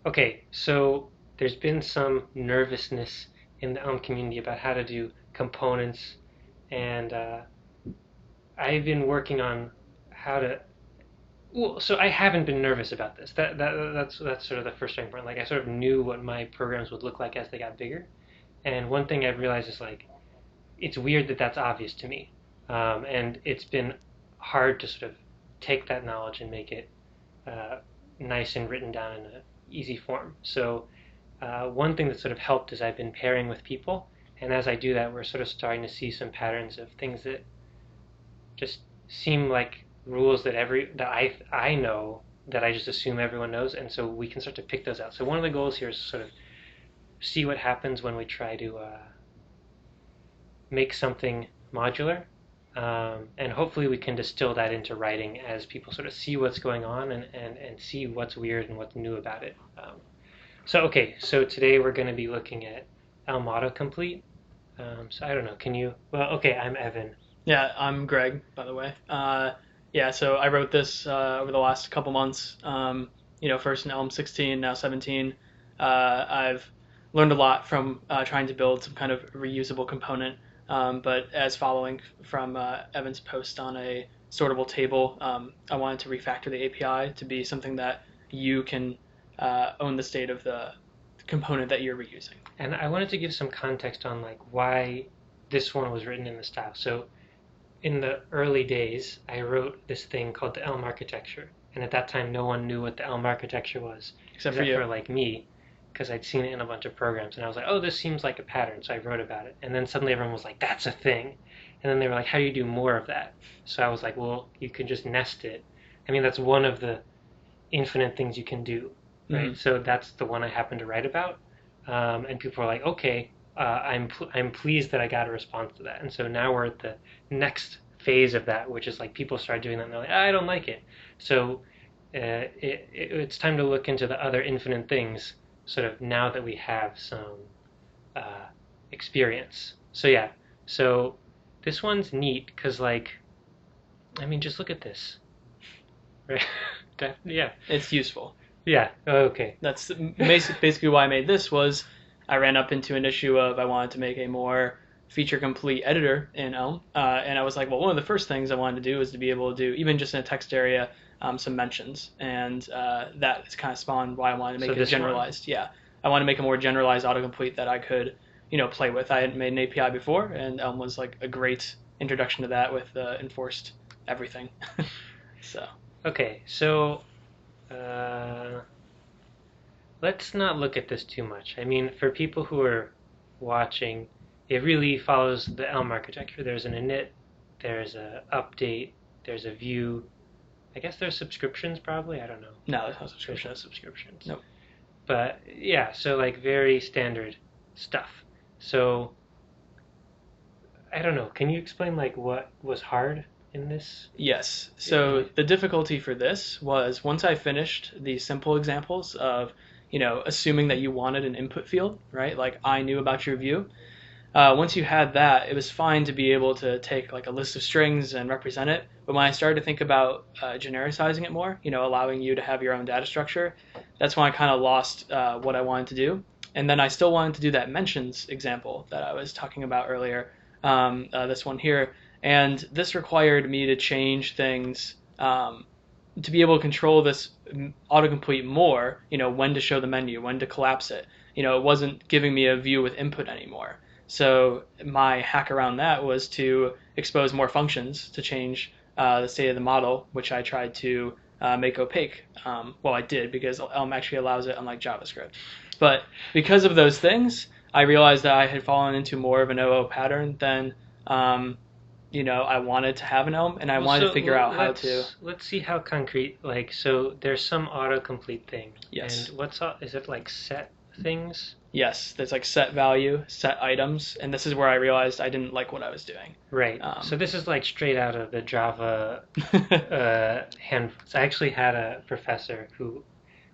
Okay, so there's been some nervousness in the Elm community about how to do components, and I've been working on how to. Well, so I haven't been nervous about this. That's sort of the first starting point. Like I sort of knew what my programs would look like as they got bigger, and one thing I've realized is like it's weird that that's obvious to me, and it's been hard to sort of take that knowledge and make it uh, nice and written down in an easy form. So one thing that sort of helped is I've been pairing with people, and as I do that, we're sort of starting to see some patterns of things that just seem like rules that I know that I just assume everyone knows, and so we can start to pick those out. So one of the goals here is to sort of see what happens when we try to make something modular, and hopefully we can distill that into writing as people sort of see what's going on and see what's weird and what's new about it. So today we're going to be looking at elm-autocomplete. So I don't know, can you, well, okay, I'm Evan. Yeah, I'm Greg, by the way. Yeah, so I wrote this over the last couple months. First in Elm 16, now 17. I've learned a lot from trying to build some kind of reusable component. But as following from Evan's post on a sortable table, I wanted to refactor the API to be something that you can own the state of the component that you're reusing. And I wanted to give some context on like why this one was written in the style. So in the early days, I wrote this thing called the Elm architecture, and at that time, no one knew what the Elm architecture was, Except for you. like me, because I'd seen it in a bunch of programs, and I was like, oh, this seems like a pattern, so I wrote about it. And then suddenly everyone was like, that's a thing, and then they were like, how do you do more of that? So I was like, well, you can just nest it. I mean, that's one of the infinite things you can do, right? Mm-hmm. So that's the one I happened to write about, and people were like, okay, I'm pleased that I got a response to that. And so now we're at the next phase of that, which is like people start doing that and they're like, I don't like it. So it's time to look into the other infinite things, sort of now that we have some uh, experience. So yeah, so this one's neat because like, I mean, just look at this, right? Yeah, It's useful. yeah. Okay. That's basically why I made this. Was I ran up into an issue of I wanted to make a more feature complete editor in Elm, and I was like, well, one of the first things I wanted to do is to be able to do, even just in a text area, some mentions, and that is kind of spawned why I wanted to So make it this one. generalized. Yeah, I want to make a more generalized autocomplete that I could play with. I hadn't made an API before, and Elm was like a great introduction to that with enforced everything. So Okay, so uh, let's not look at this too much. I mean, for people who are watching, it really follows the Elm architecture. There's an init, there's a update, there's a view. I guess there's subscriptions probably. I don't know. no, there's no There's no subscriptions. subscriptions. Nope. But yeah, so like very standard stuff. So I don't know. Can you explain like what was hard in this? Yes. In So the difficulty for this was once I finished the simple examples of, assuming that you wanted an input field, right? Like I knew about your view. Once you had that, it was fine to be able to take like a list of strings and represent it. But when I started to think about genericizing it more, allowing you to have your own data structure, that's when I kind of lost what I wanted to do. And then I still wanted to do that mentions example that I was talking about earlier, this one here. And this required me to change things to be able to control this autocomplete more, when to show the menu, when to collapse it. It wasn't giving me a view with input anymore. So my hack around that was to expose more functions to change the state of the model, which I tried to make opaque. Well, I did because Elm actually allows it, unlike JavaScript. But because of those things, I realized that I had fallen into more of an OO pattern than I wanted to have an Elm, and I Well, wanted to so figure out how to. let's see how concrete. Like, so there's some autocomplete thing, and Yes, is it like set things? yes, there's like set value, set items, and this is where I realized I didn't like what I was doing. Right. So Um, this is like straight out of the Java hand. So I actually had a professor who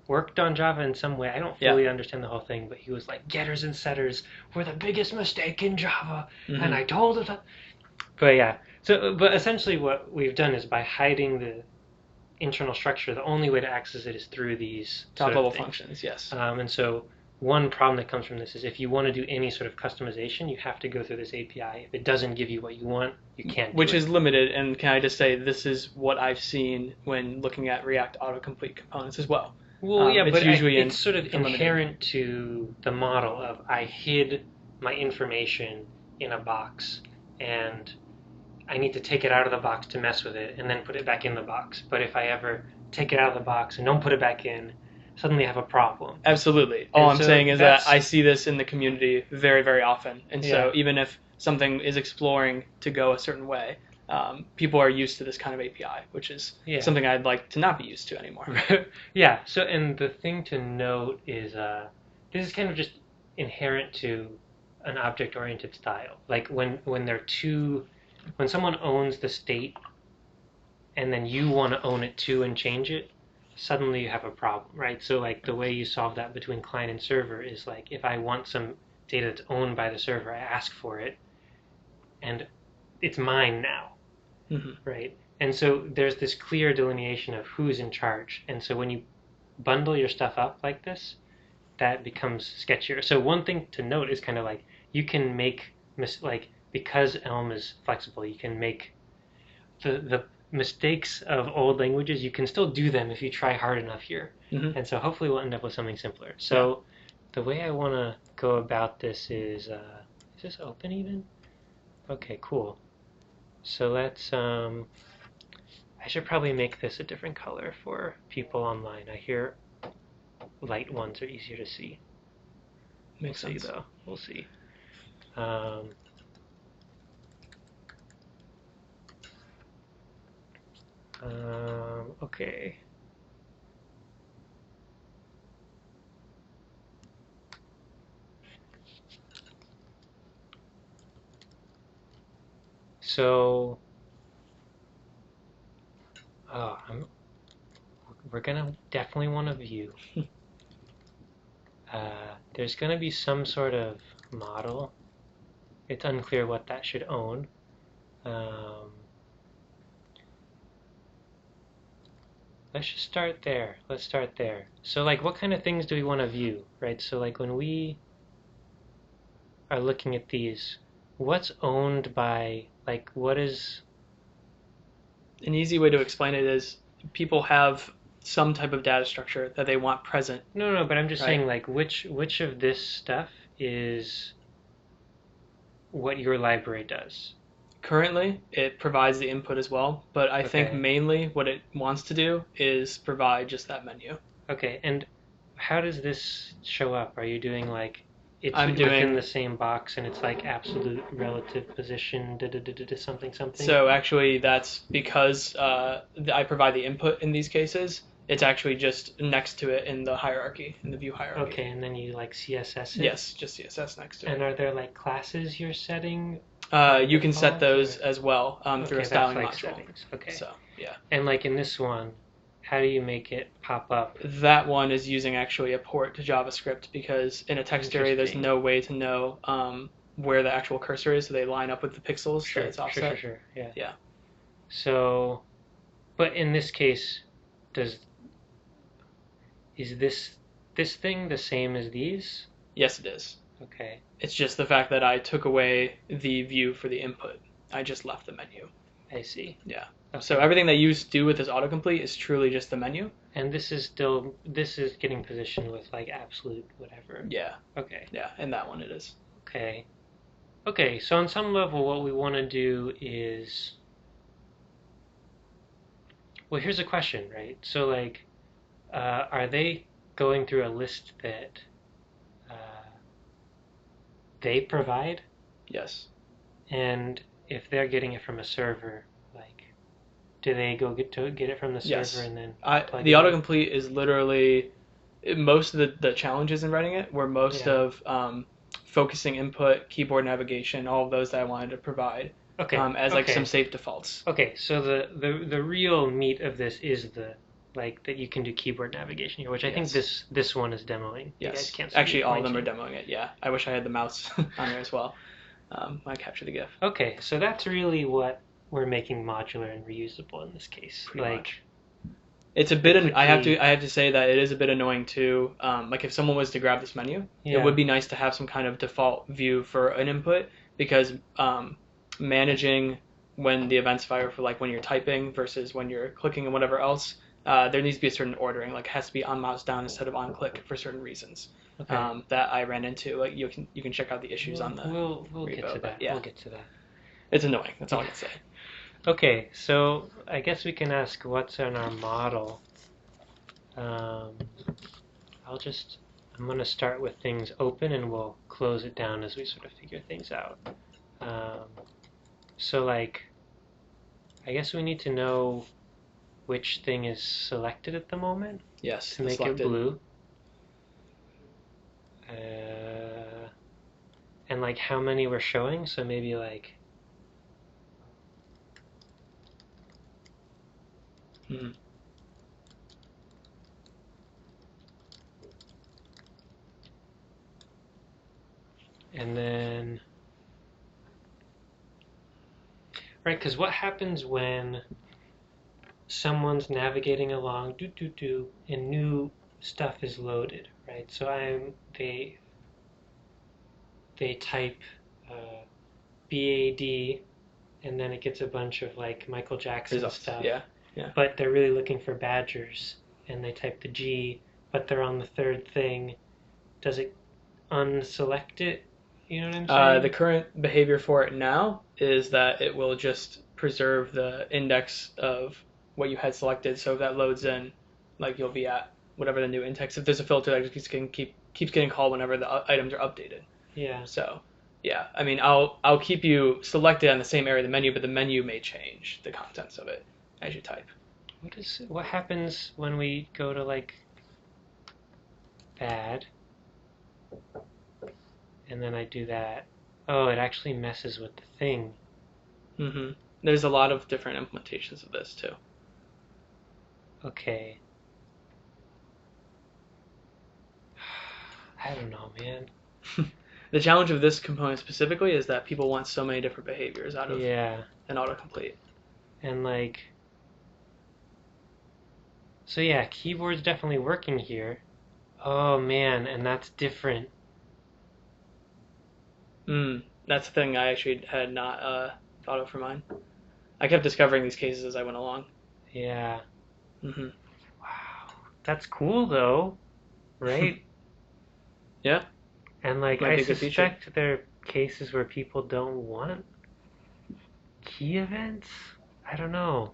worked on Java in some way. I don't yeah. fully understand the whole thing, but he was like, getters and setters were the biggest mistake in Java, and Hmm. I told it. But yeah. So, but essentially, what we've done is by hiding internal structure, the only way to access it is through these Top sort of level things. functions, yes. And so one problem that comes from this is if you want to do any sort of customization, you have to go through this API. If it doesn't give you what you want, you can't do Which it. is limited, and can I just say this is what I've seen when looking at React autocomplete components as well. Well, yeah, it's but usually it's sort of limited. inherent to the model of I hid my information in a box, and I need to take it out of the box to mess with it, and then put it back in the box. But if I ever take it out of the box and don't put it back in, suddenly I have a problem. Absolutely. All And I'm so saying is that's- that I see this in the community very, very often. And so Yeah. even if something is exploring to go a certain way, people are used to this kind of API, which is Yeah. something I'd like to not be used to anymore. Yeah. So, and the thing to note is this is kind of just inherent to an object-oriented style. Like when when someone owns the state, and then you want to own it too and change it, suddenly you have a problem, right? So like the way you solve that between client and server is like if I want some data that's owned by the server, I ask for it, and it's mine now, right? And so there's this clear delineation of who's in charge. And so when you bundle your stuff up like this, that becomes sketchier. So one thing to note is kind of like you can make like because Elm is flexible, you can make the mistakes of old languages. You can still do them if you try hard enough here. And so hopefully we'll end up with something simpler. So the way I want to go about this is this open even? Okay, cool. So let's I should probably make this a different color for people online. I hear light ones are easier to see. Makes sense. Though. We'll see. Okay. So, we're gonna definitely want to view. There's gonna be some sort of model. It's unclear what that should own. Let's just start there. Let's start there. So like what kind of things do we want to view, right? So like when we are looking at these, what's owned by, like what is... An easy way to explain it is people have some type of data structure that they want present. No, but I'm just saying like which of this stuff is what your library does. Currently, it provides the input as well, but I think mainly what it wants to do is provide just that menu. Okay, and how does this show up? Are you doing like it's doing within the same box and it's like absolute relative position, something? So actually, that's because I provide the input in these cases. It's actually just next to it in the hierarchy, in the view hierarchy. Okay, and then you like CSS it? Yes, just CSS next to it. And are there like classes you're setting? You can set those as well through a styling module. Settings. Okay. So yeah. And like in this one, how do you make it pop up? That one is using actually a port to JavaScript because in a text array there's no way to know where the actual cursor is, so they line up with the pixels that it's offset. Sure. Yeah. Yeah. So, but in this case, is this thing the same as these? Yes, it is. Okay. It's just the fact that I took away the view for the input. I just left the menu. I see. Yeah. Okay. So everything that you do with this autocomplete is truly just the menu. And this is getting positioned with like absolute whatever. Yeah. Okay. Yeah, and that one it is. Okay. Okay, so on some level what we want to do is... Well, here's a question, right? So like, are they going through a list that they provide? Yes. And if they're getting it from a server, like, do they go get it from the server and then the autocomplete is literally most of the challenges in writing it were most of focusing input, keyboard navigation, all of those that I wanted to provide as like some safe defaults. Okay, so the real meat of this is the like that you can do keyboard navigation here, which I think this one is demoing. Yes, you guys can't see actually all of them are demoing it. Yeah, I wish I had the mouse on there as well. I capture the GIF. Okay, so that's really what we're making modular and reusable in this case. Pretty much. It's a bit. I have quickly- to say that it is a bit annoying too. Like if someone was to grab this menu, Yeah. it would be nice to have some kind of default view for an input because managing when the events fire for like when you're typing versus when you're clicking and whatever else, there needs to be a certain ordering. Like it has to be on mouse down instead of on click for certain reasons. Okay. That I ran into. Like you can check out the issues on the. We'll get repo, to but that. yeah. We'll get to that. It's annoying. That's all I can say. Okay, so I guess we can ask what's in our model. I'm going to start with things open and we'll close it down as we sort of figure things out. So like, I guess we need to know which thing is selected at the moment Yes. to make selected. it blue. And like how many we're showing, so maybe like Mhm. and then right, because what happens when someone's navigating along and new stuff is loaded, right? So they type BAD and then it gets a bunch of like Michael Jackson Results. stuff. Yeah. But they're really looking for badgers and they type the G, but they're on the third thing. Does it unselect it? You know what I'm saying? The current behavior for it now is that it will just preserve the index of what you had selected. So if that loads in, like you'll be at whatever the new index. If there's a filter that keeps getting called whenever the items are updated. Yeah. So yeah, I mean I'll keep you selected on the same area of the menu, but the menu may change the contents of it as you type. What happens when we go to like bad and then I do that? Oh, it actually messes with the thing. Mm-hmm. There's a lot of different implementations of this too. Okay. I don't know, man. The challenge of this component specifically is that people want so many different behaviors out of Yeah. an autocomplete. And like, so yeah, keyboard's definitely working here. Oh man, and that's different. That's the thing I actually had not thought of for mine. I kept discovering these cases as I went along. Yeah. Mm-hmm. Wow. That's cool though, right? Yeah. And like, Might I be a good feature. suspect there are cases where people don't want key events. I don't know.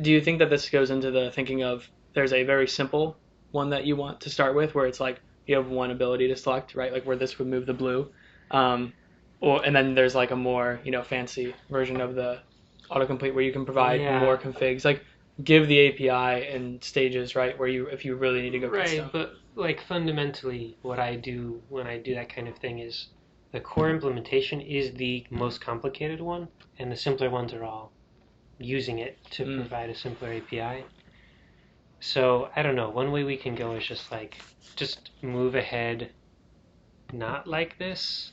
Do you think that this goes into the thinking of there's a very simple one that you want to start with where it's like you have one ability to select, right? Like where this would move the blue. And then there's like a more, fancy version of the autocomplete where you can provide Yeah. more configs. Like give the API in stages, right? Where if you really need to go Right, custom. but like fundamentally, what I do when I do that kind of thing is the core implementation is the most complicated one, and the simpler ones are all using it to provide a simpler API. So I don't know. One way we can go is just move ahead, not like this.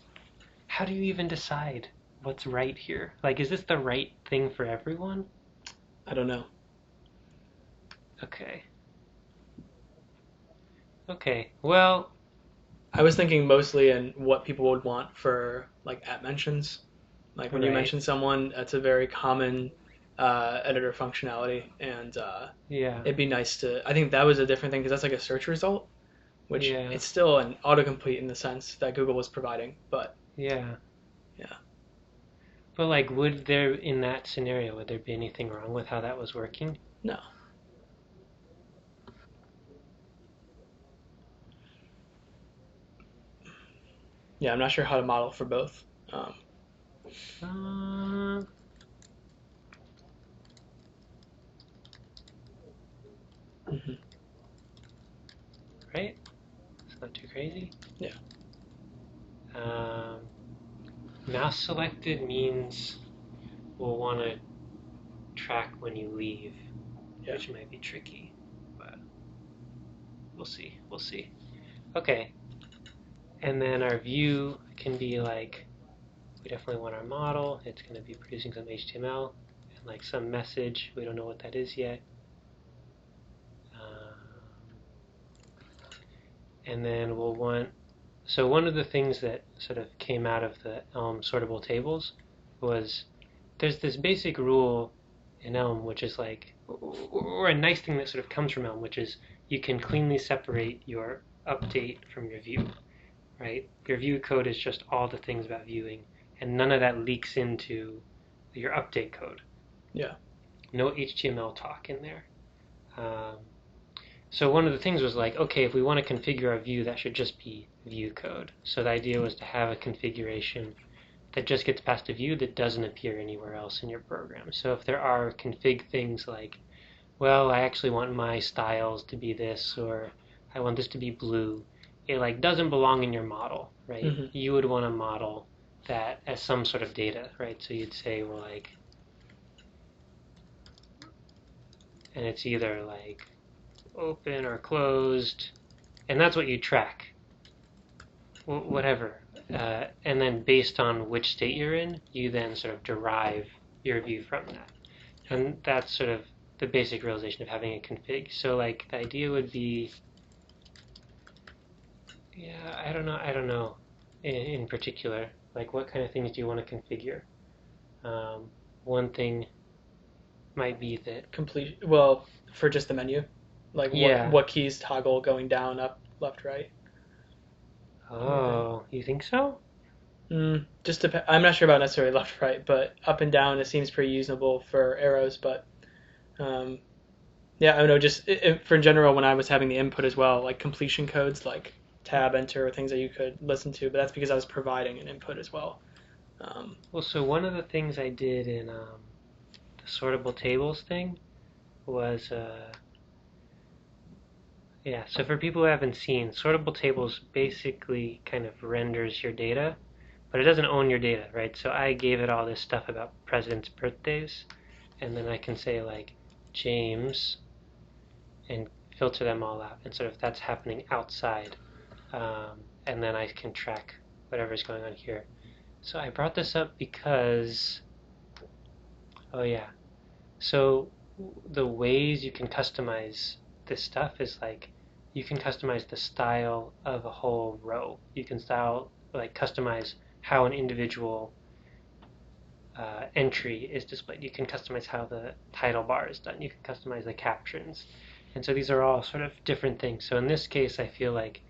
How do you even decide what's right here? Like, is this the right thing for everyone? I don't know. Okay. Okay. Well, I was thinking mostly in what people would want for like at mentions. Like when you Right. mention someone, that's a very common editor functionality, and yeah. it'd be nice to. I think that was a different thing because that's like a search result, which Yeah. it's still an autocomplete in the sense that Google was providing, but Yeah. yeah. But like, would there in that scenario, would there be anything wrong with how that was working? No. Yeah, I'm not sure how to model for both. Uh, Mhm. right? It's not too crazy. Yeah. Mouse selected means we'll want to track when you leave, Yeah. which might be tricky, but we'll see. We'll see. Okay. And then our view can be like, we definitely want our model. It's going to be producing some HTML and like some message. We don't know what that is yet. and then we'll want. So one of the things that sort of came out of the Elm sortable tables was there's this basic rule in Elm, which is like, or a nice thing that sort of comes from Elm, which is you can cleanly separate your update from your view, right? Your view code is just all the things about viewing, and none of that leaks into your update code. Yeah. No HTML talk in there. So one of the things was like, okay, if we want to configure our view, that should just be view code. So the idea was to have a configuration that just gets passed a view that doesn't appear anywhere else in your program. So if there are config things like, well, I actually want my styles to be this, or I want this to be blue, it like doesn't belong in your model, right? Mm-hmm. You would want to model that as some sort of data, right? So you'd say, well, like, and it's either like open or closed, and that's what you track, whatever. And then based on which state you're in, you then sort of derive your view from that. And that's sort of the basic realization of having a config. So like the idea would be, yeah, I don't know in particular, like what kind of things do you want to configure? One thing might be that Complete. Well, for just the menu, like Yeah. what keys toggle going down, up, left, right. Oh, you think so? Just I'm not sure about necessarily left, right, but up and down it seems pretty usable for arrows. But yeah, I don't know. Just for in general, when I was having the input as well, like completion codes, like tab, enter, or things that you could listen to. But that's because I was providing an input as well. Well, so one of the things I did in the sortable tables thing was, yeah, so for people who haven't seen, sortable tables basically kind of renders your data, but it doesn't own your data, right? So I gave it all this stuff about presidents' birthdays, and then I can say like James and filter them all out, and sort of that's happening outside, and then I can track whatever's going on here. So I brought this up because, oh yeah, so the ways you can customize this stuff is like you can customize the style of a whole row. You can customize how an individual entry is displayed. You can customize how the title bar is done. You can customize the captions. And so these are all sort of different things. So in this case, I feel like,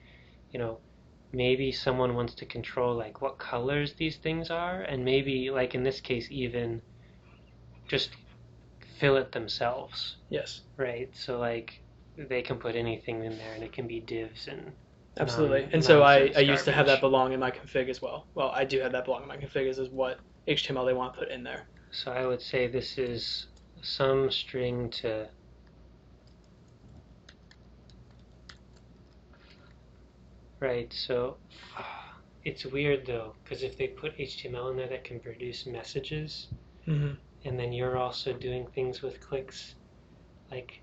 maybe someone wants to control like what colors these things are, and maybe like in this case even just fill it themselves. Yes. Right? So like they can put anything in there and it can be divs and Absolutely. And so I used to have that belong in my config as well. Well, I do have that belong in my config as what HTML they want to put in there. So I would say this is some string to right, so it's weird though, because if they put HTML in there that can produce messages, Mm-hmm. and then you're also doing things with clicks, like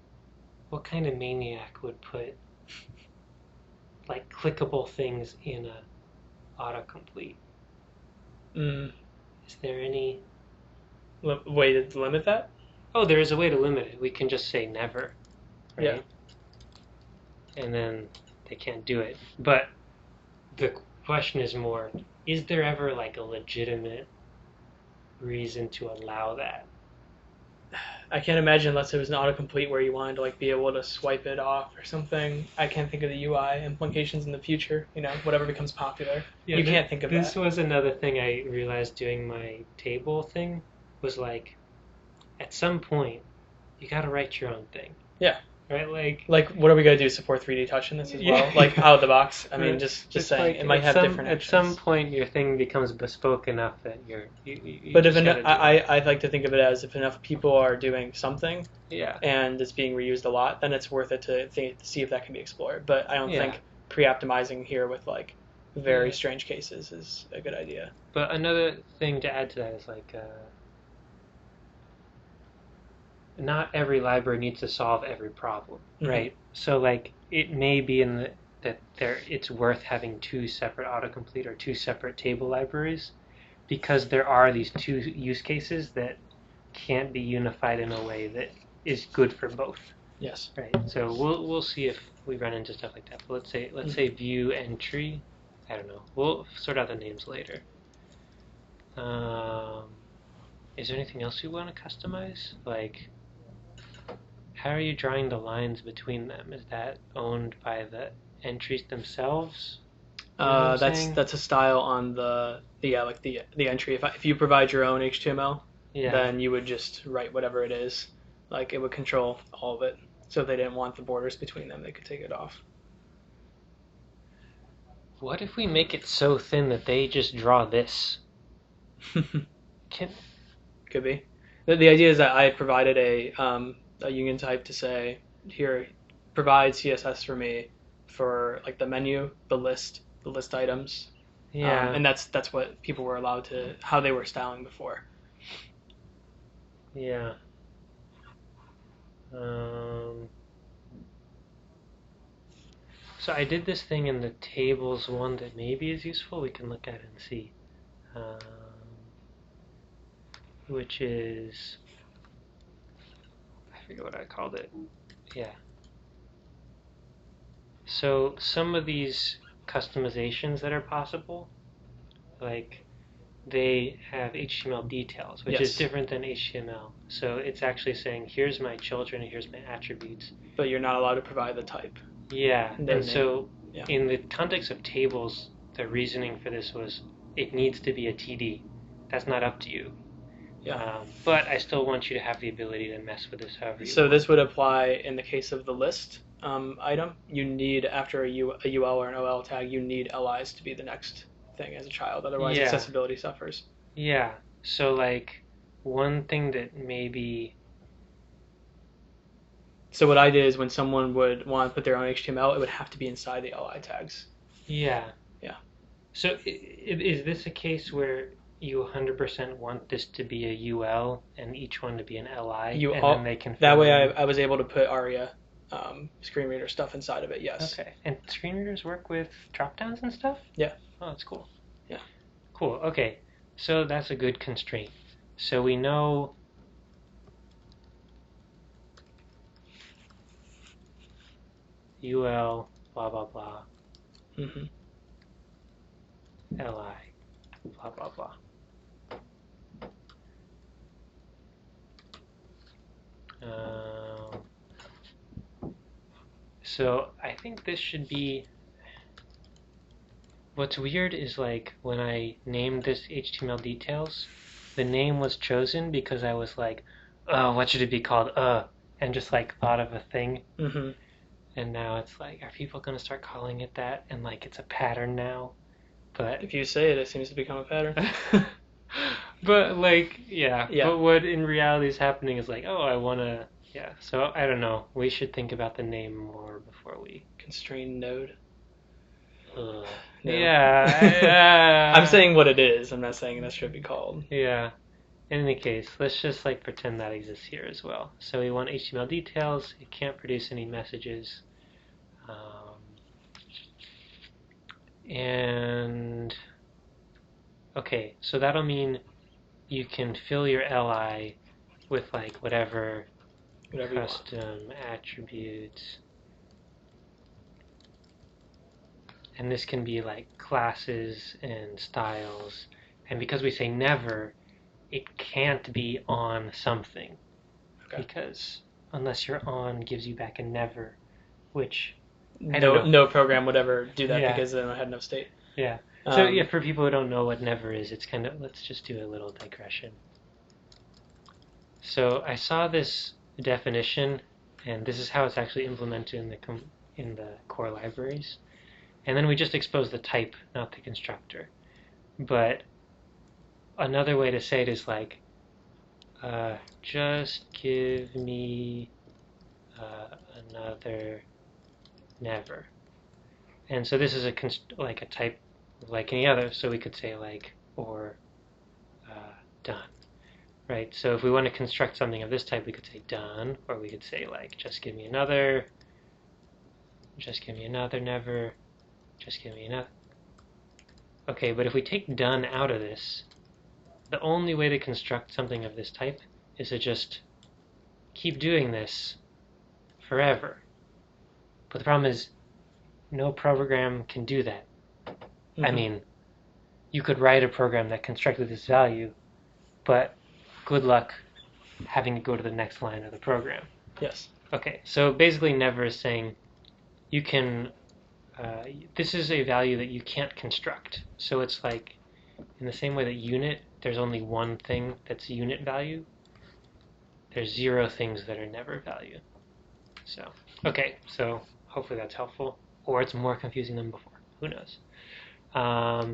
what kind of maniac would put like clickable things in a autocomplete? Is there any way to limit that? Oh, there is a way to limit it. We can just say never, right? Yeah. And then they can't do it. But the question is more, is there ever like a legitimate reason to allow that? I can't imagine unless it was an autocomplete where you wanted to like be able to swipe it off or something. I can't think of the UI implications in the future. Whatever becomes popular. Yeah, you can't think of this that. was another thing I realized doing my table thing was like, at some point, you got to write your own thing. Yeah. Right, like what are we gonna do? Support 3D touch in this as well? Yeah. Like out of the box. I mean, Right. just It's saying like it might have different. At actions. some point, your thing becomes bespoke enough that you But if just gotta do it. I like to think of it as if enough people are doing something, Yeah. and it's being reused a lot, then it's worth it to see if that can be explored. But I don't Yeah. think pre-optimizing here with like very Yeah. strange cases is a good idea. But another thing to add to that is like, not every library needs to solve every problem, Mhm. right? So like, it may be it's worth having two separate autocomplete or two separate table libraries, because there are these two use cases that can't be unified in a way that is good for both. Yes. Right. So we'll see if we run into stuff like that. But let's say view entry. I don't know. We'll sort out the names later. Is there anything else we want to customize? Like, how are you drawing the lines between them? Is that owned by the entries themselves? That's a style on the entry. If you provide your own HTML, then you would just write whatever it is. Like, it would control all of it. So if they didn't want the borders between them, they could take it off. What if we make it so thin that they just draw this? Could be. The idea is that I provided a union type to say, here, provide CSS for me for like the menu, the list items. Yeah. And that's what people were allowed to, how they were styling before. Yeah. So I did this thing in the tables one that maybe is useful. We can look at it and see. Which is, I forget what I called it. Yeah. So some of these customizations that are possible, like they have HTML details, which is different than HTML. So it's actually saying, here's my children and here's my attributes. But you're not allowed to provide the type. Yeah, and so in the context of tables, the reasoning for this was it needs to be a TD. That's not up to you. Yeah. But I still want you to have the ability to mess with this however you want. So this would apply in the case of the list item. You need, after a UL or an OL tag, you need LIs to be the next thing as a child. Otherwise, accessibility suffers. Yeah. So, like, one thing that maybe... So what I did is when someone would want to put their own HTML, it would have to be inside the LI tags. Yeah. Yeah. So is this a case where you 100% want this to be a UL and each one to be an LI, then they can... That way I was able to put Aria screen reader stuff inside of it, yes. Okay. And screen readers work with dropdowns and stuff? Yeah. Oh, that's cool. Yeah. Cool. Okay. So that's a good constraint. So we know... UL, blah, blah, blah. Mm-hmm. LI, blah, blah, blah. So I think this should be... What's weird is like when I named this HTML details, the name was chosen because I was like, oh, what should it be called? And just like thought of a thing. Mm-hmm. And now it's like, are people going to start calling it that? And like it's a pattern now. But if you say it, it seems to become a pattern. But like, yeah. But what in reality is happening is like, oh, I want to... Yeah, so I don't know. We should think about the name more before we... Constrain node. No. Yeah. I'm saying what it is. I'm not saying that should be called. Yeah. In any case, let's just like pretend that exists here as well. So we want HTML details. It can't produce any messages. And... Okay, so that'll mean you can fill your LI with like whatever custom attributes. And this can be like classes and styles. And because we say never, it can't be on something. Okay. Because unless you're on gives you back a never, which no program would ever do that because they don't have enough state. Yeah. So yeah, for people who don't know what never is, it's kind of, let's just do a little digression. So I saw this definition, and this is how it's actually implemented in the core libraries. And then we just expose the type, not the constructor. But another way to say it is like, just give me another never. And so this is like a type like any other, so we could say like, or done, right? So if we want to construct something of this type, we could say done, or we could say like, just give me another never, just give me another. Okay, but if we take done out of this, the only way to construct something of this type is to just keep doing this forever. But the problem is, no program can do that. I mean, you could write a program that constructed this value, but good luck having to go to the next line of the program. Yes. Okay, so basically never is saying you can, this is a value that you can't construct. So it's like, in the same way that unit, there's only one thing that's unit value, there's 0 things that are never value. So, okay, so hopefully that's helpful, or it's more confusing than before, who knows.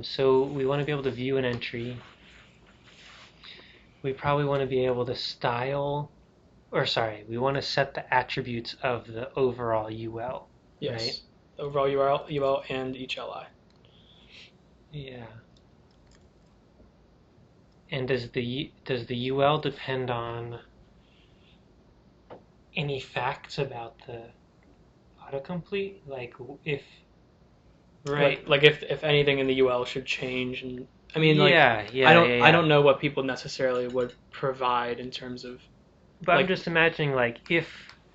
So we want to be able to view an entry. We probably want to be able to style, we want to set the attributes of the overall UL. Yes. Right? Overall UL and each LI. Yeah. And does the UL depend on any facts about the autocomplete? Like if like if anything in the UL should change, and I mean I don't know what people necessarily would provide in terms of. But I'm just imagining, like, if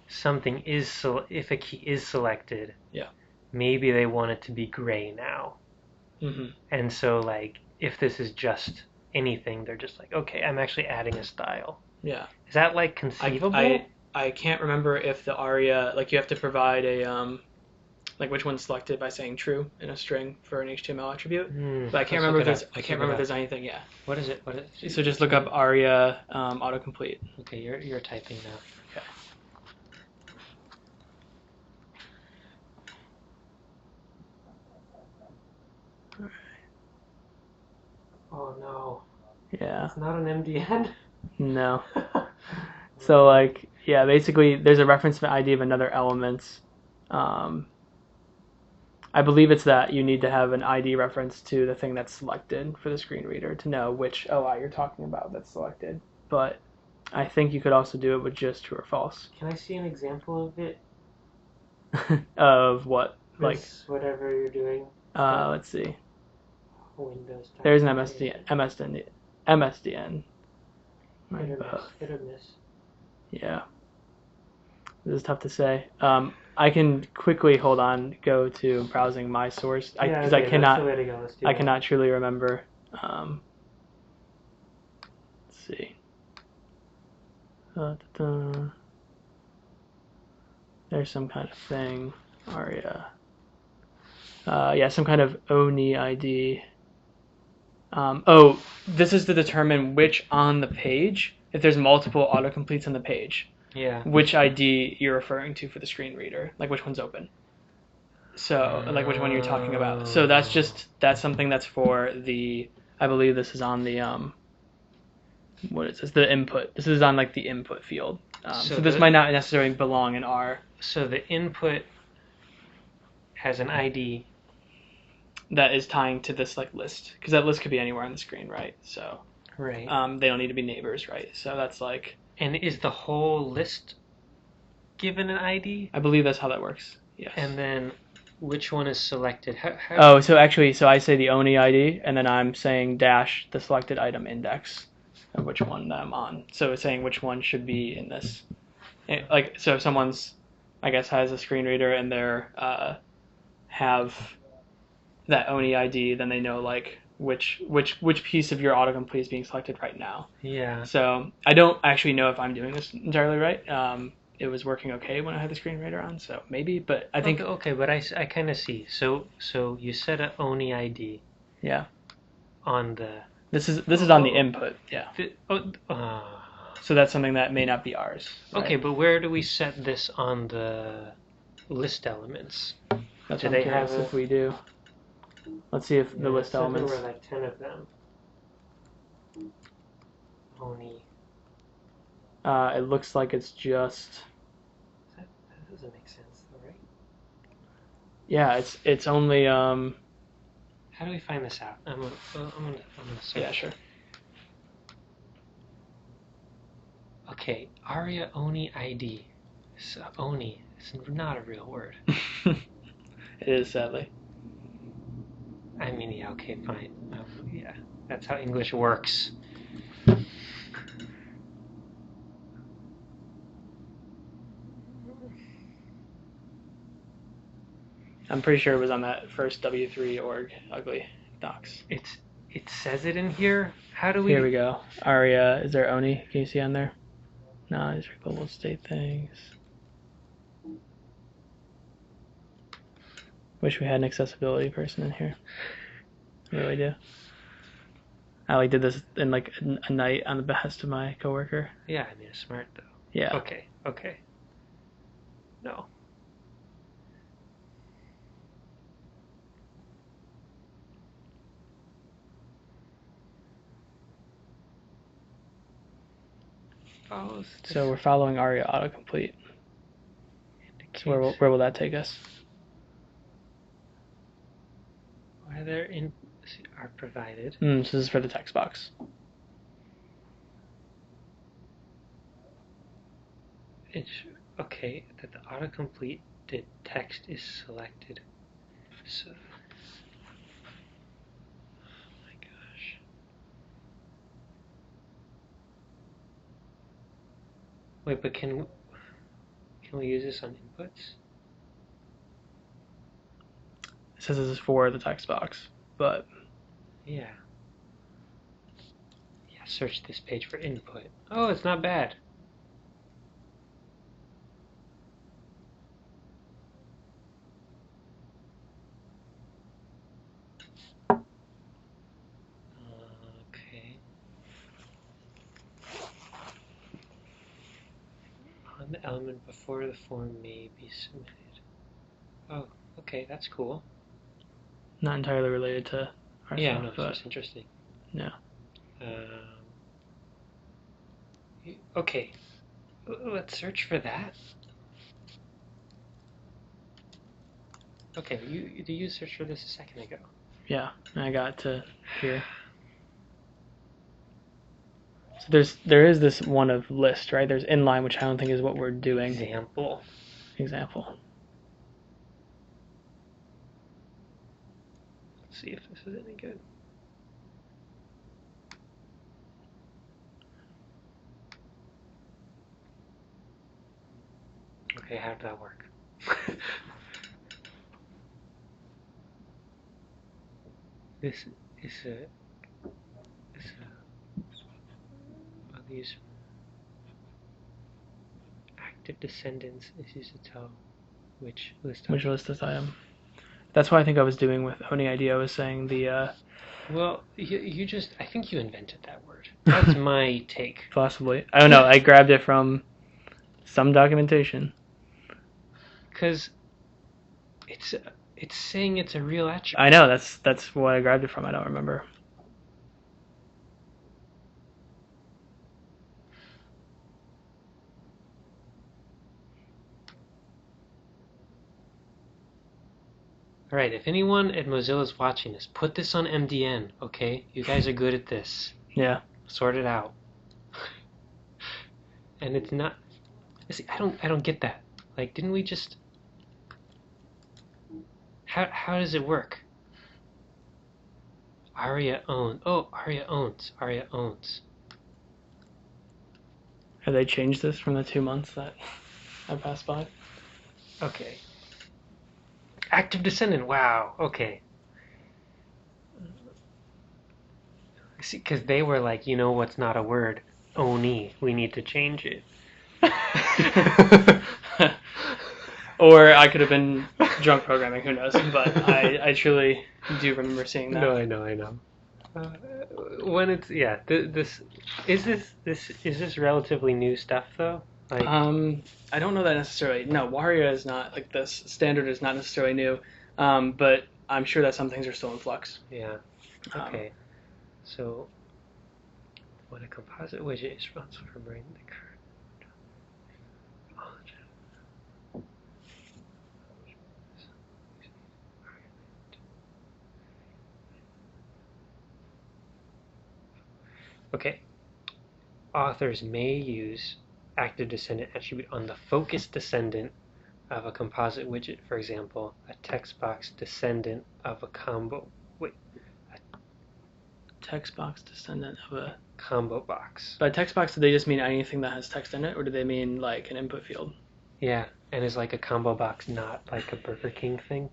something is if a key is selected, maybe they want it to be gray now. And so, like, if this is just anything, they're just like, okay, I'm actually adding a style. Yeah. Is that like conceivable? I can't remember if the Aria, like, you have to provide a like which one's selected by saying true in a string for an HTML attribute. But I can't remember if there's anything. Yeah. What is it? So just look up Aria autocomplete. Okay, you're typing now. Okay. Oh no. Yeah. It's not an MDN. No. So like, yeah, basically there's a reference ID of another element. I believe it's that you need to have an ID reference to the thing that's selected for the screen reader to know which OI you're talking about that's selected. But I think you could also do it with just true or false. Can I see an example of it? Of what? Like whatever you're doing. Let's see. Windows. There's an MSDN. Hit or miss. Yeah. This is tough to say. I can quickly go to browsing my source because I cannot truly remember. Let's see. There's some kind of thing. Aria. Some kind of ONI ID. This is to determine which on the page, if there's multiple autocompletes on the page. Yeah. Which ID you're referring to for the screen reader, like which one's open. So, like which one you're talking about. So that's something that's for the, I believe this is on the, what is this? The input. This is on like the input field. So this might not necessarily belong in R. So the input has an ID that is tying to this like list, because that list could be anywhere on the screen, right? So, right. They don't need to be neighbors, right? So that's like. And is the whole list given an ID? I believe that's how that works. Yes. And then which one is selected? So I say the ONI ID, and then I'm saying dash the selected item index of which one I'm on. So it's saying which one should be in this. Like, so if someone's, I guess, has a screen reader and they're have that ONI ID, then they know like which piece of your autocomplete is being selected right now. Yeah. So I don't actually know if I'm doing this entirely right. It was working okay when I had the screen reader on, so maybe. But I think okay, but I kind of see. So you set an ONI ID. Yeah. On the. This is on the input. Yeah. So that's something that may not be ours. Right? Okay, but where do we set this on the list elements? That's what I'm curious if we do. Let's see if the list elements. There were like 10 of them. ONI. It looks like it's just. That doesn't make sense, though, right? Yeah, it's only. How do we find this out? I'm gonna search. Yeah, sure. Okay, Aria ONI ID. So ONI. It's not a real word. It is, sadly. I mean, yeah, okay, fine. Yeah, that's how English works. I'm pretty sure it was on that first W3 org ugly docs. It says it in here. How do we? Here we go. Aria, is there Oni? Can you see on there? No, these are global state things. Wish we had an accessibility person in here. I really do. I did this in a night on the behest of my coworker. Yeah, I mean, it's smart though. Yeah. Okay. No. So we're following Aria autocomplete. So where will that take us? Whether are provided. So this is for the text box. Okay, that the autocomplete text is selected. So, oh my gosh. Wait, but can we use this on inputs? It says this is for the text box, but yeah, search this page for input. Oh, it's not bad. Okay. On the element before the form may be submitted. Oh, okay, that's cool. Not entirely related to our yeah, stuff, no, but it's just interesting. Yeah. Okay, let's search for that. Okay, you searched for this a second ago. Yeah, I got to here. So there is this one of list, right? There's inline, which I don't think is what we're doing. Example. Let's see if this is any good. Okay, how did that work? This is these active descendants is used to tell which list this item. That's what I think I was doing with Oni ID. I was saying the. Well, I think you invented that word. That's my take. Possibly. I don't know. I grabbed it from some documentation. Because it's saying it's a real attribute. I know. That's what I grabbed it from. I don't remember. All right, if anyone at Mozilla is watching this, put this on MDN, okay? You guys are good at this. Yeah. Sort it out. And it's not. See, I don't get that. Like, didn't we just? How does it work? Aria owns. Oh, Aria owns. Aria owns. Have they changed this from the 2 months that I passed by? Okay. Active descendant. Wow. Okay. See, because they were like, you know what's not a word? Oni. We need to change it. Or I could have been drunk programming. Who knows? But I truly do remember seeing that. No, I know. When it's this is this relatively new stuff though? Like, I don't know that necessarily. No, Waria is not like this. Standard is not necessarily new, but I'm sure that some things are still in flux. Yeah. Okay. So, when a composite widget is responsible for bringing the current. Okay. Authors may use active descendant attribute on the focus descendant of a composite widget, for example, a text box descendant of a combo. Wait. Text box descendant of a combo box. By text box, do they just mean anything that has text in it, or do they mean like an input field? Yeah, and is like a combo box not like a Burger King thing?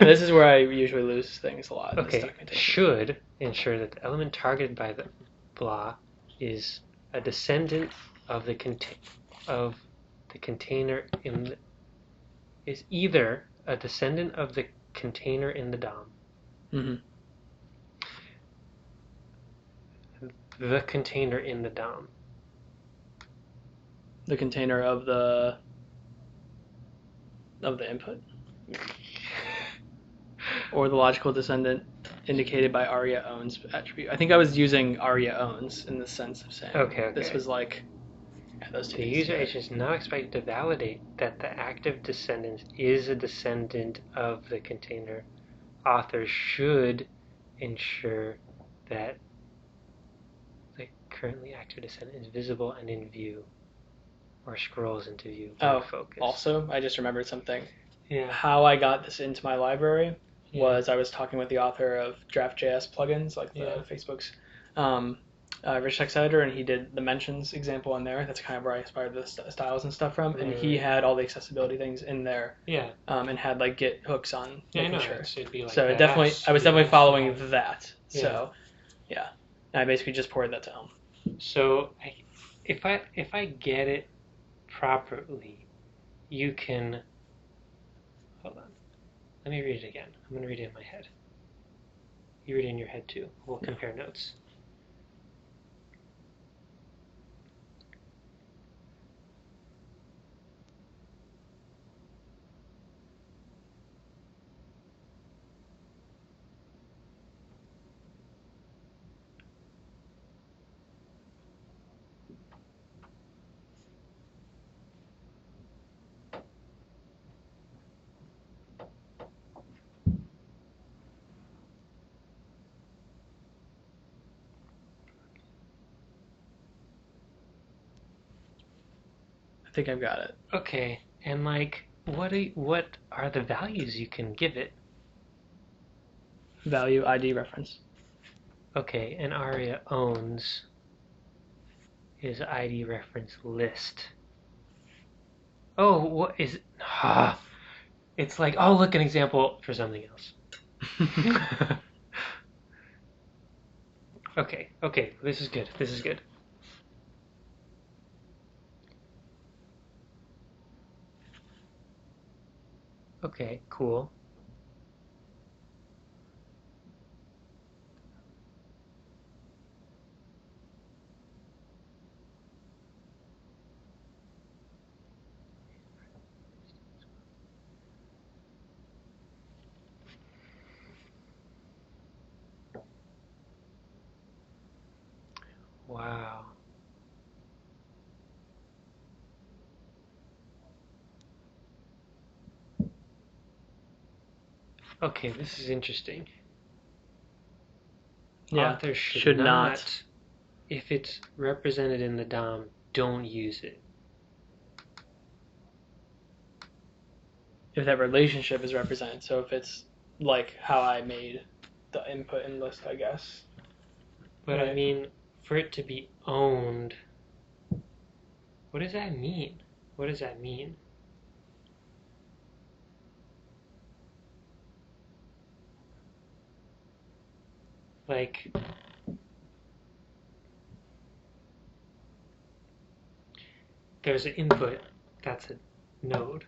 This is where I usually lose things a lot in this Okay, documentation. should ensure that the element targeted by the blah is a descendant of the container in the, is either a descendant of the container in the DOM, the container in the DOM, the container of the input, or the logical descendant indicated by Aria owns attribute. I think I was using Aria owns in the sense of saying this was like those two. The user agent is now expected to validate that the active descendant is a descendant of the container. Authors should ensure that the currently active descendant is visible and in view, or scrolls into view when focused. Also, I just remembered something. Yeah. How I got this into my library was I was talking with the author of Draft.js plugins, like the Facebook's rich text editor, and he did the mentions example in there. That's kind of where I inspired the styles and stuff from. And he had all the accessibility things in there. Yeah. And had like Git hooks on. Yeah, I know. Sure. So it'd be like so it definitely, I was definitely following that. Yeah. So, yeah. And I basically just ported that to Elm. So if I get it properly, you can. Hold on. Let me read it again. I'm going to read it in my head. You read it in your head too. We'll compare notes. I think I've got it. Okay, and like, what are the values you can give it? Value ID reference. Okay, and Aria owns is ID reference list. Oh, what is? It's like, oh, look, an example for something else. Okay, this is good. This is good. Okay, cool. Wow. Okay, this is interesting. Yeah, authors should not, if it's represented in the DOM, don't use it. If that relationship is represented, so if it's like how I made the input and list, I guess. But right. I mean, for it to be owned, what does that mean? What does that mean? Like, there's an input, that's a node.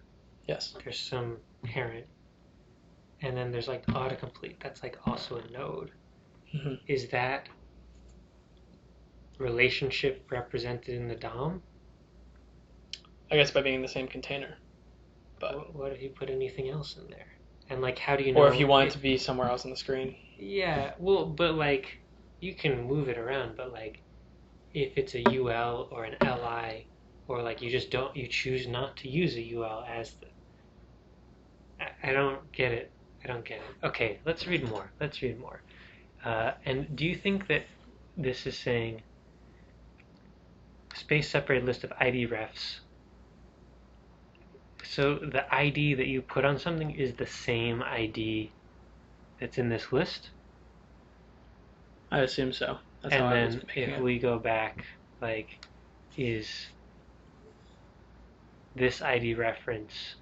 Yes. There's some parent. And then there's like autocomplete, that's like also a node. Mm-hmm. Is that relationship represented in the DOM? I guess by being in the same container. But what if you put anything else in there? And like, how do you know? Or if you want it to be somewhere else on the screen. Yeah, well, but like, you can move it around, but like, if it's a UL or an LI, or like you choose not to use a UL as the. I don't get it. Okay, let's read more. And do you think that this is saying space separated list of ID refs? So the ID that you put on something is the same ID that's in this list? I assume so. That's and then if we go back, like, is this ID reference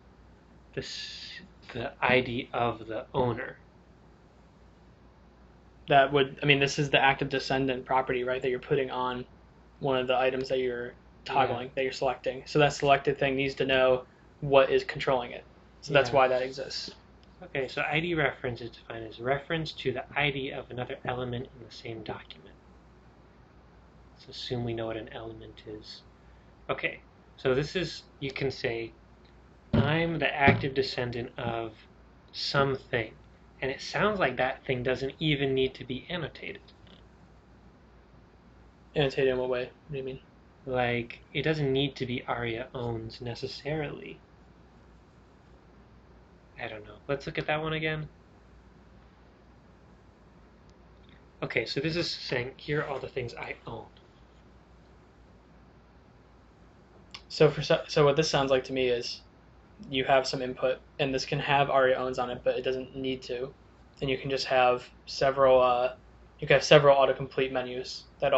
the ID of the owner. That would, I mean, this is the active descendant property, right, that you're putting on one of the items that you're toggling, that you're selecting. So that selected thing needs to know what is controlling it. So that's why that exists. Okay, so ID reference is defined as reference to the ID of another element in the same document. Let's assume we know what an element is. Okay, so this is, you can say, I'm the active descendant of something. And it sounds like that thing doesn't even need to be annotated. Annotated in what way? What do you mean? Like, it doesn't need to be Aria owns necessarily. I don't know. Let's look at that one again. Okay, so this is saying, here are all the things I own. So what this sounds like to me is you have some input, and this can have Aria owns on it, but it doesn't need to. And you can just have several autocomplete menus that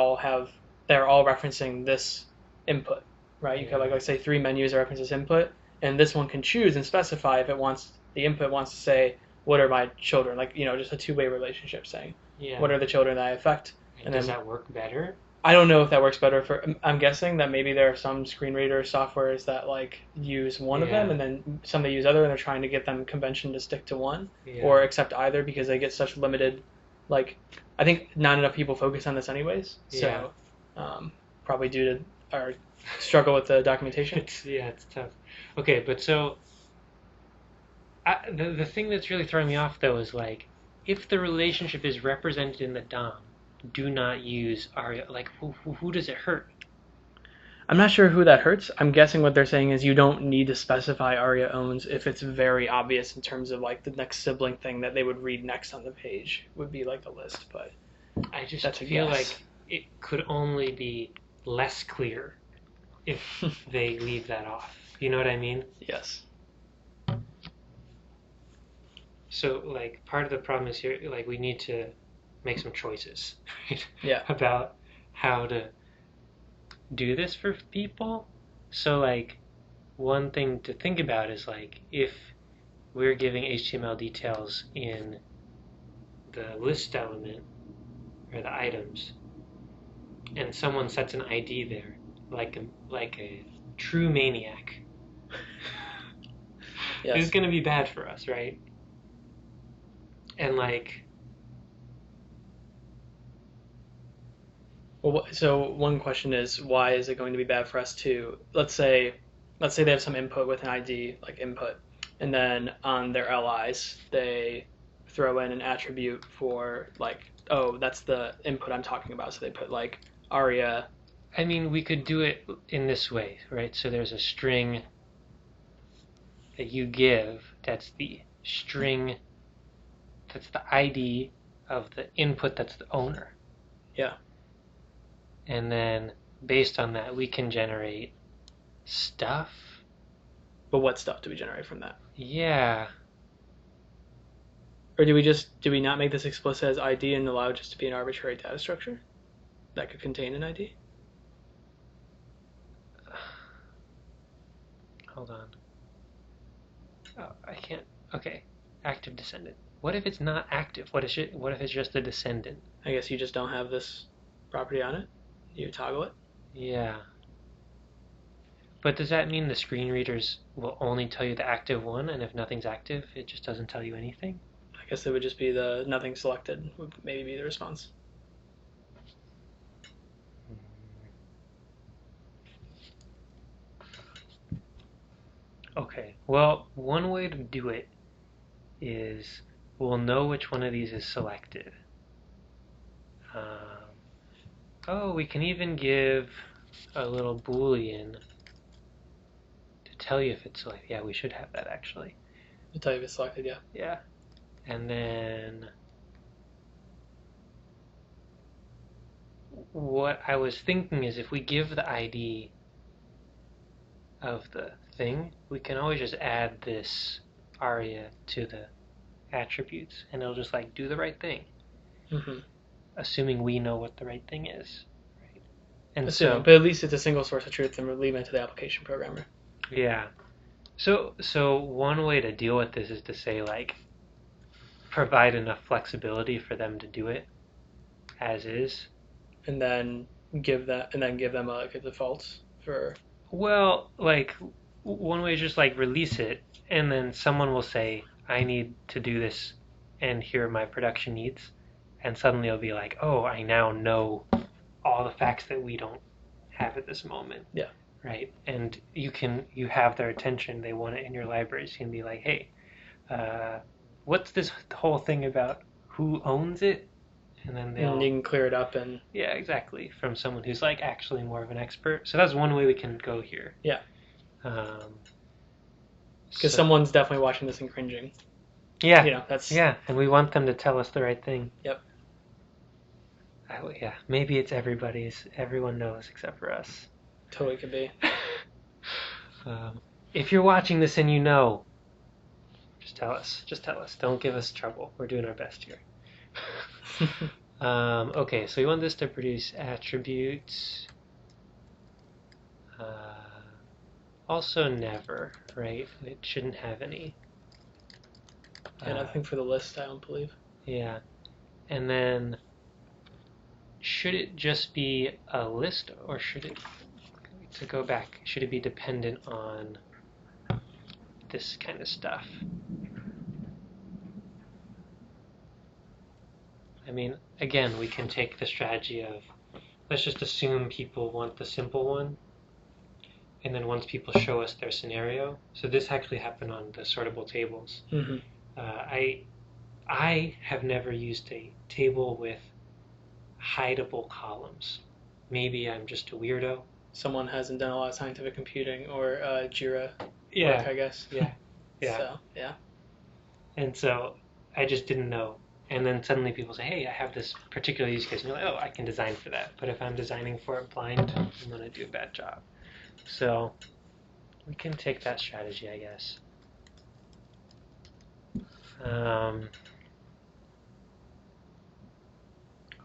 they're all referencing this input, right? You can have, like, say 3 menus that reference this input, and this one can choose and specify if the input wants to say, what are my children? Like, just a two-way relationship saying, what are the children that I affect? And does that work better? I don't know if that works better I'm guessing that maybe there are some screen reader softwares that like use one of them and then some that use other, and they're trying to get them convention to stick to one or accept either because they get such limited, like, I think not enough people focus on this anyways. So probably due to our struggle with the documentation. It's tough. Okay, but so the thing that's really throwing me off though is like, if the relationship is represented in the DOM, do not use Aria. Like, who does it hurt? I'm not sure who that hurts. I'm guessing what they're saying is you don't need to specify Aria owns if it's very obvious in terms of like the next sibling thing that they would read next on the page would be like the list. But I just feel like it could only be less clear if they leave that off. You know what I mean? Yes. So like part of the problem is here, like we need to make some choices, right? Yeah. About how to do this for people. So like one thing to think about is like if we're giving HTML details in the list element or the items, and someone sets an ID there, like a true maniac, it's going to be bad for us, right? And like. Well, so one question is, why is it going to be bad for us to, let's say they have some input with an ID, like input, and then on their LIs, they throw in an attribute for like, oh, that's the input I'm talking about. So they put like Aria. I mean, we could do it in this way, right? So there's a string that you give, that's the string, that's the ID of the input that's the owner. Yeah. And then based on that, we can generate stuff. But what stuff do we generate from that? Yeah. Or do we not make this explicit as ID and allow it just to be an arbitrary data structure that could contain an ID? Hold on. Oh, I can't. Okay. Active descendant. What if it's not active? What if it's just a descendant? I guess you just don't have this property on it. You toggle it? Yeah. But does that mean the screen readers will only tell you the active one, and if nothing's active, it just doesn't tell you anything? I guess it would just be the nothing selected would maybe be the response. Okay. Well, one way to do it is we'll know which one of these is selected. Oh, we can even give a little boolean to tell you if it's selected. Yeah, we should have that actually. To tell you if it's selected, yeah. Yeah. And then what I was thinking is if we give the ID of the thing, we can always just add this Aria to the attributes, and it'll just like do the right thing. Mm-hmm. Assuming we know what the right thing is, right? And but at least it's a single source of truth, and we're leaving it to the application programmer. Yeah. So one way to deal with this is to say like provide enough flexibility for them to do it as is. And then give them like a default for. Well, like one way is just like release it, and then someone will say, "I need to do this, and here are my production needs," and suddenly it'll be like, "Oh, I now know all the facts that we don't have at this moment." Yeah. Right, and you have their attention. They want it in your library. So you can be like, "Hey, what's this whole thing about who owns it?" And then And you can clear it up and. yeah, exactly, from someone who's like actually more of an expert. So that's one way we can go here. Yeah. Because someone's definitely watching this and cringing. Yeah. That's. Yeah, and we want them to tell us the right thing. Yep. Yeah, maybe it's everybody's. Everyone knows except for us. Totally could be. If you're watching this and you know, just tell us. Just tell us. Don't give us trouble. We're doing our best here. Okay, so we want this to produce attributes. Also never, right? It shouldn't have any. Yeah, nothing for the list, I don't believe. Yeah. And then should it just be a list, or should it, to go back, should it be dependent on this kind of stuff? I mean, again, we can take the strategy of, let's just assume people want the simple one, and then once people show us their scenario, so this actually happened on the sortable tables. Mm-hmm. I have never used a table with hideable columns. Maybe I'm just a weirdo. Someone hasn't done a lot of scientific computing or Jira Yeah. work, I guess. Yeah. Yeah. So, yeah. And so I just didn't know. And then suddenly people say, hey, I have this particular use case. And you're like, oh, I can design for that. But if I'm designing for it blind, I'm going to do a bad job. So we can take that strategy, I guess.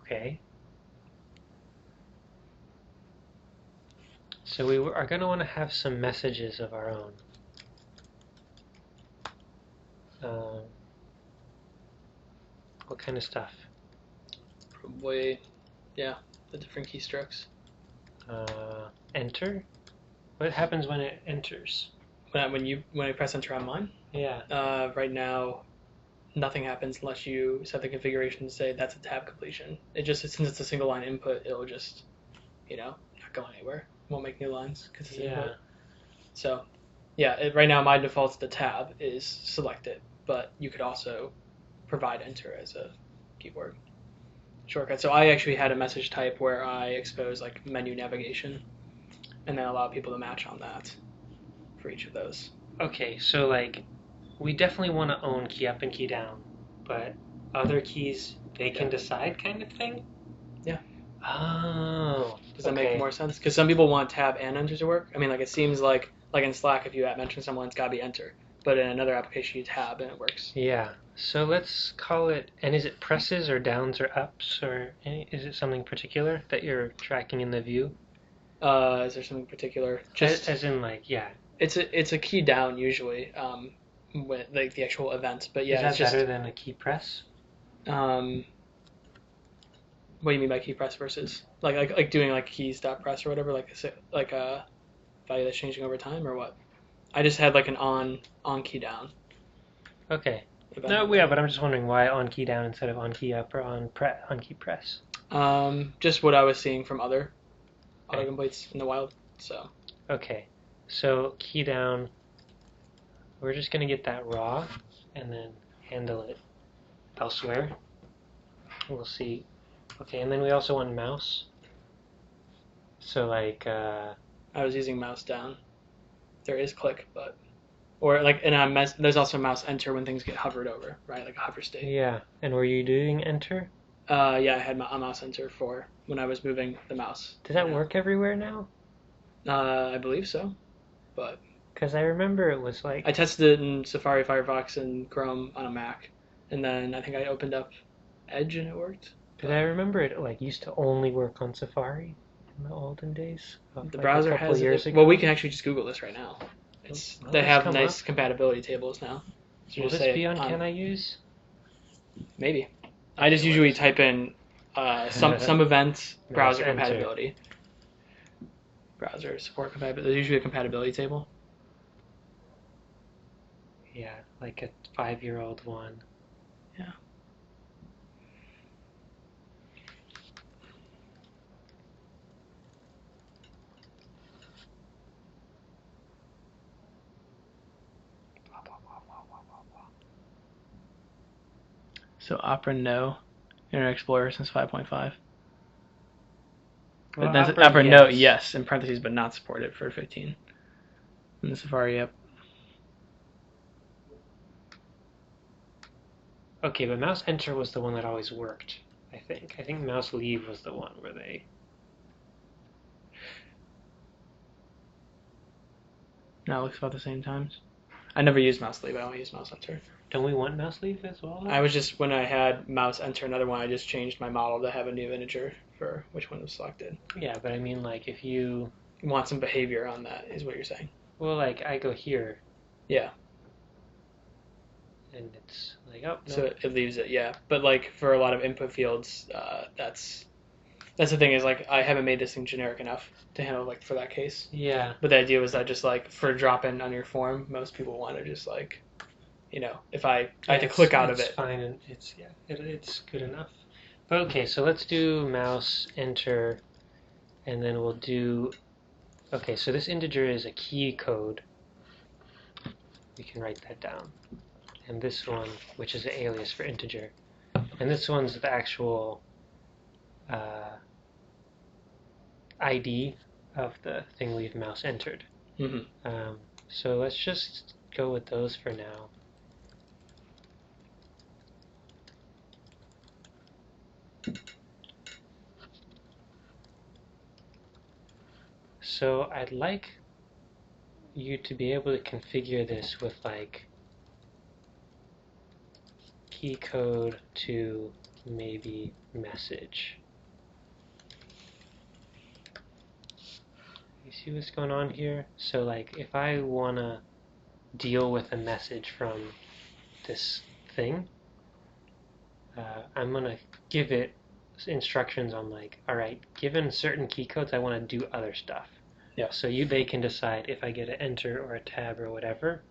Okay. So we are going to want to have some messages of our own. What kind of stuff? Probably, yeah, the different keystrokes. Enter? What happens when it enters? When I press enter on mine? Yeah. Right now, nothing happens unless you set the configuration to say that's a tab completion. It just, since it's a single line input, it'll just, not go anywhere. It won't make new lines because it's input. So, yeah, right now my default to the tab is selected, but you could also provide enter as a keyboard shortcut. So I actually had a message type where I expose like menu navigation and then allow people to match on that for each of those. Okay, so like we definitely want to own key up and key down, but other keys they can decide kind of thing? Yeah. Oh. Does that make more sense? Because some people want tab and enter to work. I mean, like it seems like in Slack, if you mention someone, it's got to be enter. But in another application, you tab and it works. Yeah. So let's call it, and is it presses or downs or ups, or is it something particular that you're tracking in the view? Is there something particular? Just as in like, yeah. It's a key down usually, with like the actual event. But yeah, is that better than a key press? What do you mean by key press versus like doing like keys.press or whatever, like a value that's changing over time or what? I just had like an on key down. Okay. No, yeah, but I'm just wondering why on key down instead of on key up or on key press. Just what I was seeing from other autocompletes in the wild. So. Okay, so key down. We're just gonna get that raw, and then handle it elsewhere. We'll see. Okay, and then we also want mouse. So like. I was using mouse down. There is click, but. Or like, and there's also mouse enter when things get hovered over, right? Like a hover state. Yeah, and were you doing enter? Yeah, I had a mouse enter for when I was moving the mouse. Does that work everywhere now? I believe so, but. Because I remember it was like. I tested it in Safari, Firefox, and Chrome on a Mac, and then I think I opened up Edge and it worked. Because I remember it like used to only work on Safari in the olden days. The browser has years ago. Well, we can actually just Google this right now. Well, they let's have come nice up. compatibility tables now. So Will just this say be on Can I Use? maybe. I just Okay, what usually is type in some events, Mouse browser enter. compatibility, browser support compatibility. There's usually a compatibility table. Yeah, like a 5-year-old one. Yeah. Blah, blah, blah, blah, blah, blah, blah. So Opera no, Internet Explorer since 5.5. Well, That's Opera, Opera no, yes. yes, in parentheses, but not supported for 15. And the Safari, yep. Okay, but mouse enter was the one that always worked, I think. I think mouse leave was the one where they... Now it looks about the same times. I never use mouse leave, I only use mouse enter. Don't we want mouse leave as well, though? I was just, when I had mouse enter another one, I just changed my model to have a new integer for which one was selected. Yeah, but I mean, like, if you... You want some behavior on that, is what you're saying. Well, like, I go here. Yeah. And it's like, oh, no. So it leaves it, yeah. But like for a lot of input fields, that's the thing is like I haven't made this thing generic enough to handle like for that case. Yeah. But the idea was that just like for drop in on your form, most people want to just like, if I had to click out of it. It's fine, and it's good enough. But okay, so let's do mouse enter, and then we'll do... Okay, so this integer is a key code. We can write that down. And this one, which is an alias for integer. And this one's the actual ID of the thing we've mouse entered. Mm-hmm. So let's just go with those for now. So I'd like you to be able to configure this with like key code to maybe message. You see what's going on here? So like if I want to deal with a message from this thing, I'm going to give it instructions on like, all right, given certain key codes, I want to do other stuff. Yeah. So they can decide if I get an enter or a tab or whatever,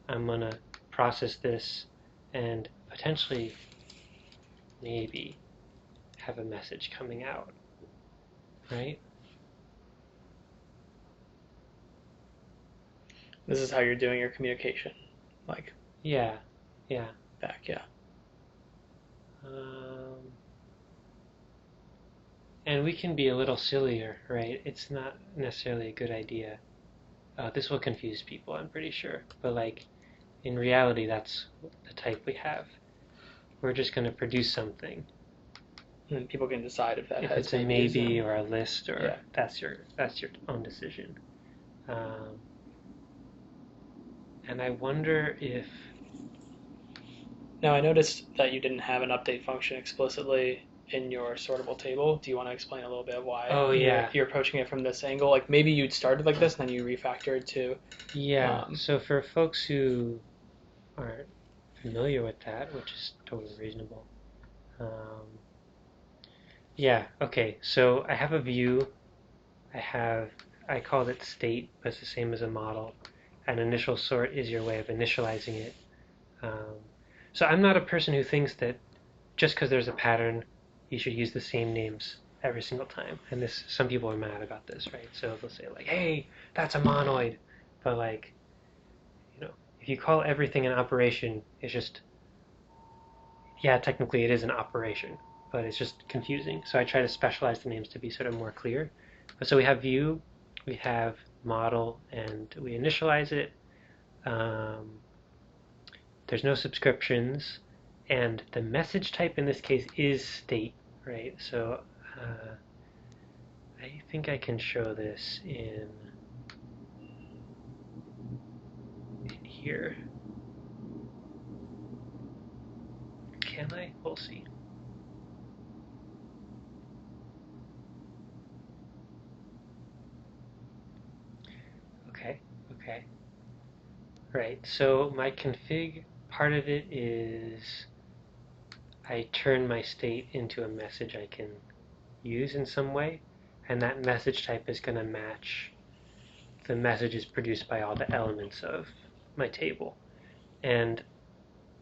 I'm going to process this and potentially maybe have a message coming out, right? This is how you're doing your communication, like Yeah. back, yeah. And we can be a little sillier, right? It's not necessarily a good idea. This will confuse people, I'm pretty sure. But like, in reality, that's the type we have. We're just going to produce something. And people can decide if that If has it's a maybe or a list, or that's your own decision. And I wonder if... Now I noticed that you didn't have an update function explicitly in your sortable table. Do you want to explain a little bit why you're approaching it from this angle? Like maybe you'd started like this and then you refactored to... Yeah, so for folks who aren't familiar with that, which is totally reasonable. Yeah, okay, so I have a view. I called it state, but it's the same as a model. An initial sort is your way of initializing it. So I'm not a person who thinks that just because there's a pattern, you should use the same names every single time. And some people are mad about this, right? So they'll say like, hey, that's a monoid. But like, if you call everything an operation, it's just, yeah, technically it is an operation, but it's just confusing. So I try to specialize the names to be sort of more clear. So we have view, we have model, and we initialize it. There's no subscriptions, and the message type in this case is state, right? So I think I can show this in here. Can I? We'll see. Okay. Right. So my config part of it is I turn my state into a message I can use in some way, and that message type is going to match the messages produced by all the elements of my table. And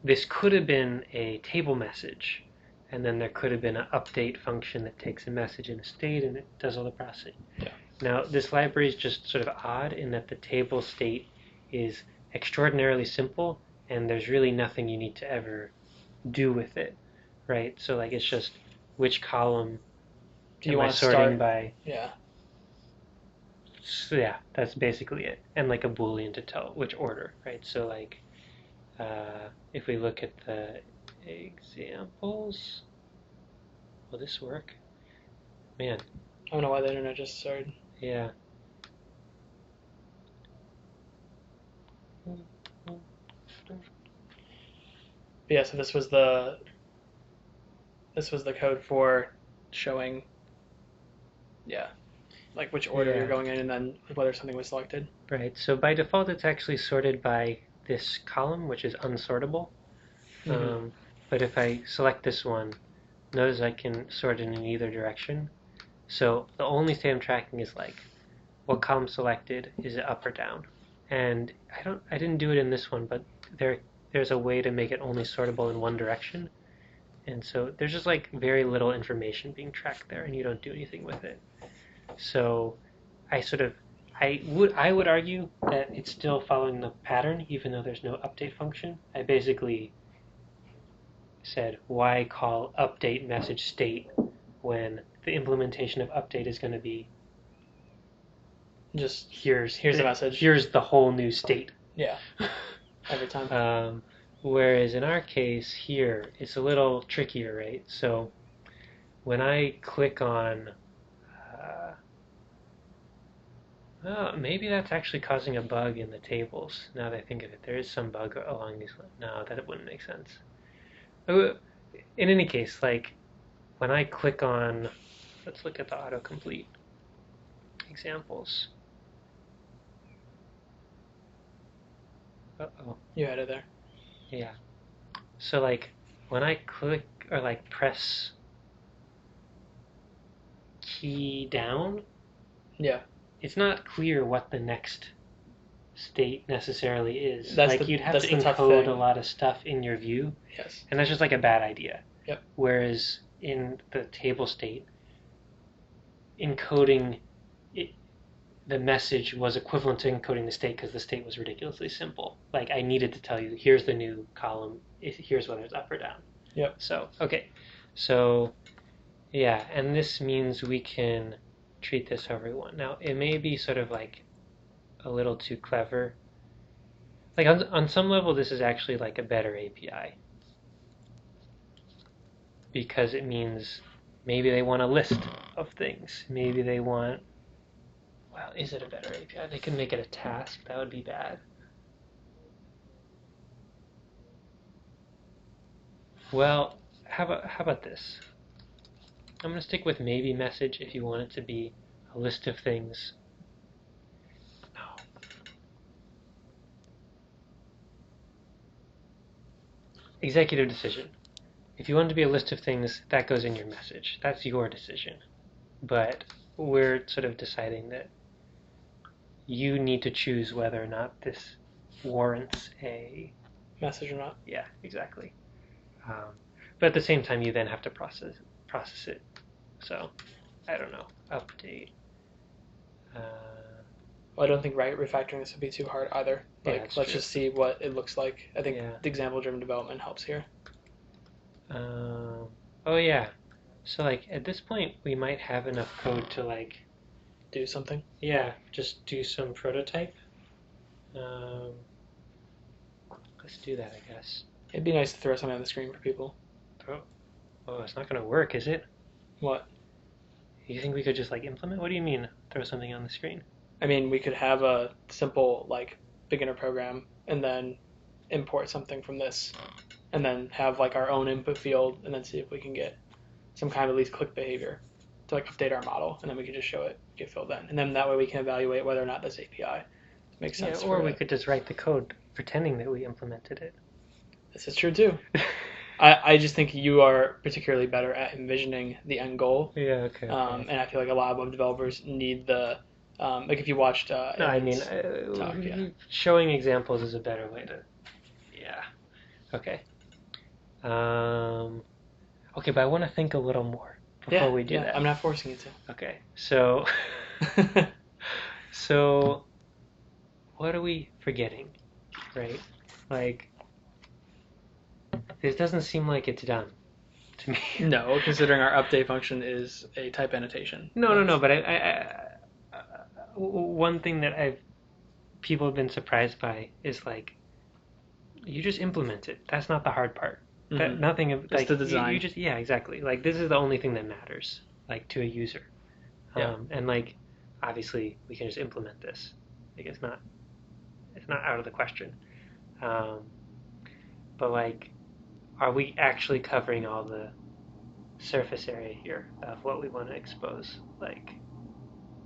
this could have been a table message, and then there could have been an update function that takes a message in a state and it does all the processing. Yeah. Now, this library is just sort of odd in that the table state is extraordinarily simple, and there's really nothing you need to ever do with it, right? So like it's just which column Do you am I want to sorting start? by? Yeah. So yeah, that's basically it, and like a boolean to tell which order, right? So like if we look at the examples, will this work? Man, I don't know why the internet just started. yeah. But yeah, so this was the code for showing, yeah, like which order Yeah. you're going in and then whether something was selected. Right, so by default it's actually sorted by this column, which is unsortable. But if I select this one, notice I can sort it in either direction. So the only state I'm tracking is like what column selected, is it up or down? And I didn't do it in this one, but there's a way to make it only sortable in one direction. And so there's just like very little information being tracked there, and you don't do anything with it. So I would argue that it's still following the pattern, even though there's no update function. I basically said, why call update message state when the implementation of update is going to be Just here's the message. Here's the whole new state. Yeah. Every time. Whereas in our case here, it's a little trickier, right? So when I click on maybe that's actually causing a bug in the tables. Now that I think of it, there is some bug along these lines. No, that wouldn't make sense. In any case, like when I click on, let's look at the autocomplete examples. Uh-oh. You had it there. Yeah. So like when I click or like press key down, yeah, it's not clear what the next state necessarily is. You'd have to encode a lot of stuff in your view. Yes. And that's just like a bad idea. Yep. Whereas in the table state, encoding the message was equivalent to encoding the state because the state was ridiculously simple. Like I needed to tell you, here's the new column, here's whether it's up or down. Yep. So, okay. So, yeah, and this means we can treat this however we want. Now, it may be sort of like a little too clever. Like on some level, this is actually like a better API. Because it means maybe they want a list of things. Maybe they want, well, is it a better API? They can make it a task. That would be bad. Well, how about this? I'm going to stick with maybe message if you want it to be a list of things. No. Executive decision. If you want it to be a list of things, that goes in your message. That's your decision. But we're sort of deciding that you need to choose whether or not this warrants a message or not. Yeah, exactly. But at the same time, you then have to process it. So, I don't know. Update. Well, I don't think refactoring this would be too hard either. Like, let's just see what it looks like. I think the example-driven development helps here. Oh yeah. So like at this point, we might have enough code to like do something. Yeah, just do some prototype. Let's do that, I guess. It'd be nice to throw something on the screen for people. Oh, it's not going to work, is it? What? You think we could just like implement? What do you mean, throw something on the screen? I mean, we could have a simple like beginner program and then import something from this, and then have like our own input field, and then see if we can get some kind of at least click behavior to like update our model, and then we can just show it get filled in, and then that way we can evaluate whether or not this API makes sense. Yeah, or we could just write the code pretending that we implemented it. This is true too. I just think you are particularly better at envisioning the end goal. Yeah, okay. And I feel like a lot of web developers need the, like if you watched No, I mean, talk, yeah. showing examples is a better way to, yeah. Okay. Okay, but I want to think a little more before we do that. I'm not forcing you to. Okay, so, so, what are we forgetting, right? Like, this doesn't seem like it's done to me. No, considering our update function is a type annotation. No, but one thing that people have been surprised by is like, you just implement it. That's not the hard part. That nothing of like the design. You just exactly, like this is the only thing that matters, like to a user. And like obviously we can just implement this. Like it's not out of the question. But like, are we actually covering all the surface area here of what we want to expose? Like,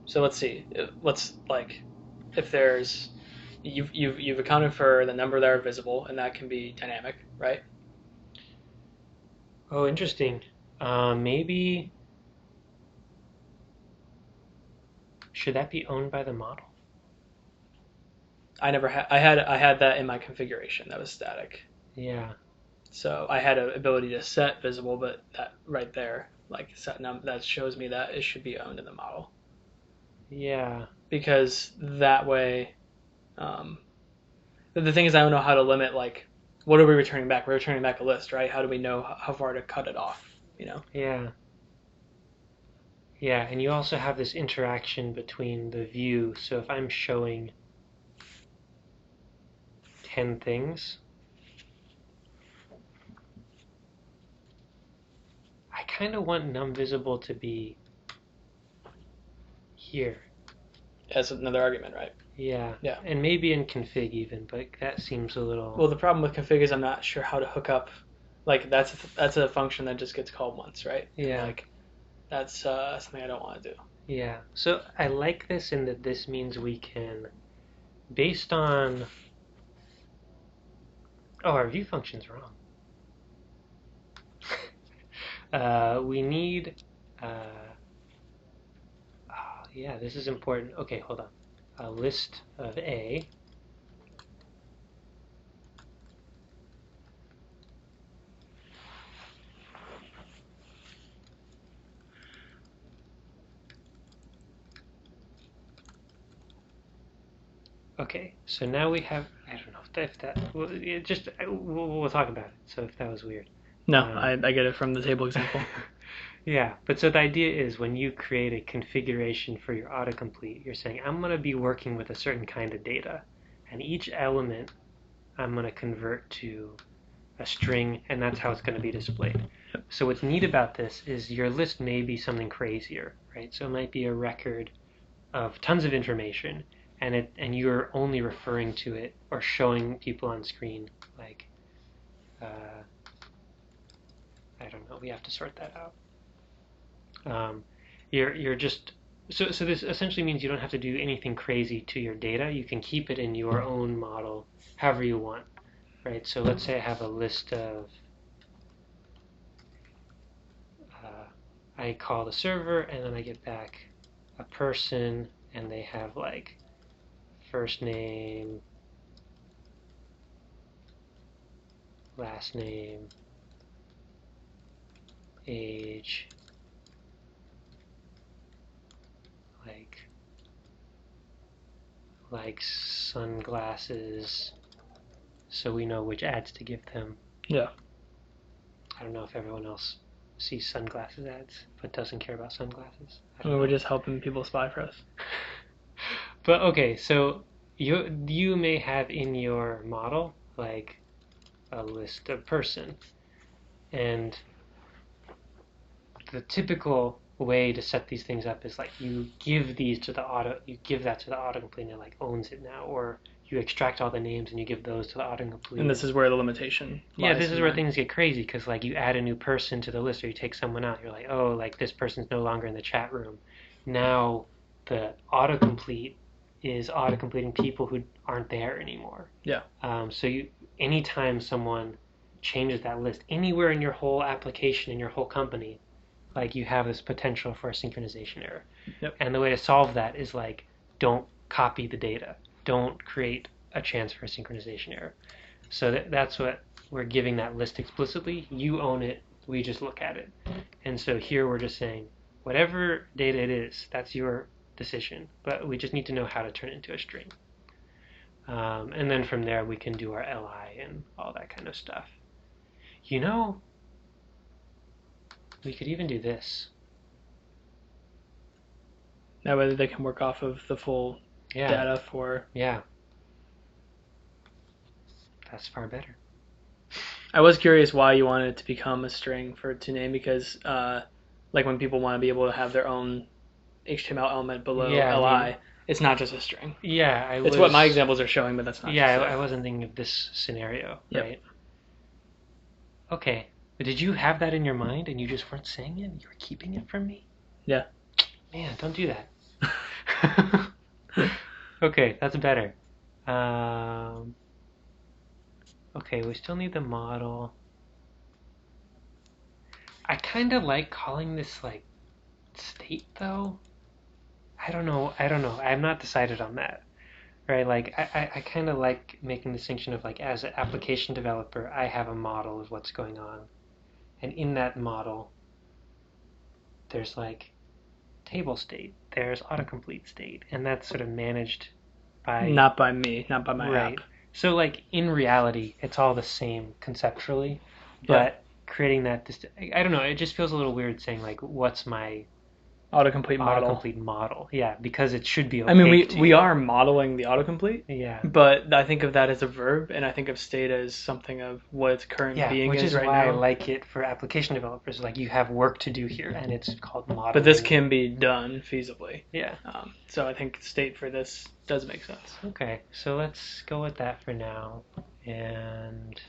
so let's see. Let's like, if there's you've accounted for the number that are visible, and that can be dynamic, right? oh, interesting. Maybe should that be owned by the model? I never had. I had that in my configuration. That was static. Yeah. So I had an ability to set visible, but that right there, like set that shows me that it should be owned in the model. Yeah. Because that way, the thing is, I don't know how to limit, like, what are we returning back? We're returning back a list, right? How do we know how far to cut it off, you know? Yeah. Yeah, and you also have this interaction between the view. So if I'm showing 10 things, I kind of want num visible to be here. That's another argument, right? Yeah. Yeah. And maybe in config even, but that seems a little... Well, the problem with config is I'm not sure how to hook up. Like, that's a function that just gets called once, right? Yeah. Like, that's something I don't want to do. Yeah. So I like this in that this means we can, based on... Oh, our view function's wrong. We need... yeah, this is important. Okay, hold on. A list of A. Okay, so now we have, I don't know if that, well, we'll talk about it, so if that was weird. No, I get it from the table example. Yeah, but so the idea is when you create a configuration for your autocomplete, you're saying, I'm going to be working with a certain kind of data, and each element I'm going to convert to a string, and that's how it's going to be displayed. So what's neat about this is your list may be something crazier, right? So it might be a record of tons of information, and you're only referring to it or showing people on screen, like, I don't know, we have to sort that out. You're just so this essentially means you don't have to do anything crazy to your data. You can keep it in your own model however you want, right? So let's say I have a list of I call the server and then I get back a person and they have like first name, last name, age, like sunglasses, so we know which ads to give them. Yeah. I don't know if everyone else sees sunglasses ads but doesn't care about sunglasses. We're just helping people spy for us. But okay, so you may have in your model like a list of person, and the typical way to set these things up is like you give that to the autocomplete and it like owns it now, or you extract all the names and you give those to the autocomplete. And this is where the limitation lies. Yeah, this is where things get crazy, because like you add a new person to the list or you take someone out, you're like, oh, like this person's no longer in the chat room. Now the autocomplete is autocompleting people who aren't there anymore. Yeah. So anytime someone changes that list anywhere in your whole application, in your whole company, like you have this potential for a synchronization error. Yep. And the way to solve that is like, don't copy the data. Don't create a chance for a synchronization error. So that's what we're giving that list explicitly. You own it. We just look at it. And so here we're just saying, whatever data it is, that's your decision. But we just need to know how to turn it into a string. And then from there, we can do our li and all that kind of stuff. You know, we could even do this. That way they can work off of the full data for... Yeah. That's far better. I was curious why you wanted it to become a string for to name, because like when people want to be able to have their own HTML element below li, it's not just a string. Yeah, it's what my examples are showing, but that's not. Yeah, I wasn't thinking of this scenario, right? Yep. Okay, but did you have that in your mind and you just weren't saying it? You were keeping it from me? Yeah. Man, don't do that. Okay, that's better. Okay, we still need the model. I kind of like calling this like state though. I don't know. I'm not decided on that. Right? Like I kind of like making the distinction of like, as an application developer, I have a model of what's going on. And in that model, there's like table state, there's autocomplete state, and that's sort of managed by... Not by me, not by my app. So like in reality, it's all the same conceptually, but creating that, I don't know, it just feels a little weird saying like, what's my autocomplete model? Yeah, because it should be opaque. I mean, we are modeling the autocomplete. Yeah. But I think of that as a verb, and I think of state as something of what its current being is right now. Which is why I like it for application developers. Like, you have work to do here, and it's called modeling. But this can be done feasibly. Yeah. So I think state for this does make sense. Okay, so let's go with that for now. And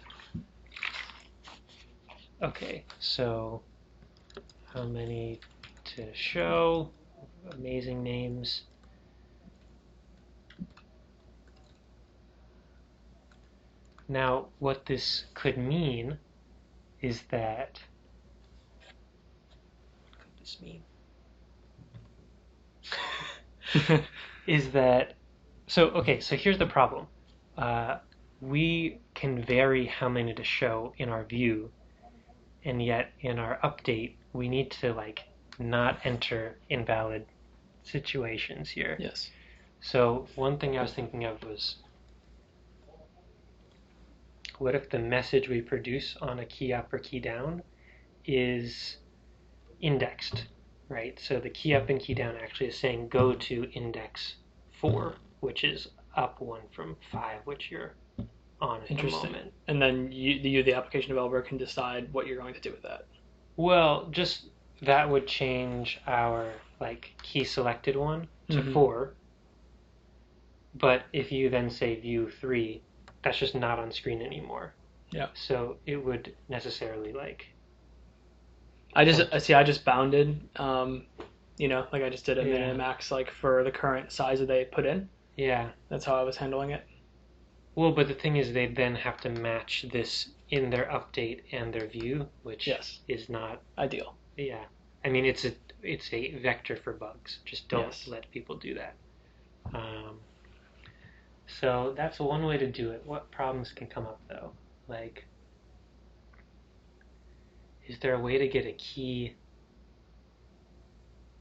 okay, so how many to show? Amazing names. Now, what this could mean is that... What could this mean? Is that... So, okay, so here's the problem. We can vary how many to show in our view, and yet in our update, we need to, like, not enter invalid situations here. Yes. So one thing I was thinking of was, what if the message we produce on a key up or key down is indexed, right? So the key up and key down actually is saying go to index 4, which is up 1 from 5, which you're on at the moment. And then you, the application developer, can decide what you're going to do with that. Well, just that would change our like key selected 1 to 4. But if you then say view 3, that's just not on screen anymore. Yeah. So it would necessarily like... I just bounded, like I just did a min and max like for the current size that they put in. Yeah. That's how I was handling it. Well, but the thing is, they then have to match this in their update and their view, which is not ideal. Yeah. I mean, it's a vector for bugs. Just don't let people do that. So that's one way to do it. What problems can come up, though? Like, is there a way to get a key,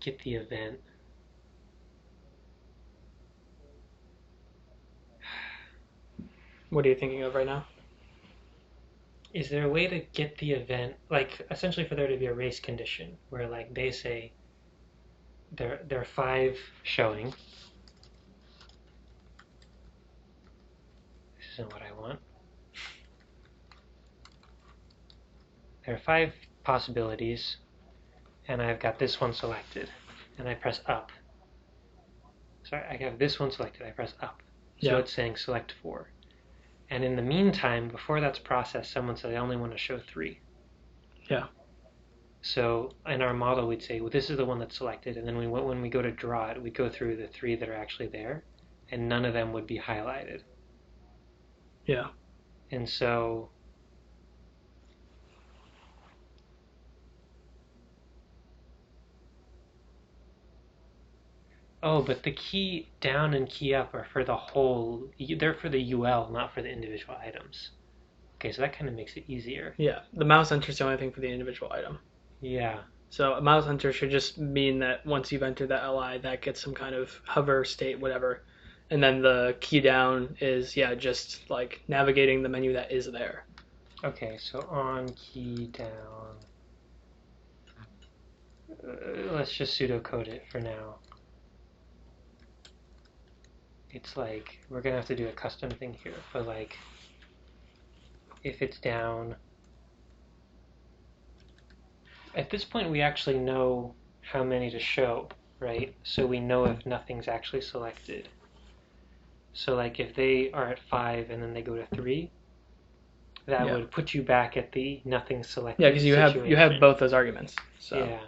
get the event? What are you thinking of right now? Is there a way to get the event, like, essentially for there to be a race condition, where, like, they say there are 5 showing. This isn't what I want. There are 5 possibilities, and I've got this one selected, and I press up. Sorry, I have this one selected, I press up. So it's saying select 4. And in the meantime, before that's processed, someone said, I only want to show 3. Yeah. So in our model, we'd say, well, this is the one that's selected, and then when we go to draw it, we go through the 3 that are actually there, and none of them would be highlighted. Yeah. And so oh, but the key down and key up are for the whole, they're for the UL, not for the individual items. Okay, so that kind of makes it easier. Yeah. The mouse enter is the only thing for the individual item. Yeah. So a mouse enter should just mean that once you've entered that LI, that gets some kind of hover state, whatever. And then the key down is, yeah, just like navigating the menu that is there. Okay, so on key down. Let's just pseudocode it for now. It's like, we're going to have to do a custom thing here, but like, if it's down. At this point, we actually know how many to show, right? So we know if nothing's actually selected. So like if they are at 5 and then they go to 3, that would put you back at the nothing selected. Yeah, because you have both those arguments. So. Yeah.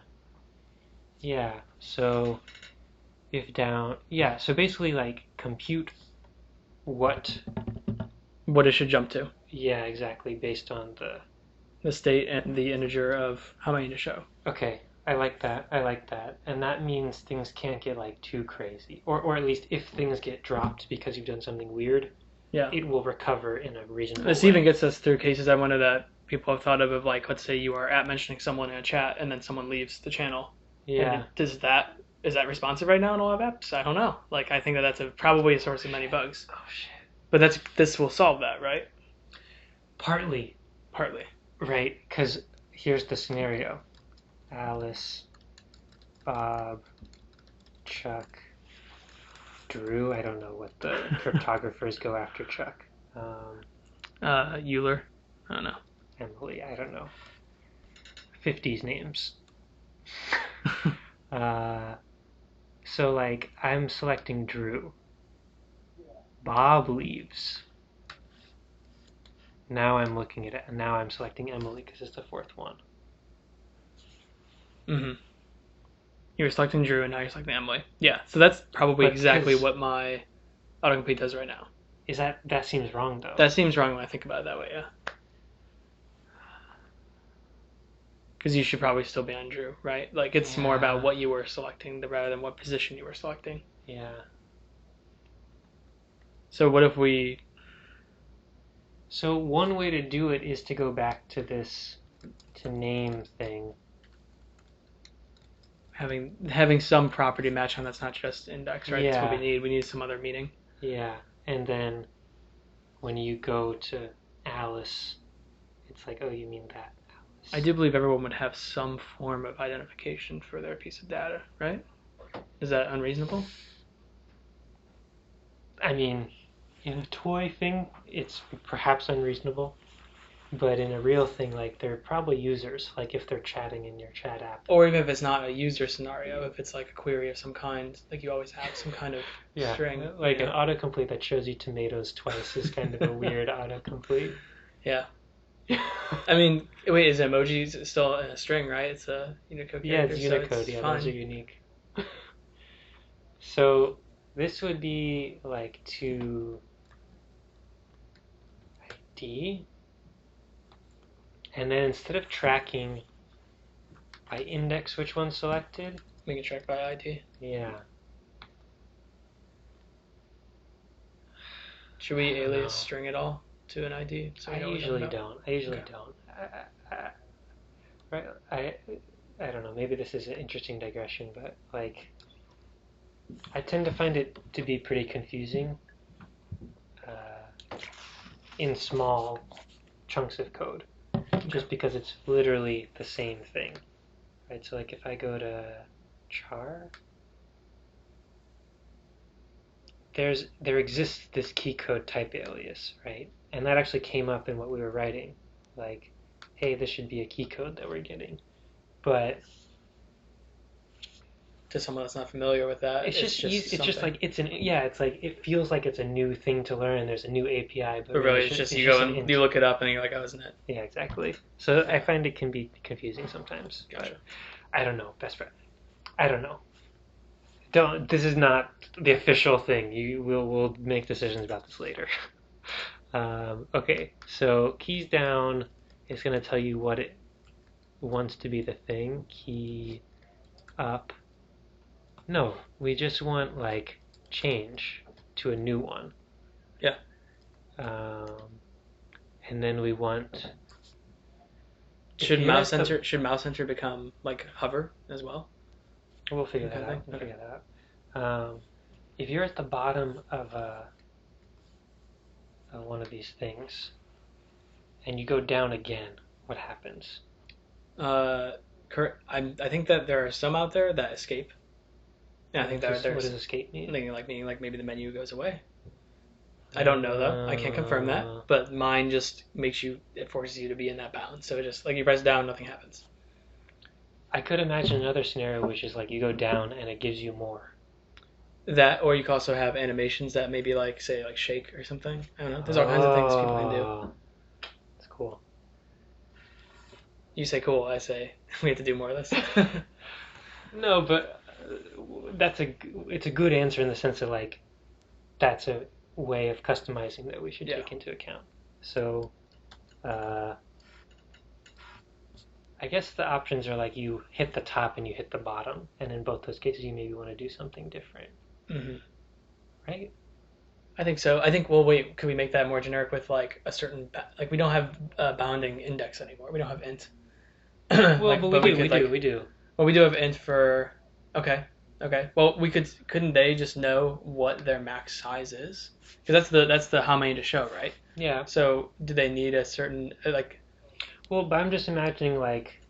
Yeah. So if down, yeah. So basically, like compute what it should jump to. Yeah, exactly, based on the state and the integer of how many to show. Okay, I like that. And that means things can't get like too crazy. Or at least if things get dropped because you've done something weird, it will recover in a reasonable way. This even gets us through cases I wonder that people have thought of like, let's say you are mentioning someone in a chat and then someone leaves the channel. Yeah. And is that responsive right now in all of apps? I don't know. Like, I think that's probably a source of many bugs. Oh shit. But this will solve that, right? Partly. Right, because here's the scenario. Alice, Bob, Chuck, Drew. I don't know what the cryptographers go after Chuck. Euler. I don't know. Emily. I don't know. 50s names. So like I'm selecting Drew. Bob leaves. Now I'm looking at it, and now I'm selecting Emily because it's the fourth one. Mm-hmm. You were selecting Drew, and now you're selecting Emily. Yeah, so that's probably exactly what my autocomplete does right now. That seems wrong, though? That seems wrong when I think about it that way, yeah. Because you should probably still be on Drew, right? Like, it's more about what you were selecting rather than what position you were selecting. Yeah. So what if we... So one way to do it is to go back to this to name thing. Having some property match on that's not just index, right? Yeah. That's what we need. We need some other meaning. Yeah, and then when you go to Alice, it's like, oh, you mean that Alice. I do believe everyone would have some form of identification for their piece of data, right? Is that unreasonable? I mean, in a toy thing, it's perhaps unreasonable, but in a real thing, like, they're probably users, like if they're chatting in your chat app. Or even if it's not a user scenario, if it's like a query of some kind, like you always have some kind of string. Like an autocomplete that shows you tomatoes twice is kind of a weird autocomplete. Yeah. I mean, wait, is emojis still in a string, right? It's a Unicode character. Yeah, it's Unicode. So it's fine. Those are unique. So this would be like to ID, and then instead of tracking by index which one's selected, we can track by ID. Yeah. Should we alias string it all to an ID? So I usually don't. Right. I don't know. Maybe this is an interesting digression, but like, I tend to find it to be pretty confusing in small chunks of code, just because it's literally the same thing, right? So like if I go to char, there exists this key code type alias, right? And that actually came up in what we were writing, like, hey, this should be a key code that we're getting, but to someone that's not familiar with that, it's just like it's like it feels like it's a new thing to learn, and there's a new API, but really it's just you go and you look it up and you're like, oh, isn't it? Yeah, exactly. So I find it can be confusing sometimes. Gotcha. But I don't know, best friend. I don't know. Don't. This is not the official thing. We'll make decisions about this later. Okay, so keys down is going to tell you what it wants to be the thing. Key up. No, we just want like change to a new one. Yeah. And then we want. Should mouse enter become like hover as well? We'll figure that out. We'll figure that out. If you're at the bottom of one of these things, and you go down again, what happens? I think that there are some out there that escape. Yeah, I think that there's. What does escape mean? Meaning like maybe the menu goes away. I don't know though. I can't confirm that. But mine just it forces you to be in that bound. So it just like you press down, nothing happens. I could imagine another scenario which is like you go down and it gives you more. That, or you could also have animations that maybe like say like shake or something. I don't know. There's all kinds of things people can do. That's cool. You say cool. I say we have to do more of this. No, but it's a good answer in the sense that like that's a way of customizing that we should take into account. So I guess the options are like you hit the top and you hit the bottom, and in both those cases you maybe want to do something different. Mm-hmm. Right? I think so. I think, well, wait, could we make that more generic with like a certain, like we don't have bounding index anymore. We don't have int. Well, like, but we do. Well, we do have int for, okay. Well, couldn't they just know what their max size is? Because that's the how many to show, right? Yeah. So do they need a certain, like. Well, but I'm just imagining like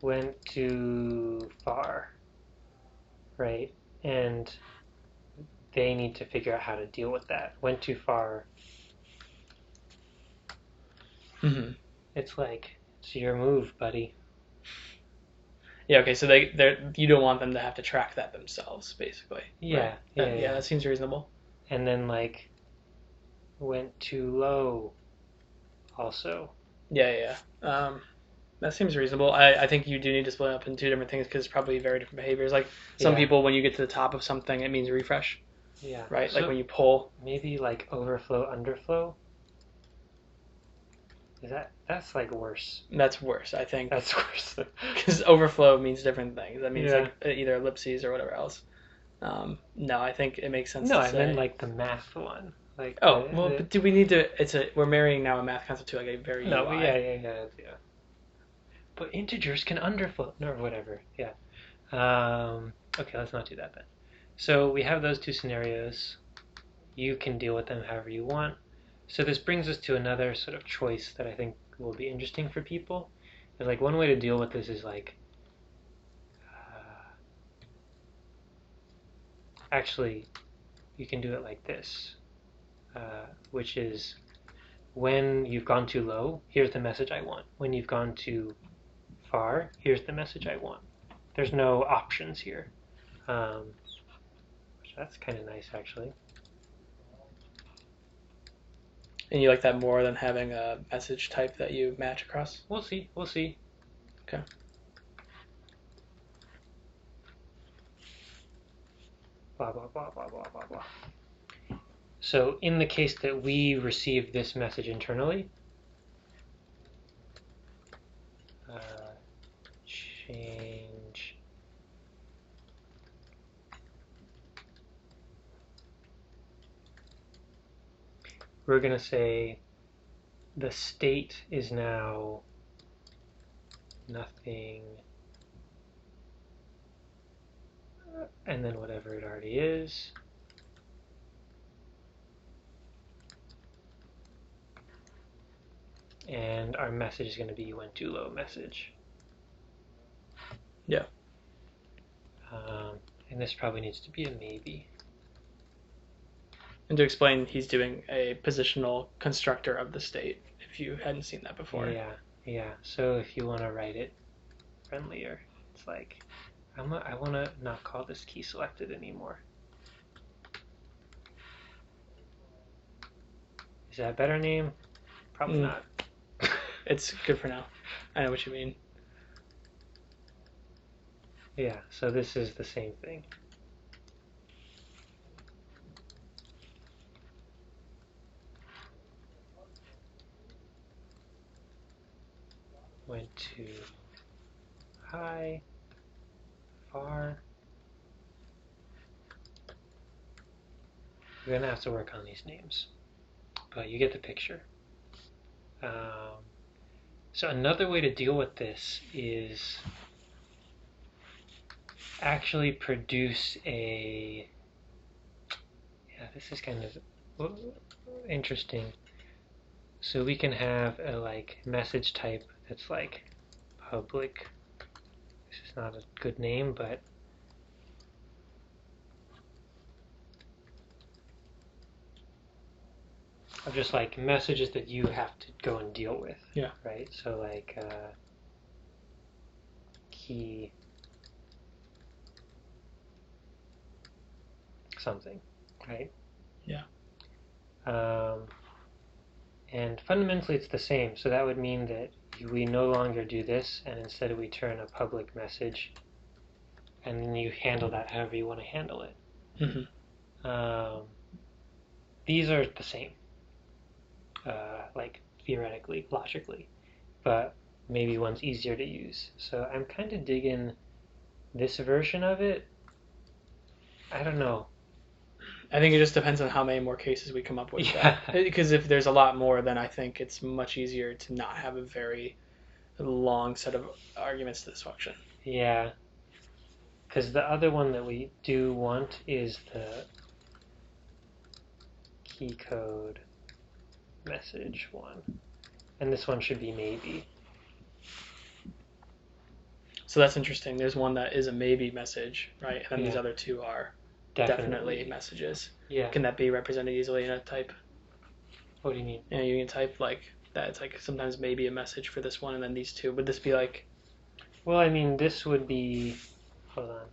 went too far, right? And they need to figure out how to deal with that. Went too far. Mm-hmm. It's like, it's your move, buddy. Yeah, okay, so you don't want them to have to track that themselves, basically. Yeah, right? Yeah, that seems reasonable. And then, like, went too low also. Yeah. That seems reasonable. I think you do need to split up in two different things because it's probably very different behaviors. Like, some people, when you get to the top of something, it means refresh. Yeah. Right? So like when you pull. Maybe, like, overflow, underflow? That's like worse. That's worse, I think. That's worse. Because overflow means different things. That means like either ellipses or whatever else. No, I think it makes sense. No, I meant like the math one. Like but do we need to? We're marrying now a math concept to like a very UI. Yeah. But integers can underflow or whatever. Yeah. Okay, let's not do that then. So we have those two scenarios. You can deal with them however you want. So this brings us to another sort of choice that I think will be interesting for people. Is like one way to deal with this is like, actually, you can do it like this, which is when you've gone too low, here's the message I want. When you've gone too far, here's the message I want. There's no options here. That's kind of nice, actually. And you like that more than having a message type that you match across? We'll see. Okay. Blah, blah, blah, blah, blah, blah, blah. So in the case that we receive this message internally, change we're going to say the state is now nothing, and then whatever it already is. And our message is going to be went too low message. Yeah. And this probably needs to be a maybe. And to explain, he's doing a positional constructor of the state, if you hadn't seen that before. Yeah. So if you want to write it friendlier, it's like, I want to not call this key selected anymore. Is that a better name? Probably not. It's good for now. I know what you mean. Yeah, so this is the same thing. Went to high, far. We're gonna have to work on these names, but you get the picture. So another way to deal with this is actually produce a, yeah, this is kind of interesting. So we can have a like message type that's like public. This is not a good name, but of just like messages that you have to go and deal with. Yeah. Right? So like key something, right? Yeah. And fundamentally it's the same. So that would mean that we no longer do this, and instead we turn a public message, and then you handle that however you want to handle it. These are the same, like theoretically, logically, but maybe one's easier to use. So I'm kind of digging this version of it. I don't know. I think it just depends on how many more cases we come up with. Yeah. Because if there's a lot more, then I think it's much easier to not have a very long set of arguments to this function. Yeah. Because the other one that we do want is the key code message one. And this one should be maybe. So that's interesting. There's one that is a maybe message, right? And then these Yeah. other two are definitely messages. Yeah. Can that be represented easily in a type? What do you mean? Yeah, you can type like that. It's like sometimes maybe a message for this one, and then these two. Would this be like? Well, I mean, this would be. Hold on.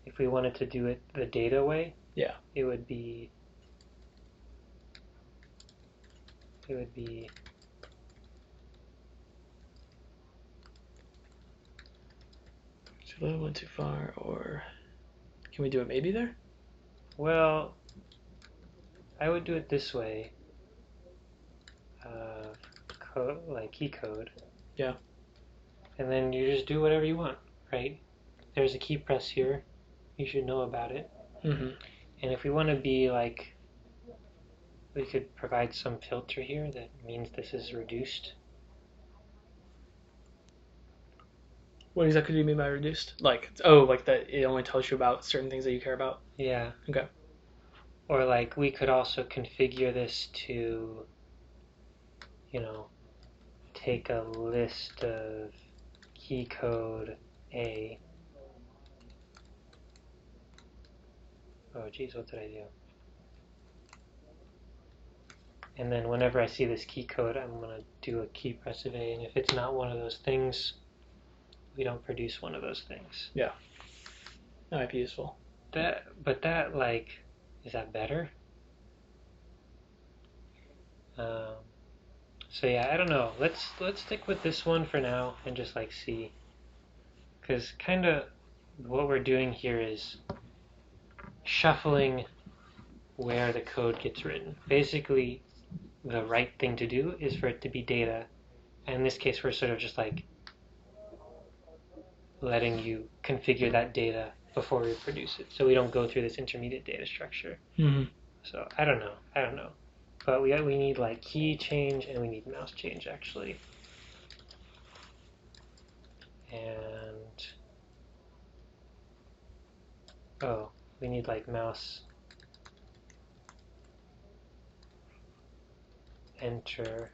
If we wanted to do it the data way, Yeah. it would be. It would be. Too low, went too far, or can we do a maybe there? Well, I would do it this way. Like key code. Yeah. And then you just do whatever you want, right? There's a key press here. You should know about it. Mm-hmm. And if we want to be like, we could provide some filter here that means this is reduced. What exactly do you mean by reduced? Like, oh, like that it only tells you about certain things that you care about? Yeah. Okay. Or like we could also configure this to, take a list of key code A. Oh geez, what did I do? And then whenever I see this key code, I'm going to do a key press of A, and if it's not one of those things, we don't produce one of those things. Yeah. That might be useful. But that, like, is that better? So yeah, I don't know. Let's stick with this one for now and just like see, because kind of what we're doing here is shuffling where the code gets written. Basically, the right thing to do is for it to be data, and in this case, we're sort of just like letting you configure that data before we produce it, so we don't go through this intermediate data structure. Mm-hmm. So I don't know. But we need like key change and we need mouse change actually. And we need like mouse enter,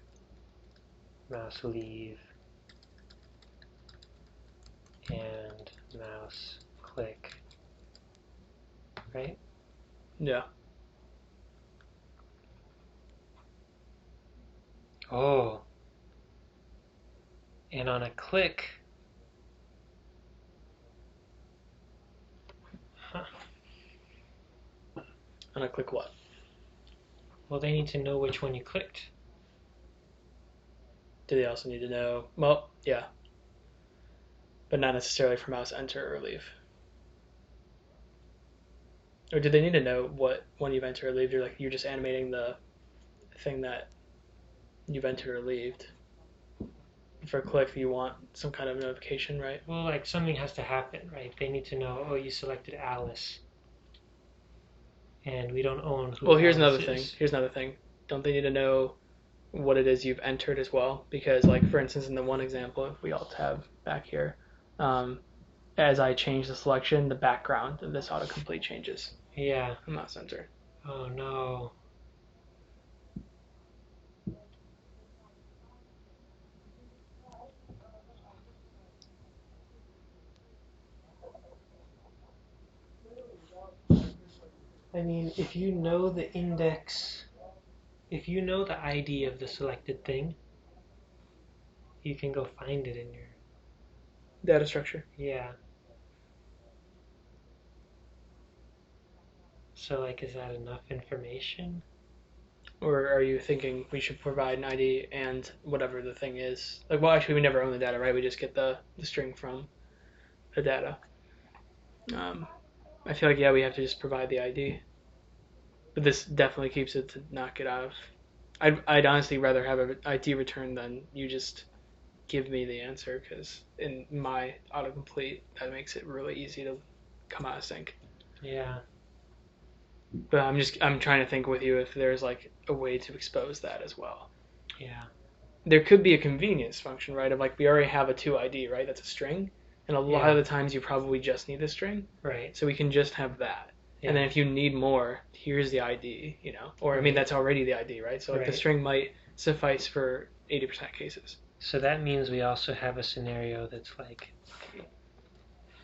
mouse leave, and mouse click. Right? Yeah. Oh. And on a click, And I click what? well, they need to know which one you clicked. Do they also need to know? Well, yeah. but not necessarily for mouse enter or leave. Or do they need to know when you've entered or leaved, or like you're just animating the thing that you've entered or leaved? For click, you want some kind of notification, right? Well, like something has to happen, right? They need to know, oh, you selected Alice. And we don't own who Well, here's Alice another is. thing. Here's another thing. Don't they need to know what it is you've entered as well? Because, like, for instance, in the one example, if we alt tab back here, as I change the selection, the background of this autocomplete changes. Yeah. Mouse enter. Oh no. I mean, if you know the index, if you know the ID of the selected thing, you can go find it in your Data structure. Yeah. So, like, is that enough information? Or are you thinking we should provide an ID and whatever the thing is? Like, well, actually, we never own the data, right? We just get the string from the data. I feel like, yeah, we have to just provide the ID. But this definitely keeps it to not get out of... I'd honestly rather have an ID return than you just give me the answer, because in my autocomplete, that makes it really easy to come out of sync. Yeah. But I'm trying to think with you if there's like a way to expose that as well. Yeah. There could be a convenience function, right? Of like, we already have a to-ID, right? That's a string. And a lot of the times you probably just need the string. Right. So we can just have that. Yeah. And then if you need more, here's the ID, you know? Or, I mean, that's already the ID, right? So like, the string might suffice for 80% cases. So that means we also have a scenario that's like, okay,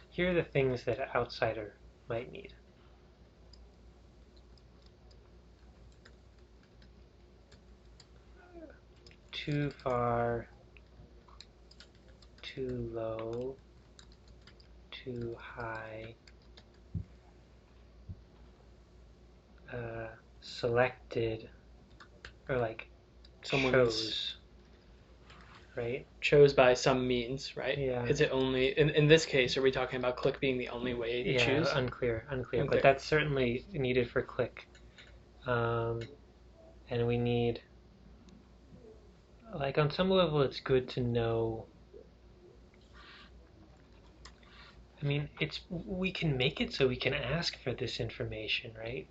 here are the things that an outsider might need. Too far, too low, too high, selected, or like chose, right? Chose by some means, right? Yeah. Is it only, in this case, are we talking about click being the only way to choose? Yeah, unclear. But that's certainly needed for click. And we need, like, on some level, it's good to know. I mean, we can make it so we can ask for this information, right?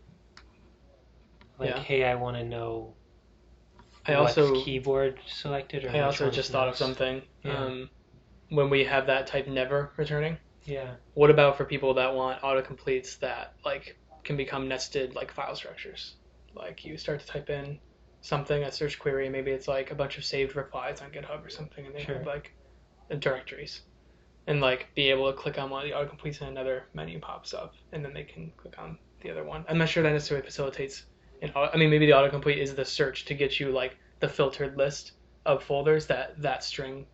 Like, hey, I want to know what's keyboard selected, or I also just thought of something. Yeah. When we have that type never returning. Yeah. What about for people that want autocompletes that like can become nested like file structures? Like you start to type in something, a search query, maybe it's like a bunch of saved replies on GitHub or something, and they have like directories. And like be able to click on one of the autocompletes and another menu pops up, and then they can click on the other one. I'm not sure that necessarily facilitates I mean, maybe the autocomplete is the search to get you like the filtered list of folders that string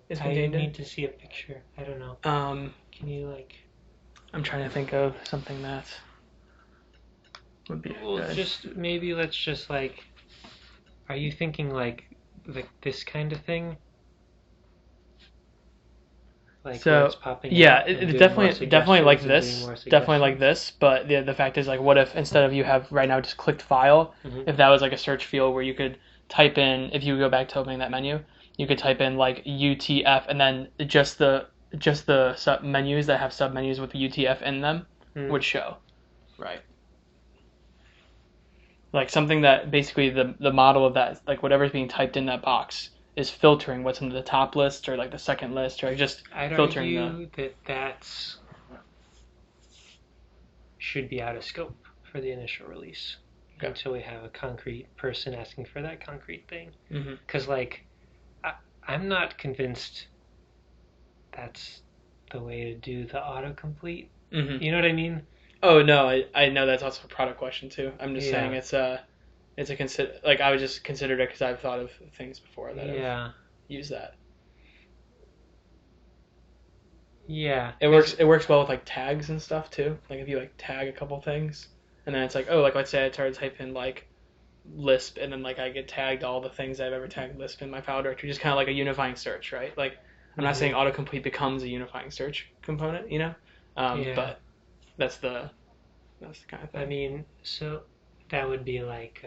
is contained in. I need to see a picture. I don't know. Can you like? I'm trying to think of something that would be good. Let's just like. Are you thinking like this kind of thing? Like so it's popping definitely like this, but the fact is, like, what if instead of you have right now just clicked file, if that was like a search field where you could type in, if you go back to opening that menu, you could type in like UTF and then just the sub menus that have sub menus with UTF in them would show, right? Like something that basically the model of that, like whatever's being typed in that box, is filtering what's in the top list or like the second list, or just filtering argue that's should be out of scope for the initial release until we have a concrete person asking for that concrete thing. Because like I'm not convinced that's the way to do the autocomplete. You know what I mean? Oh no, I know that's also a product question too. I'm just saying it's a like I would just consider it because I've thought of things before that have used that. Yeah. It works well with like tags and stuff too. Like if you like tag a couple things, and then it's like, oh, like let's say I try to type in like Lisp, and then like I get tagged all the things I've ever tagged Lisp in my file directory, just kind of like a unifying search, right? Like I'm not saying autocomplete becomes a unifying search component, you know, but that's the kind of thing. I mean, so that would be like,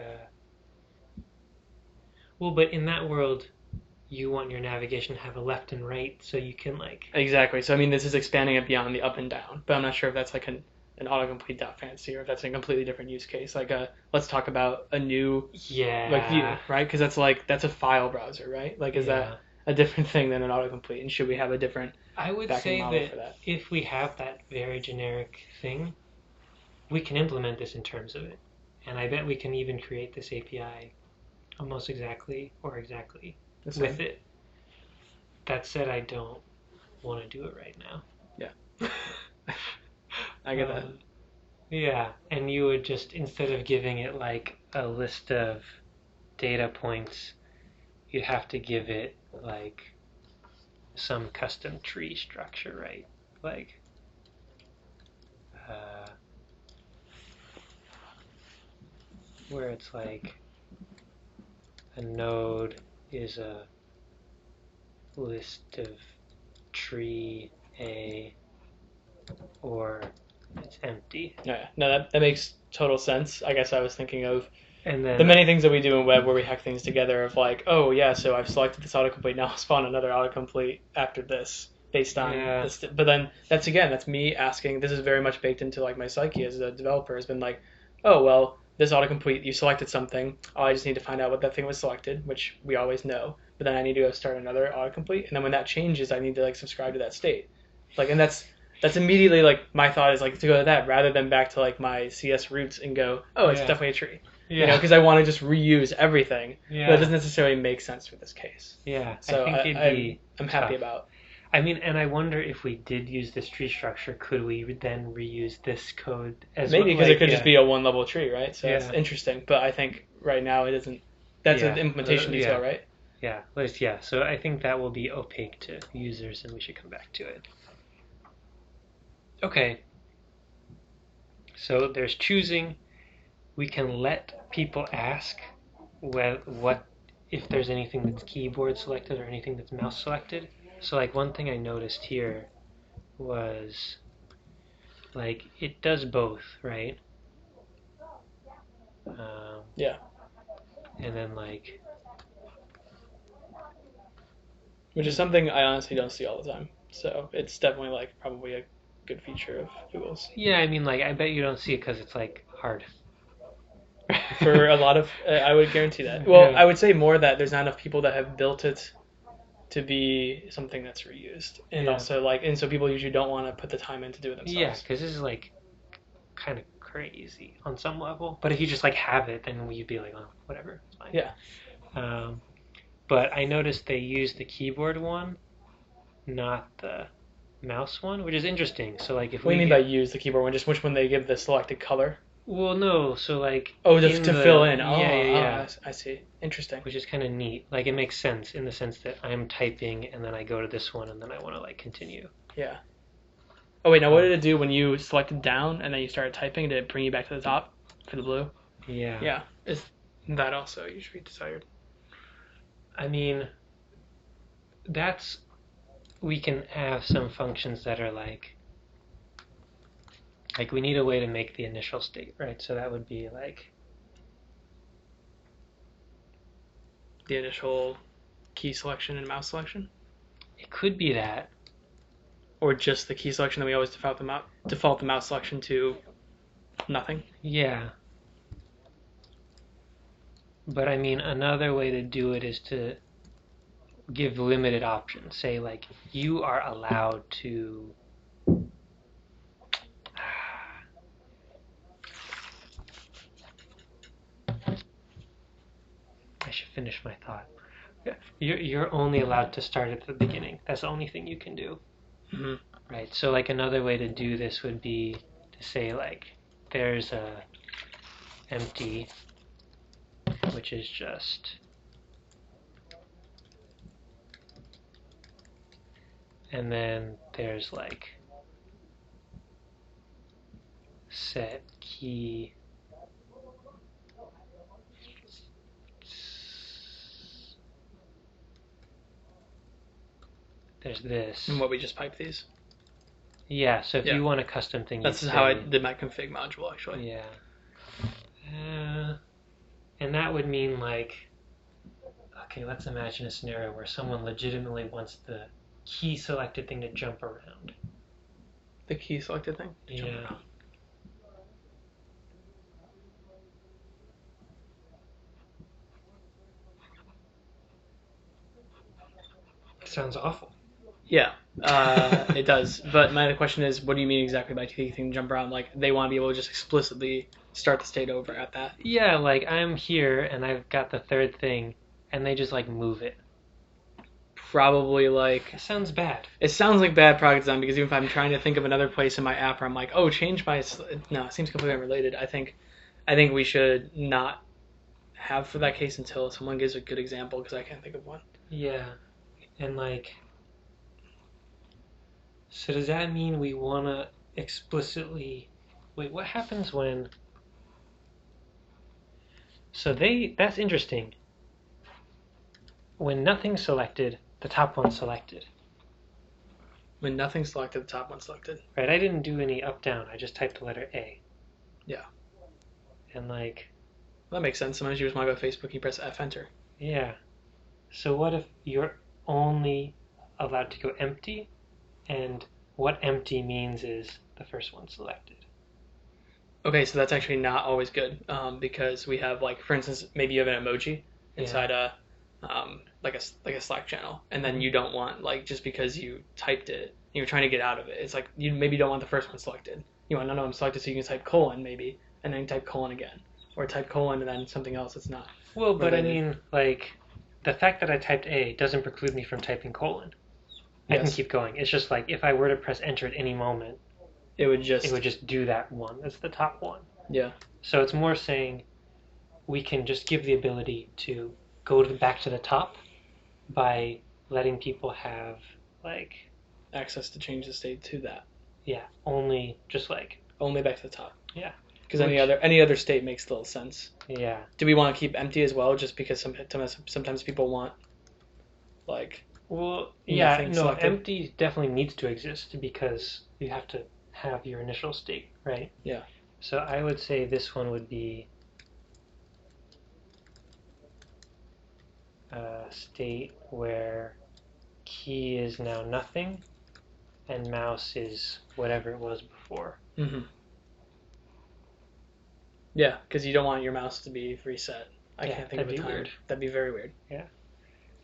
well, but in that world, you want your navigation to have a left and right, so you can like. Exactly. So I mean, this is expanding it beyond the up and down, but I'm not sure if that's like an autocomplete.fancy or if that's a completely different use case. Like, let's talk about a new like view, right? Because that's a file browser, right? Like, is that a different thing than an autocomplete? And should we have a different? I would say that if we have that very generic thing, we can implement this in terms of it, and I bet we can even create this API almost exactly with it. That said, I don't want to do it right now. Yeah. I get that. Yeah, and you would just, instead of giving it like a list of data points, you'd have to give it like some custom tree structure, right? Like, where it's like a node is a list of tree A, or it's empty. Yeah, no, that makes total sense. I guess I was thinking of and then the many things that we do in web where we hack things together of like, oh yeah, so I've selected this autocomplete, now I'll spawn another autocomplete after this based on this. But then that's me asking, this is very much baked into like my psyche as a developer, has been like, oh well, this autocomplete, you selected something, oh, I just need to find out what that thing was selected, which we always know, but then I need to go start another autocomplete, and then when that changes, I need to like subscribe to that state. Like, and that's immediately like my thought is like to go to that rather than back to like my CS roots and go, oh, it's definitely a tree. Yeah. You know, because I want to just reuse everything. Yeah. But it doesn't necessarily make sense for this case. Yeah. So I'm happy about. I mean, and I wonder if we did use this tree structure, could we then reuse this code as maybe because it could just be a one-level tree, right? So it's interesting. But I think right now it isn't. That's an implementation detail, right? Yeah. So I think that will be opaque to users, and we should come back to it. Okay. So there's choosing. We can let people ask what if there's anything that's keyboard selected or anything that's mouse selected. So like one thing I noticed here was like it does both, right? Yeah. And then like, which is something I honestly don't see all the time. So it's definitely like probably a good feature of Google's. Yeah, I mean like I bet you don't see it because it's like hard. For a lot of, I would guarantee that. Well, I would say more that there's not enough people that have built it to be something that's reused, and also like, and so people usually don't want to put the time in to do it themselves. Yeah, because this is like kind of crazy on some level. But if you just like have it, then you'd be like, oh, whatever, it's fine. Yeah. But I noticed they use the keyboard one, not the mouse one, which is interesting. So like, if what do you mean by use the keyboard one? Just which one they give the selected color? Well, no. So like, to fill in. Yeah. I see. Interesting. Which is kind of neat. Like, it makes sense in the sense that I'm typing and then I go to this one and then I want to like continue. Yeah. Oh wait, now what did it do when you selected down and then you started typing? Did it bring you back to the top for the blue? Yeah. Yeah. Is that also usually desired? I mean, we can have some functions that are like we need a way to make the initial state, right? So that would be like the initial key selection and mouse selection? It could be that. Or just the key selection that we always default the mouse selection to nothing? Yeah. But I mean, another way to do it is to give limited options. Say like, you are allowed to I should finish my thought. You're only allowed to start at the beginning. That's the only thing you can do. Mm-hmm. Right. So like another way to do this would be to say like, there's a empty, which is just and then there's like set key there's this. And what we just piped these. Yeah, so if you want a custom thing, that's how I did my config module, actually. Yeah. And that would mean like, okay, let's imagine a scenario where someone legitimately wants the key selected thing to jump around. The key selected thing? Yeah. Sounds awful. Yeah, it does. But my other question is, what do you mean exactly by key thing to jump around? Like, they want to be able to just explicitly start the state over at that? Yeah, like I'm here and I've got the third thing, and they just like move it. Probably like... It sounds bad. It sounds like bad product design, because even if I'm trying to think of another place in my app where I'm like, oh, change my... No, it seems completely unrelated. I think we should not have for that case until someone gives a good example, because I can't think of one. Yeah, and like... So does that mean we want to explicitly... Wait, what happens when... So that's interesting. When nothing's selected, the top one's selected. When nothing's selected, the top one's selected. Right, I didn't do any up-down. I just typed the letter A. Yeah. And like... Well, that makes sense. Sometimes you just want to go to Facebook, you press F, enter. Yeah. So what if you're only allowed to go empty, and what empty means is the first one selected? Okay, so that's actually not always good, because we have, like, for instance, maybe you have an emoji inside a Slack channel, and then you don't want, like, just because you typed it, you're trying to get out of it. It's like you maybe don't want the first one selected. You want no, I'm selected, so you can type colon maybe, and then type colon again, or type colon and then something else that's not. Well, but I mean, like, the fact that I typed A doesn't preclude me from typing colon. I can keep going. It's just like if I were to press enter at any moment, it would just do that one. That's the top one. Yeah. So it's more saying we can just give the ability to go back to the top by letting people have like access to change the state to that. Yeah, only back to the top. Yeah. Because any other state makes little sense. Yeah. Do we want to keep empty as well, just because sometimes people want like? Well, yeah, no, selected? Empty definitely needs to exist because you have to have your initial state, right? Yeah. So I would say this one would be a state where key is now nothing and mouse is whatever it was before. Mm-hmm. Yeah, because you don't want your mouse to be reset. I can't think of a time. Weird. That'd be very weird. Yeah.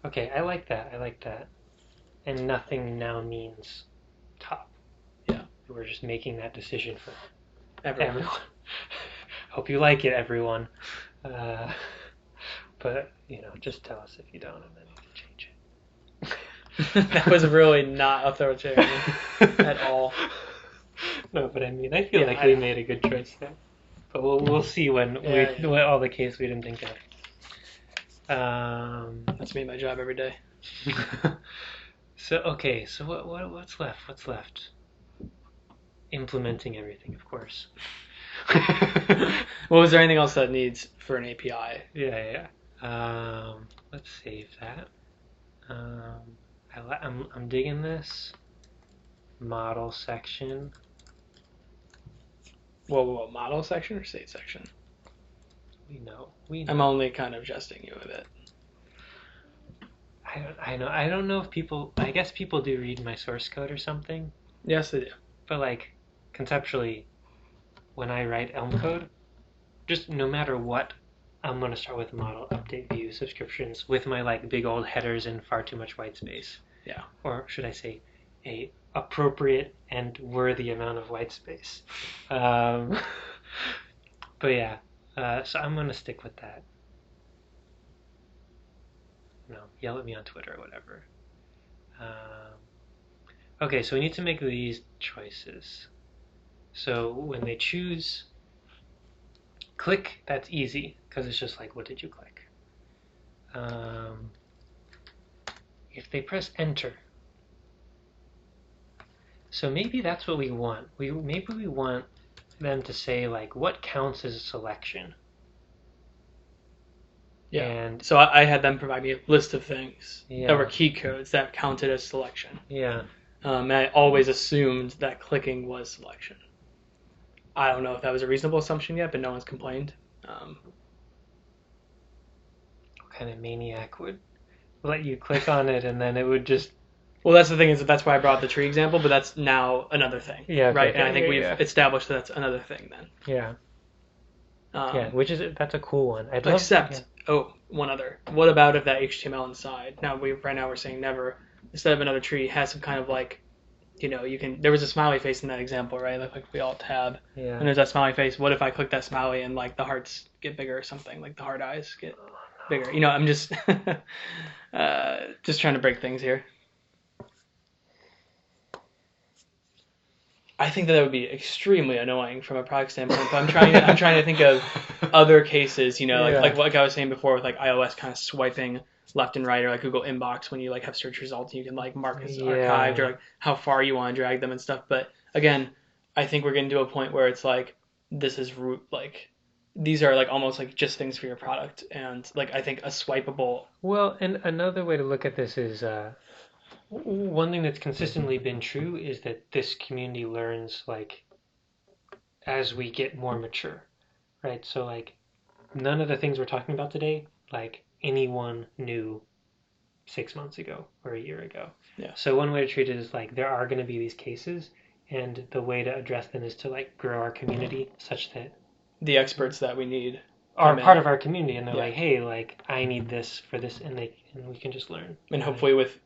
Okay, I like that. And nothing now means top. Yeah. We're just making that decision for everyone. Hope you like it, everyone. But, just tell us if you don't, and then we can change it. That was really not a thorough change at all. No, but I mean, I feel like we made a good choice there. But we'll see when all the case we didn't think of. That's me, my job every day. So what's left? What's left? Implementing everything, of course. Well, is there anything else that needs for an API? Yeah. Let's save that. I'm digging this model section. Whoa, model section or state section? We know. I'm only kind of jesting you with it. I don't know if people... I guess people do read my source code or something. Yes, they do. But, like, conceptually, when I write Elm code, just no matter what, I'm going to start with model, update, view, subscriptions, with my, like, big old headers and far too much white space. Yeah. Or should I say, a appropriate and worthy amount of white space. But yeah, so I'm going to stick with that. No, yell at me on Twitter or whatever. Okay, so we need to make these choices. So when they choose click, that's easy, because it's just like, what did you click? If they press enter, so maybe that's what we want. Maybe we want them to say, like, what counts as a selection? Yeah. And so I had them provide me a list of things Yeah. that were key codes that counted as selection. yeah, And I always assumed that clicking was selection. I don't know if that was a reasonable assumption yet, but no one's complained. what kind of maniac would let you click on it and then it would just Well, that's the thing is that's why I brought the tree example, but that's now another thing, Yeah, okay, right? okay, And I think yeah, we've yeah. established that that's another thing then. Yeah, which is that's a cool one. I'd love Except, one other. What about if that HTML inside? Now right now we're saying never. Instead of another tree, has some kind of like, you can. There was a smiley face in that example, right? Like we all tab, Yeah. and there's that smiley face. What if I click that smiley and like the hearts get bigger or something? Like the heart eyes get bigger. I'm just just trying to break things here. I think that would be extremely annoying from a product standpoint. But I'm trying to think of other cases, like I was saying before with like iOS kind of swiping left and right, or like Google Inbox when you like have search results and you can like mark as archived, or like how far you want to drag them and stuff. But again, I think we're getting to a point where it's like this is like these are like almost like just things for your product, and like I think a swipeable. Well, and another way to look at this is one thing that's consistently been true is that this community learns like as we get more mature, right? So like none of the things we're talking about today, like anyone knew 6 months ago or a year ago. Yeah. So one way to treat it is like there are going to be these cases, and the way to address them is to like grow our community such that The experts that we need are part of our community, and they're Yeah. like, hey, like I need this for this, and we can just learn. And hopefully with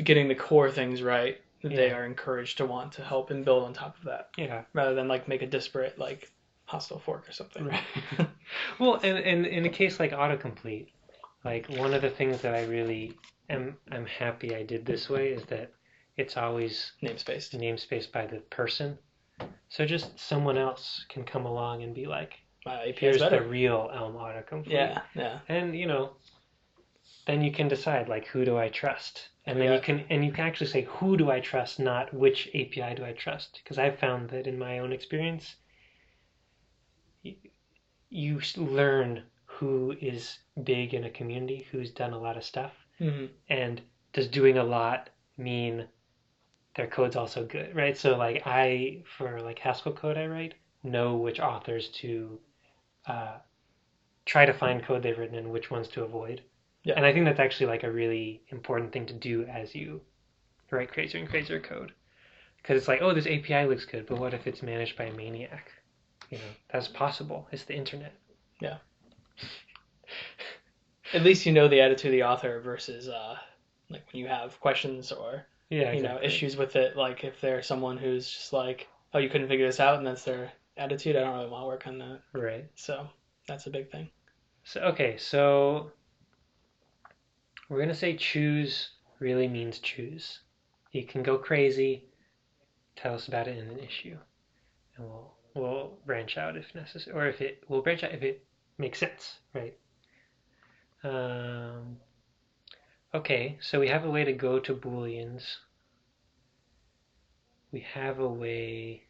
getting the core things right, they Yeah. are encouraged to want to help and build on top of that, Yeah. rather than like make a disparate like hostile fork or something. Right. Well, and in a case like autocomplete, like one of the things that I really I'm happy I did this way is that it's always namespaced by the person. So just someone else can come along and be like, here's the real elm-autocomplete. Yeah, yeah. And then you can decide like who do I trust, and then you can actually say who do I trust, not which API do I trust, because I've found that in my own experience, you learn who is big in a community, who's done a lot of stuff, and does doing a lot mean their code's also good, right? So like for like Haskell code I write, know which authors to try to find code they've written and which ones to avoid. Yeah. And I think that's actually like a really important thing to do as you write crazier and crazier code. Because it's like, oh, this API looks good, but what if it's managed by a maniac? That's possible. It's the internet. Yeah. At least you know the attitude of the author versus like when you have questions or issues with it. Like if they're someone who's just like, oh, you couldn't figure this out, and that's their attitude. I don't really want to work on that. Right. So that's a big thing. So we're gonna say choose really means choose. You can go crazy. Tell us about it in an issue, and we'll branch out if necessary, or we'll branch out if it makes sense, right? Okay, so we have a way to go to booleans. We have a way.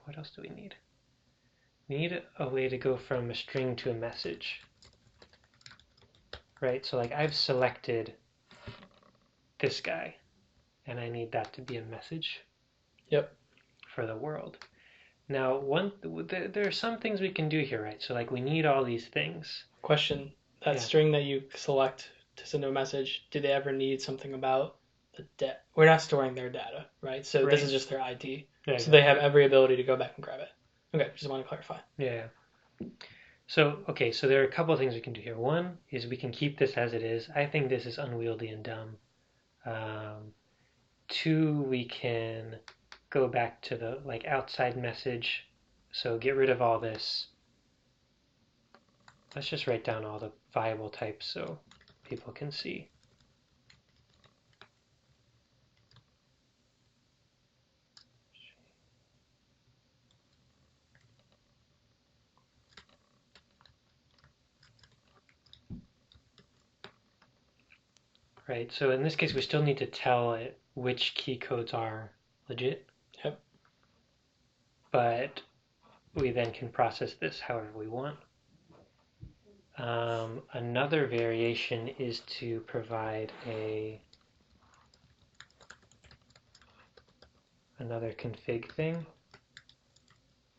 What else do we need? We need a way to go from a string to a message, right? So like I've selected this guy, and I need that to be a message. Yep. For the world. Now, there are some things we can do here, right? So like we need all these things. Question: that string that you select to send a message, do they ever need something about the debt? We're not storing their data, right? So this is just their ID. Yeah, so they have every ability to go back and grab it. Okay, just want to clarify. Yeah. So there are a couple of things we can do here. One is we can keep this as it is. I think this is unwieldy and dumb. Two, we can go back to the like outside message. So get rid of all this. Let's just write down all the viable types so people can see. Right, so in this case we still need to tell it which key codes are legit. Yep. But we then can process this however we want. Another variation is to provide another config thing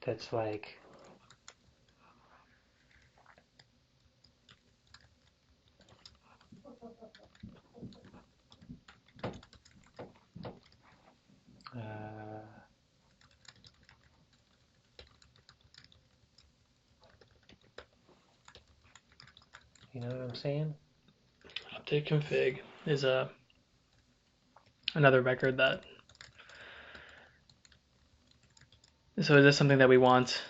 that's like you know what I'm saying? Update config is another record that. So is this something that we want?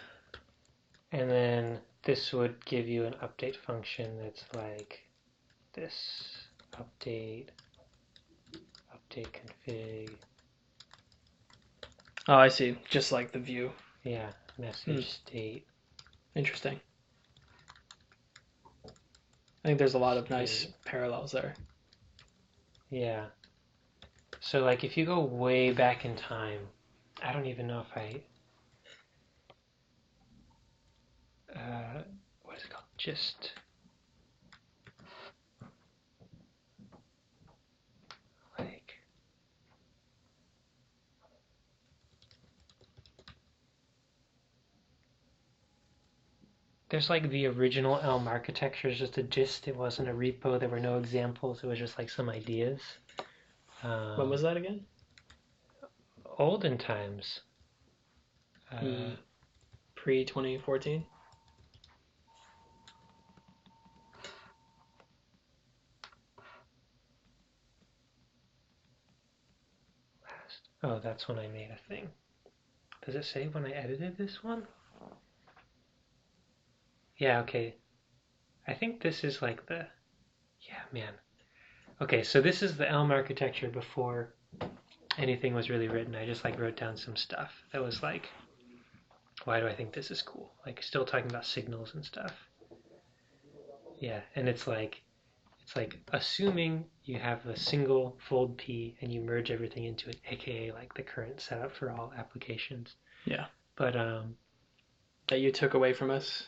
And then this would give you an update function that's like this update config. Oh, I see. Just like the view. Yeah, message state. Interesting. I think there's a lot of nice parallels there. Yeah. So like if you go way back in time, I don't even know if what is it called? Just like there's like the original Elm architecture is just a gist. It wasn't a repo. There were no examples. It was just like some ideas. When was that again? Olden times. Pre-2014? Oh, that's when I made a thing. Does it say when I edited this one? Yeah, okay. I think this is like the... Yeah, man. Okay, so this is the Elm architecture before anything was really written. I just like wrote down some stuff that was like, why do I think this is cool? Like still talking about signals and stuff. Yeah, and it's like assuming you have a single fold P and you merge everything into it, aka like the current setup for all applications. Yeah. But that you took away from us,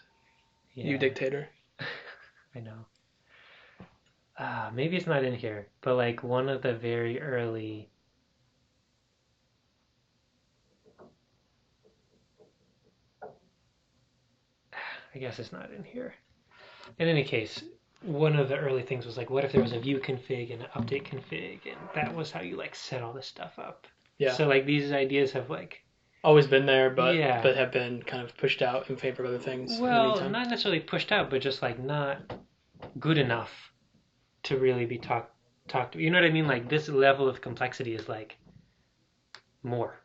yeah. You dictator. I know. Maybe it's not in here, but like one of the very early I guess it's not in here. In any case, one of the early things was like, what if there was a view config and an update config, and that was how you like set all this stuff up. Yeah. So like these ideas have like always been there, but have been kind of pushed out in favor of other things. Well, not necessarily pushed out, but just like not good enough to really be talked. You know what I mean? Like this level of complexity is like more.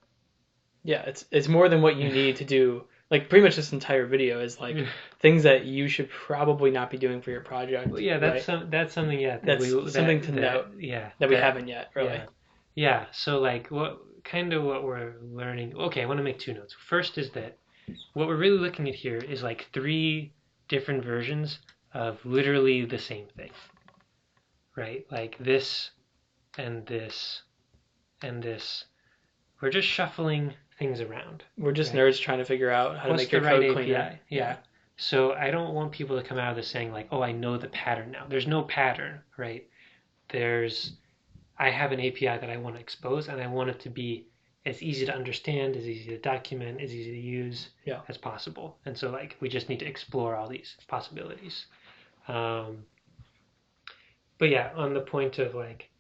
Yeah, it's more than what you need to do. Like pretty much this entire video is like things that you should probably not be doing for your project. Well, yeah, that's right? that's something. Yeah, that's something to note. Yeah, that we haven't yet really. Yeah. So like what we're learning. Okay, I want to make two notes. First is that what we're really looking at here is like 3 different versions of literally the same thing, right? Like this and this and this. We're just shuffling things around. We're just nerds trying to figure out how to make your code cleaner. Yeah. So I don't want people to come out of this saying like, oh, I know the pattern now. There's no pattern, right? I have an API that I want to expose, and I want it to be as easy to understand, as easy to document, as easy to use as possible. And so like we just need to explore all these possibilities. But yeah, on the point of like,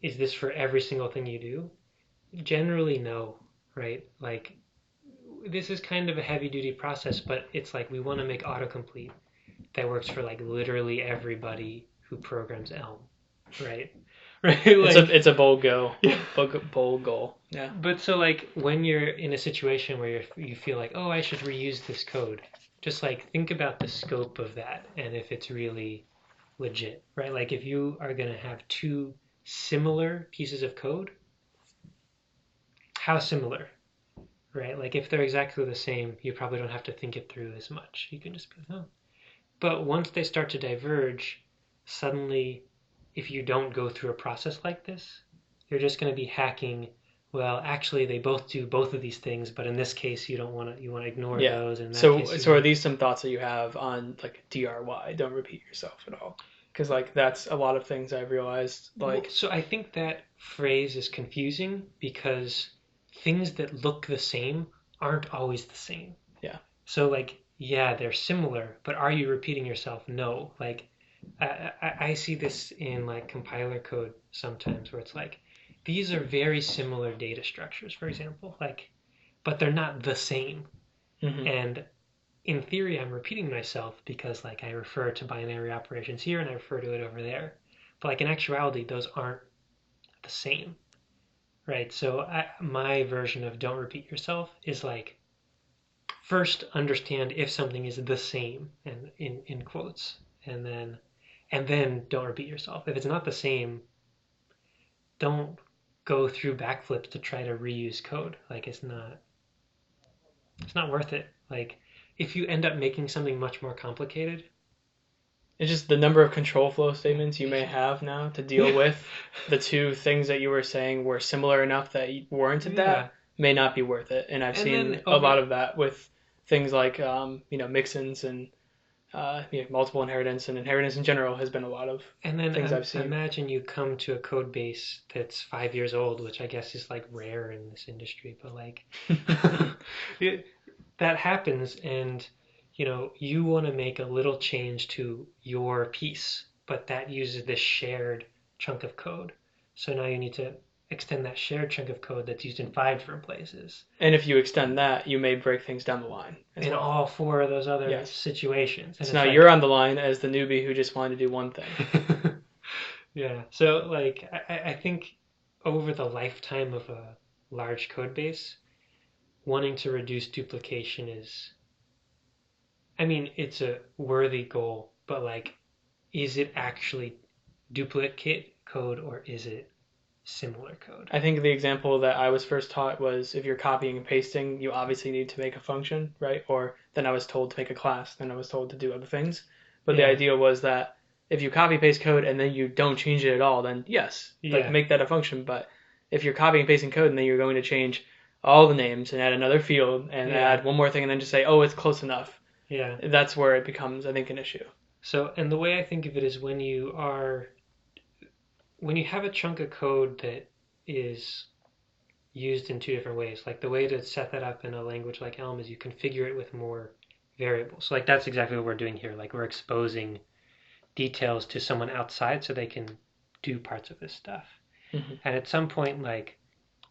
is this for every single thing you do? Generally, no, right? Like this is kind of a heavy duty process, but it's like we want to make autocomplete that works for like literally everybody who programs Elm, right? Right? Like, it's a bold goal. Bold goal. Yeah. But so like when you're in a situation where you feel like, oh, I should reuse this code, just like think about the scope of that and if it's really legit, right? Like if you are going to have 2 similar pieces of code, how similar, right? Like if they're exactly the same, you probably don't have to think it through as much. You can just be like, oh. But once they start to diverge, suddenly, if you don't go through a process like this, you're just going to be hacking well, actually they both do both of these things, but in this case you want to ignore Yeah. those, and in that So case so are these some thoughts that you have on like DRY? Don't repeat yourself at all. Because like that's a lot of things I've realized. Like, so I think that phrase is confusing because things that look the same aren't always the same. yeah, So like, yeah, they're similar, but are you repeating yourself? No. Like, I see this in like compiler code sometimes where it's like, these are very similar data structures, for example, like, but they're not the same. hmm And in theory, I'm repeating myself because like I refer to binary operations here and I refer to it over there. But like in actuality, those aren't the same, right? So my version of don't repeat yourself is like first understand if something is the same and in quotes, and then don't repeat yourself. If it's not the same, don't go through backflips to try to reuse code. Like it's not worth it. Like if you end up making something much more complicated, it's just the number of control flow statements you may have now to deal with the two things that you were saying were similar enough that warranted yeah. that may not be worth it. And I've And seen then a lot of that with things like mixins and multiple inheritance, and inheritance in general has been a lot of and then things I've seen. imagine you come to a code base that's 5 years old, which I guess is like rare in this industry, but like that happens, and you want to make a little change to your piece, but that uses this shared chunk of code. So now you need to extend that shared chunk of code that's used in 5 different places And if you extend that, you may break things down the line as in well. all 4 of those other Yes. situations. And So it's now like, you're on the line as the newbie who just wanted to do one thing. yeah. So like I think over the lifetime of a large code base, wanting to reduce duplication is, I mean, it's a worthy goal, but like, is it actually duplicate code or is it similar code? I think the example that I was first taught was if you're copying and pasting, you obviously need to make a function, right? Or then I was told to make a class, then I was told to do other things. But the Yeah. idea was that if you copy paste code and then you don't change it at all, then yes, like Yeah. make that a function. But if you're copying and pasting code and then you're going to change all the names and add another field and Yeah. add one more thing and then just say, oh, it's close enough, Yeah. that's where it becomes, I think, an issue. So, and the way I think of it is when you have a chunk of code that is used in 2 different ways. Like the way to set that up in a language like Elm is you configure it with more variables. So like that's exactly what we're doing here. Like we're exposing details to someone outside so they can do parts of this stuff. Mm-hmm. And at some point, like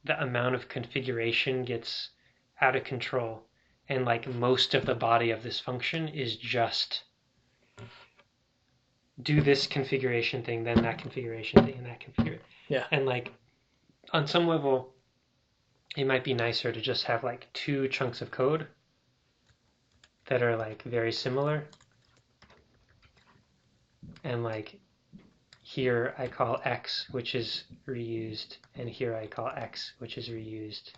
the amount of configuration gets out of control, and like most of the body of this function is just do this configuration thing, then that configuration thing, and that configuration. Yeah. And like on some level, it might be nicer to just have like 2 chunks of code that are like very similar, and like here I call X, which is reused, and here I call X, which is reused.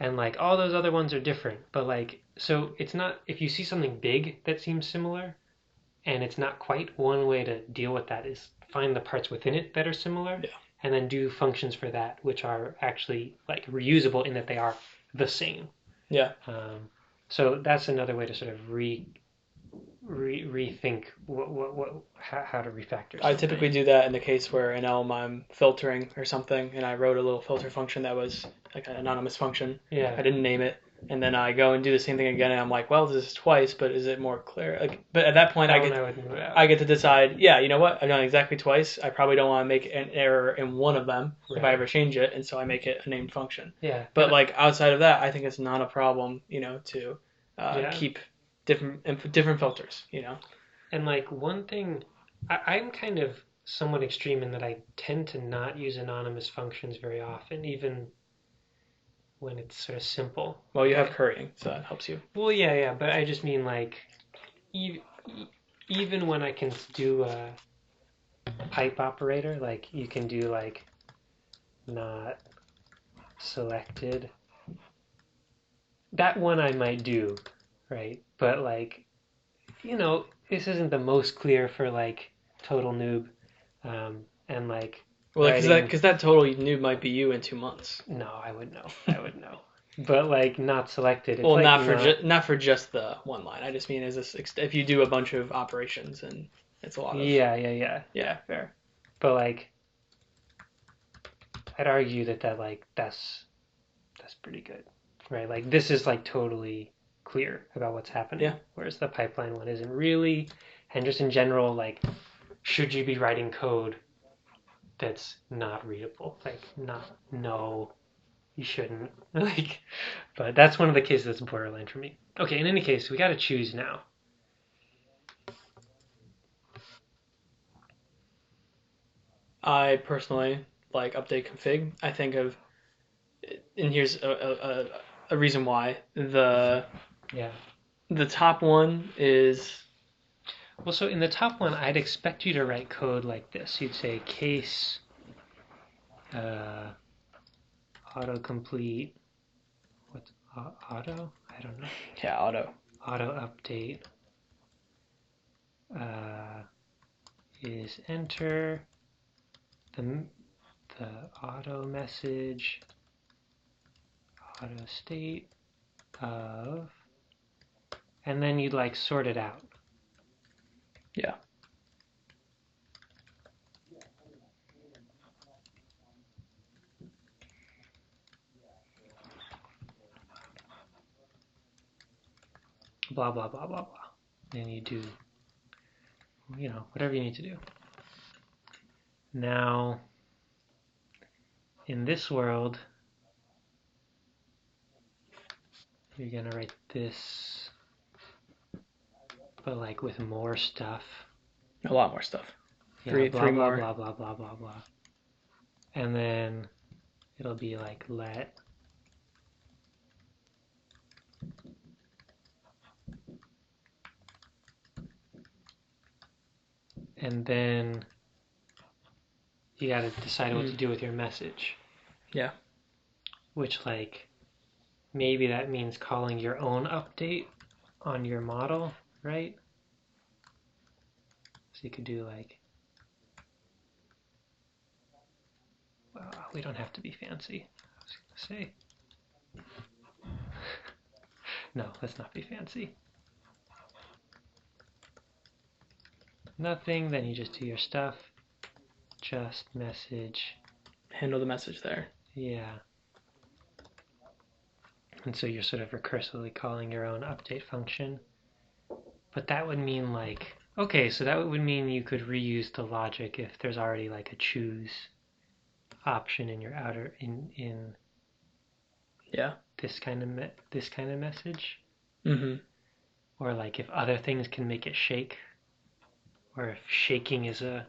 And like all those other ones are different, but like, so it's not, if you see something big that seems similar and it's not quite, one way to deal with that is find the parts within it that are similar, Yeah. and then do functions for that, which are actually like reusable in that they are the same. Yeah. So that's another way to sort of rethink how to refactor something. I typically do that in the case where in Elm I'm filtering or something, and I wrote a little filter function that was like an anonymous function. Yeah. I didn't name it, and then I go and do the same thing again, and I'm like, well, this is twice, but is it more clear? Like, but at that point, I get to decide. Yeah, you know what? I've done it exactly twice. I probably don't want to make an error in one of them if I ever change it, and so I make it a named function. Yeah. But like outside of that, I think it's not a problem, to keep different filters, And like one thing, I'm kind of somewhat extreme in that I tend to not use anonymous functions very often, even when it's sort of simple. Well, you have currying, so that helps you. Well, yeah, but I just mean like, even when I can do a pipe operator, like you can do like not selected. That one I might do, right? But like, this isn't the most clear for like total noob, and like Well, writing. because that totally new might be you in 2 months. No, I would know. I would know. But like not selected. It's Well, like not for just the one line. I just mean as this if you do a bunch of operations and it's a lot of yeah, fair. But like I'd argue that like that's pretty good, right? Like this is like totally clear about what's happening, Yeah. whereas the pipeline one isn't really. And just in general, like, should you be writing code that's not readable? Like, not, no, you shouldn't. Like, but that's one of the cases that's borderline for me. Okay, in any case, we got to choose now. I personally like update config. I think of, and here's a reason why. Yeah. The top one is, Well, so in the top one, I'd expect you to write code like this. You'd say case uh, autocomplete. What's auto? I don't know. yeah, auto. Auto update is enter the auto message auto state of, and then you'd like sort it out. Yeah. Blah blah blah blah blah. And you do, whatever you need to do. Now, in this world, you're gonna write this, but like with more stuff. A lot more stuff. Yeah, Three blah blah more. blah blah blah blah blah. And then it'll be like let and then you got to decide what to do with your message. Yeah. Which, like, maybe that means calling your own update on your model, right? So you could do like, well, we don't have to be fancy. I was gonna say, no, let's not be fancy. Nothing, then you just do your stuff. Just message. Handle the message there. Yeah. And so you're sort of recursively calling your own update function. But that would mean like, okay, so that would mean you could reuse the logic if there's already like a choose option in your outer in Yeah. this kind of message. Mm-hmm. Or like if other things can make it shake, or if shaking is a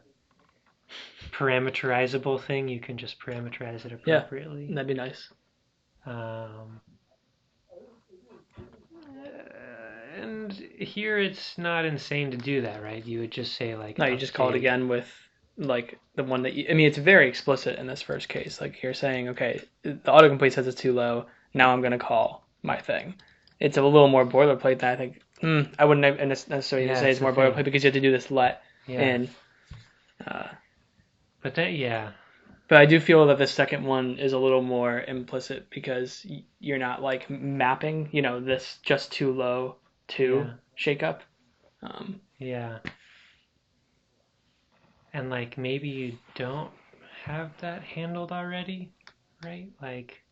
parameterizable thing, you can just parameterize it appropriately. Yeah, that'd be nice. And here it's not insane to do that, right? You would just say like, no, you just call it again with like the one that you, I mean, it's very explicit in this first case. Like you're saying, okay, the autocomplete says it's too low. Now I'm going to call my thing. It's a little more boilerplate than I think. I wouldn't necessarily say it's more boilerplate because you have to do this let in. But then, yeah. But I do feel that the second one is a little more implicit because you're not like mapping, this just too low to shake up. Yeah. And like maybe you don't have that handled already, right? Like,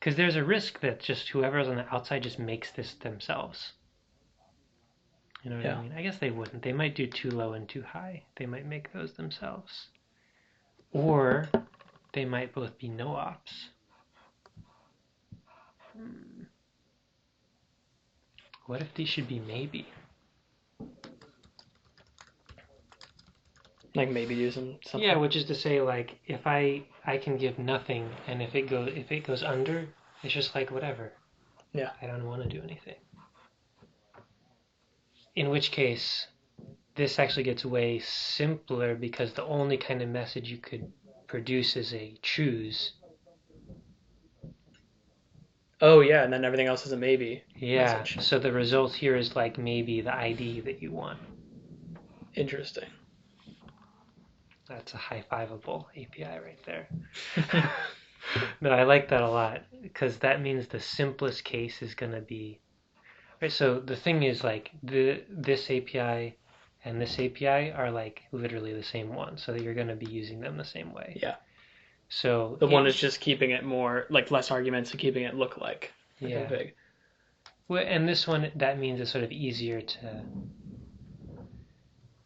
because there's a risk that just whoever's on the outside just makes this themselves. You know what I mean? I guess they wouldn't. They might do too low and too high. They might make those themselves. Or they might both be no ops. What if these should be maybe? Like maybe do something. Yeah, which is to say, like, if I can give nothing, and if it goes under, it's just like whatever. Yeah. I don't want to do anything. In which case, this actually gets way simpler because the only kind of message you could produce is a choose. Oh yeah, and then everything else is a maybe. Yeah. Message. So the result here is like maybe the ID that you want. Interesting. That's a high-fiveable API right there. No, I like that a lot because that means the simplest case is going to be right. So the thing is like this API and this API are like literally the same one, so that you're going to be using them the same way. Yeah. So The one is just keeping it more like less arguments and keeping it look like config. Well, and this one that means it's sort of easier to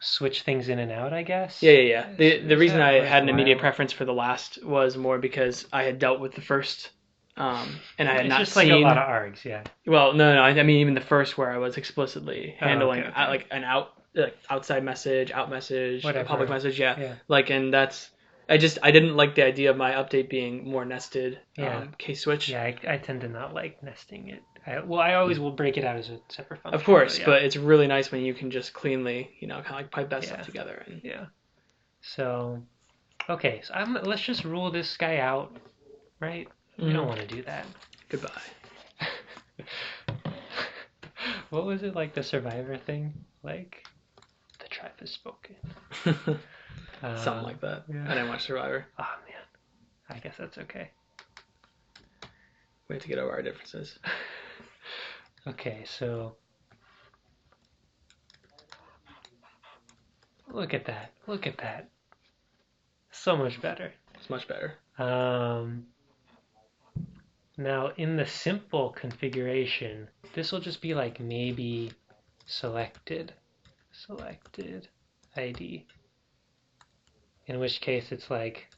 switch things in and out, I guess. Yeah. The reason I had an immediate worthwhile? preference for the last was more because I had dealt with the first, and I had It's not just seen like a lot of args, yeah. Well, no. I mean, even the first where I was explicitly handling okay. like an outside message, out message, Whatever. a public message. Yeah. Like, and that's I didn't like the idea of my update being more nested. Case switch. Yeah, I tend to not like nesting it. I always will break it out as a separate function. Of course, but it's really nice when you can just cleanly, kind of like pipe that stuff together. And yeah. So, okay, so let's just rule this guy out, right? We don't want to do that. Goodbye. What was it like the Survivor thing? Like, the tribe has spoken. Something like that. Yeah. I didn't watch Survivor. Oh man, I guess that's okay. We have to get over our differences. Okay, so look at that. Look at that. So much better. It's much better. Now in the simple configuration, this will just be like maybe selected ID. In which case it's like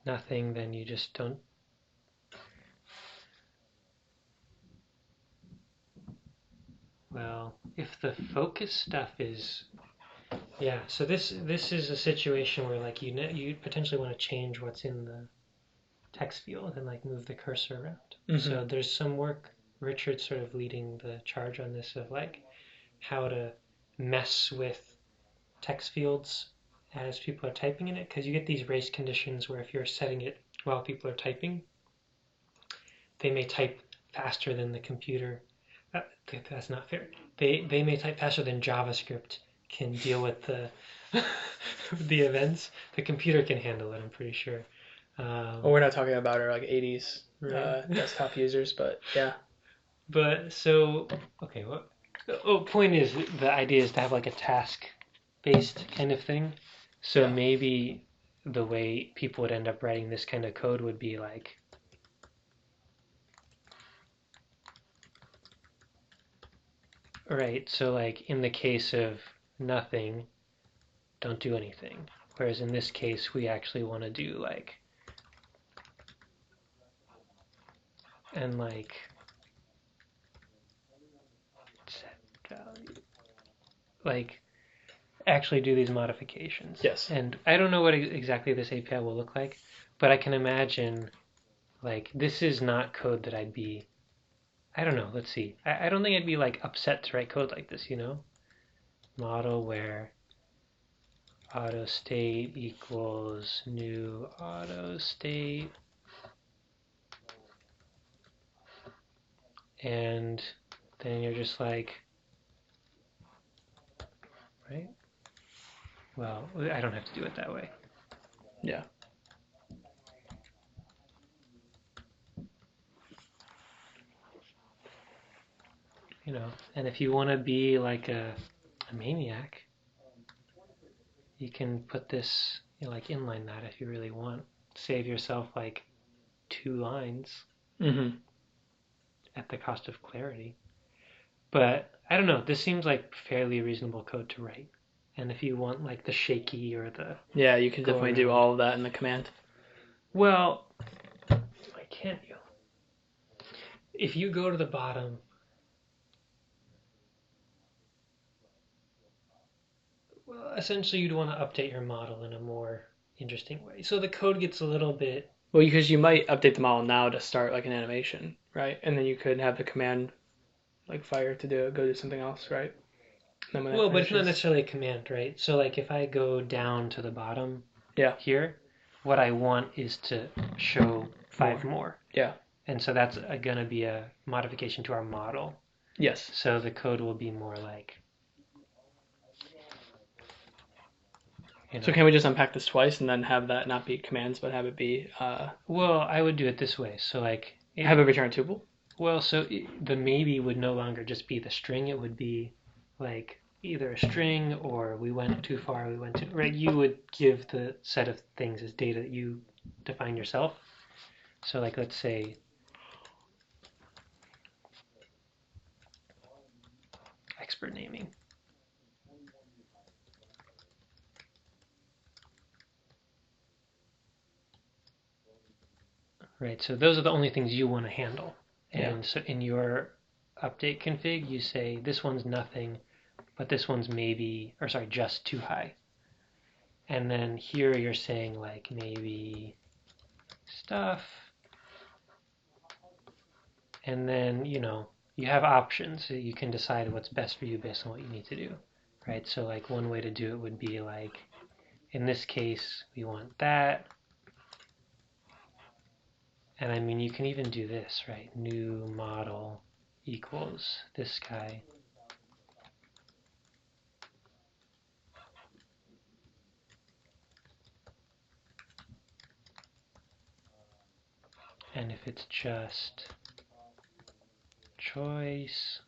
nothing, then you just don't. Well, if the focus stuff is, yeah. So this is a situation where like you potentially want to change what's in the text field and like move the cursor around. So there's some work. Richard's sort of leading the charge on this of like how to mess with text fields as people are typing in it, because you get these race conditions where if you're setting it while people are typing, they may type faster than the computer. That's not fair. They may type faster than JavaScript can deal with the the events. The computer can handle it, I'm pretty sure. Well, we're not talking about our like 80s desktop users, but yeah. But so okay, point is the idea is to have like a task-based kind of thing. So maybe the way people would end up writing this kind of code would be like, right, so like in the case of nothing, don't do anything. Whereas in this case, we actually want to do like, and like, set value, like actually do these modifications. Yes. And I don't know what exactly this API will look like, but I can imagine like this is not code that I'd be, I don't know, let's see. I don't think I'd be like upset to write code like this, Model where auto state equals new auto state, and then you're just like, right? Well, I don't have to do it that way. Yeah. And if you want to be like a maniac, you can put this, like inline that if you really want. Save yourself like 2 lines at the cost of clarity. But I don't know, this seems like fairly reasonable code to write. And if you want like the shaky or the... Yeah, you can definitely do all of that in the command. Well, why can't you? If you go to the bottom... Well, essentially you'd want to update your model in a more interesting way. So the code gets a little bit... Well, because you might update the model now to start like an animation, right? And then you could have the command like fire to go do something else, right? Well, but it's not necessarily a command, right? So like if I go down to the bottom here, what I want is to show 5 more. Yeah. And so that's going to be a modification to our model. Yes. So the code will be more like, So can we just unpack this twice and then have that not be commands, but have it be Well, I would do it this way. So like have a return tuple? Well, so the maybe would no longer just be the string. It would be like either a string or we went too far, we went too, right? You would give the set of things as data that you define yourself. So like let's say expert naming. Right, so those are the only things you want to handle. And so in your update config, you say this one's nothing, but this one's maybe, or sorry, just too high. And then here you're saying like maybe stuff. And then, you have options. So you can decide what's best for you based on what you need to do, right? So like one way to do it would be like, in this case, we want that. And I mean, you can even do this, right? New model equals this guy. And if it's just choice,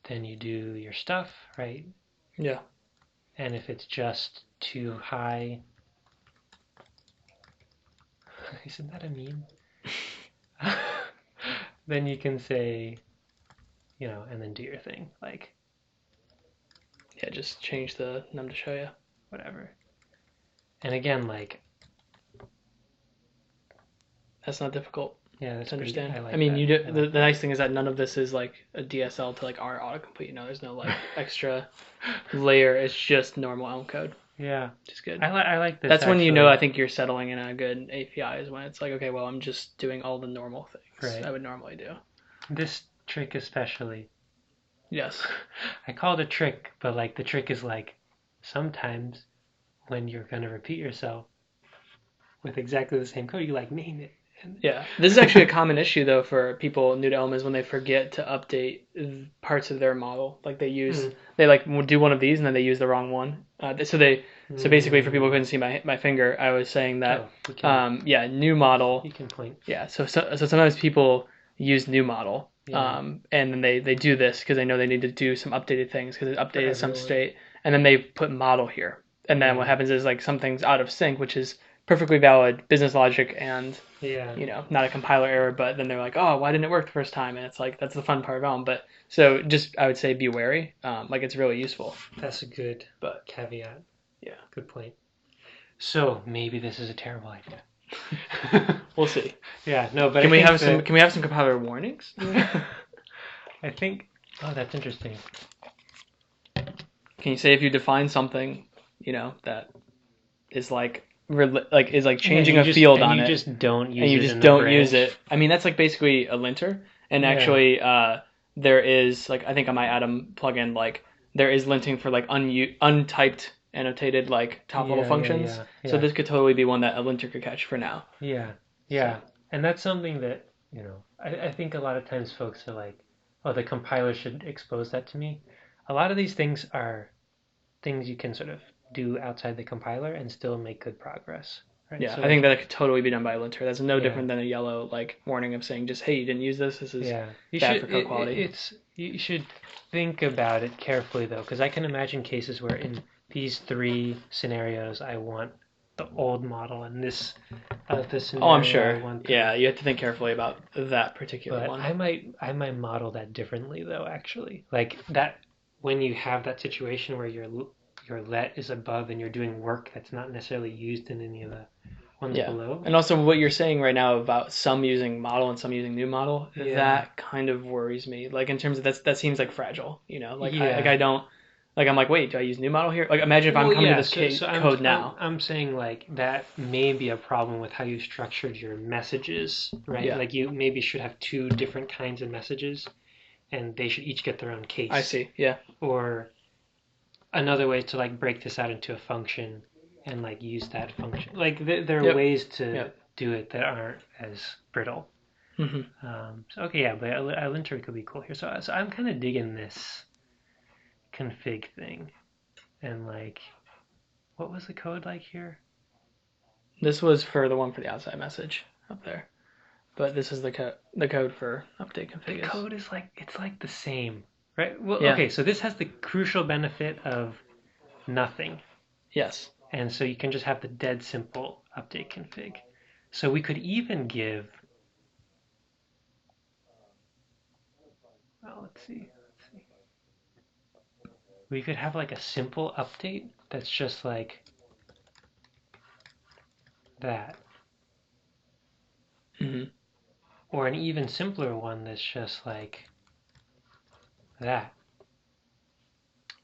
then you do your stuff, right? Yeah. And if it's just too high, isn't that a meme? Then you can say, and then do your thing, like. Yeah, just change the num to show you. Whatever. And again, like. That's not difficult. Yeah, that's to understand. I mean, that. the nice thing is that none of this is like a DSL to like our autocomplete. There's no like extra layer. It's just normal Elm code. Yeah, which is good. I like this. That's when I think you're settling in a good API is when it's like, okay, well, I'm just doing all the normal things I would normally do. This trick especially. Yes. I call it a trick, but like the trick is like sometimes when you're gonna repeat yourself with exactly the same code, you like name it. Yeah, this is actually a common issue though for people new to Elm is when they forget to update parts of their model. Like they like do one of these and then they use the wrong one. So basically for people who couldn't see my finger, I was saying that new model. You can point. Yeah, so sometimes people use new model, and then they do this because they know they need to do some updated things because it updated some state, and then they put model here, and then what happens is like something's out of sync, which is perfectly valid business logic and not a compiler error, but then they're like, oh, why didn't it work the first time? And it's like that's the fun part of Elm. But so just I would say be wary. Like it's really useful. That's a good caveat. Yeah, good point. So maybe this is a terrible idea. We'll see. Yeah, no, but can we have some compiler warnings? I think. Oh, that's interesting. Can you say if you define something, that is like changing a field on it, and you just don't use it, and you just don't use it. I mean, that's like basically a linter, and actually, there is like I think on my Atom plugin, like there is linting for like untyped annotated like top level functions. So this could totally be one that a linter could catch for now. Yeah, and that's something that I think a lot of times folks are like, oh, the compiler should expose that to me. A lot of these things are things you can sort of do outside the compiler and still make good progress. Right? Yeah, so I think that could totally be done by a linter. That's no different than a yellow like warning of saying just, hey, you didn't use this. This is bad for code quality. You should think about it carefully though, because I can imagine cases where in these three scenarios I want the old model and this scenario. Oh, I'm sure. Yeah, you have to think carefully about that particular one. I might model that differently though. Actually, like that when you have that situation where your let is above and you're doing work that's not necessarily used in any of the ones below. And also what you're saying right now about some using model and some using new model, that kind of worries me. Like in terms of that seems like fragile, I don't like I'm like, wait, do I use new model here? Like imagine if I'm coming to this code now. I'm saying like that may be a problem with how you structured your messages, right? Yeah. Like you maybe should have two different kinds of messages and they should each get their own case. I see. Yeah. Or another way to like break this out into a function and like use that function. Like there are ways to do it that aren't as brittle. Mm-hmm. But a linter could be cool here. So I'm kind of digging this config thing, and like what was the code like here? This was for the one for the outside message up there, but this is the code for update config. The code is like, it's like the same, right? Well, Yeah. okay, so this has the crucial benefit of nothing. Yes. And so you can just have the dead simple update config. So we could even give, well, let's see. We could have like a simple update that's just like that. Mm-hmm. Or an even simpler one that's just like that.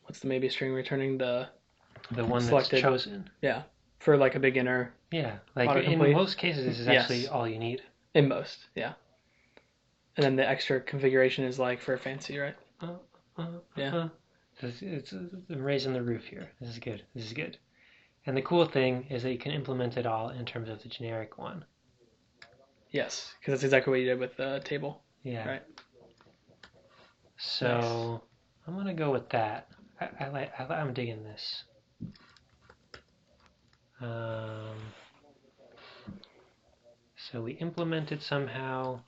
What's the maybe string returning the one selected, that's chosen. Yeah, for like a beginner. Yeah, like autocomplete. In most cases, this is actually all you need. In most, yeah. And then the extra configuration is like for fancy, right? Yeah. I'm raising the roof here. This is good. This is good. And the cool thing is that you can implement it all in terms of the generic one. Yes, because that's exactly what you did with the table. Yeah. Right. So Nice. I'm gonna go with that. I'm digging this. So we implemented somehow.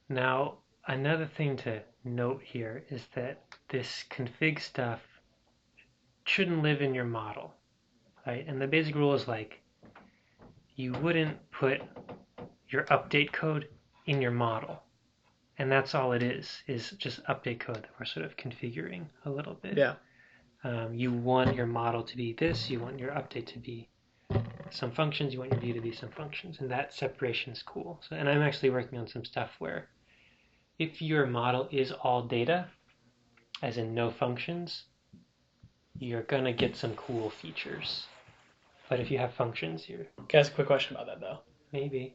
Now, another thing to note here is that this config stuff shouldn't live in your model, right? And the basic rule is like, you wouldn't put your update code in your model. And that's all it is just update code that we're sort of configuring a little bit. Yeah. You want your model to be this, you want your update to be some functions, you want your view to be some functions, and that separation is cool. So, and I'm actually working on some stuff where if your model is all data, as in no functions, you're gonna get some cool features. But if you have functions, you're Can I ask a quick question about that though? maybe.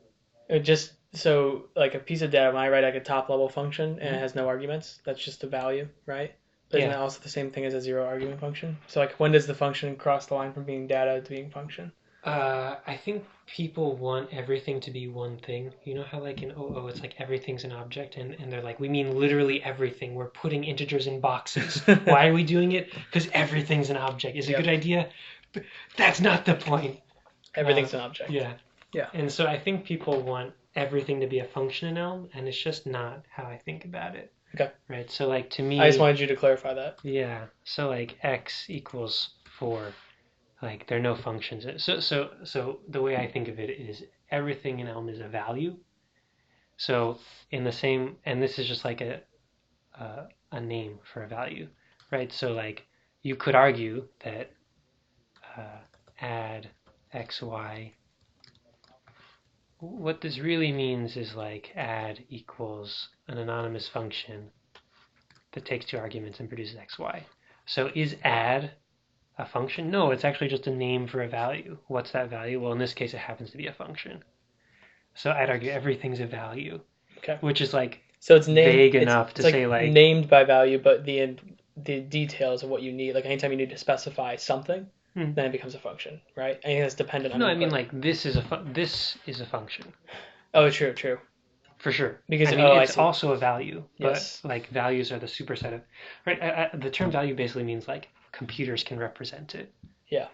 Just so like a piece of data, when I write like a top level function and it has no arguments, that's just a value, right? But isn't that also the same thing as a zero argument function? So like when does the function cross the line from being data to being function? I think people want everything to be one thing. You know how like in OO it's like everything's an object and they're like, we mean literally everything. We're putting integers in boxes. Why are we doing it? Because everything's an object. Is it a good idea? But that's not the point. Everything's an object. Yeah. Yeah. And so I think people want everything to be a function in Elm, and it's just not how I think about it. Okay. Right. So like to me, I just wanted you to clarify that. Yeah. So like x equals 4. Like there are no functions. So the way I think of it is everything in Elm is a value. So in the same, and this is just like a name for a value, right? So like you could argue that add xy. What this really means is like add equals an anonymous function that takes 2 arguments and produces xy. So is add a function? No, it's actually just a name for a value. What's that value? Well, in this case, it happens to be a function. So I'd argue everything's a value, which is like so it's named, vague enough to say like named by value, but the details of what you need, like anytime you need to specify something, then it becomes a function, right? Anything that's dependent on. No, I mean like this is a function. Oh, true. For sure. Because I mean, it's also a value, but yes. like values are the superset of, right? The term value basically means like computers can represent it. Yeah.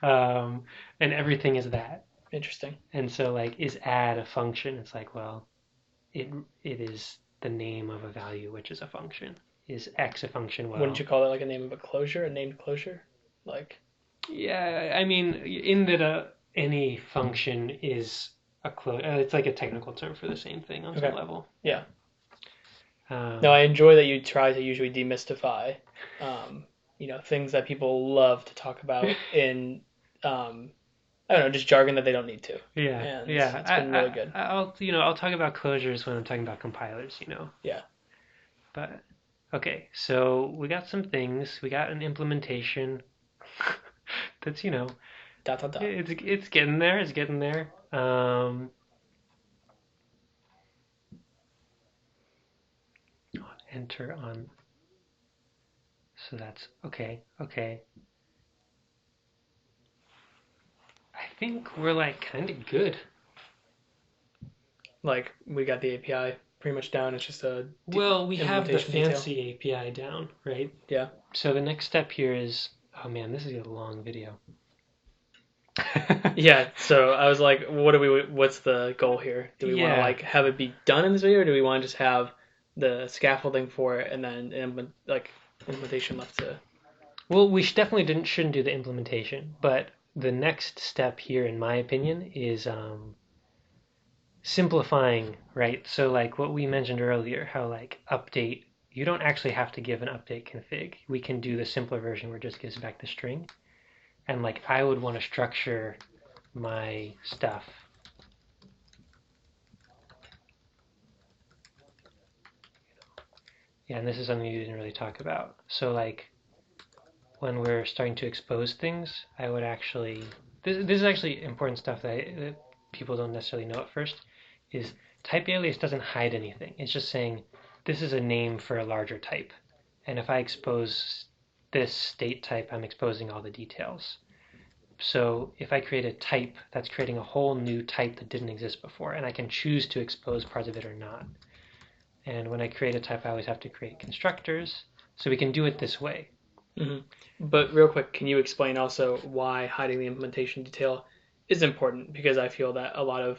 And everything is that. Interesting. And so like is add a function? It's like, well, it is the name of a value, which is a function. Is x a function? Well, wouldn't you call that like a name of a closure, a named closure? Like. Yeah, I mean, in that any function is a close. It's like a technical term for the same thing on some level. Yeah. No, I enjoy that you try to usually demystify, things that people love to talk about in, I don't know, just jargon that they don't need to. Yeah, and it's been really good. I'll talk about closures when I'm talking about compilers. Yeah. But okay, so we got some things. We got an implementation. That's It's getting there. It's getting there. Enter on. So that's okay. I think we're like kind of good. Like we got the API pretty much down. It's just a Well, we have the implementation detail. fancy API down, right? Yeah. So the next step here is, oh man, this is a long video. Yeah. So I was like, what's the goal here? Do we want to Yeah. like have it be done in this video, or do we want to just have the scaffolding for it and then implementation left to? Well, we shouldn't do the implementation, but the next step here, in my opinion, is simplifying, right? So like what we mentioned earlier, how like update, you don't actually have to give an update config. We can do the simpler version where it just gives back the string. And like I would want to structure my stuff. Yeah, and this is something you didn't really talk about. So like when we're starting to expose things, I would actually, this is actually important stuff that people don't necessarily know at first, is type alias doesn't hide anything. It's just saying this is a name for a larger type. And if I expose this state type, I'm exposing all the details. So if I create a type, that's creating a whole new type that didn't exist before, and I can choose to expose parts of it or not. And when I create a type, I always have to create constructors, so we can do it this way. Mm-hmm. But real quick, can you explain also why hiding the implementation detail is important? Because I feel that a lot of,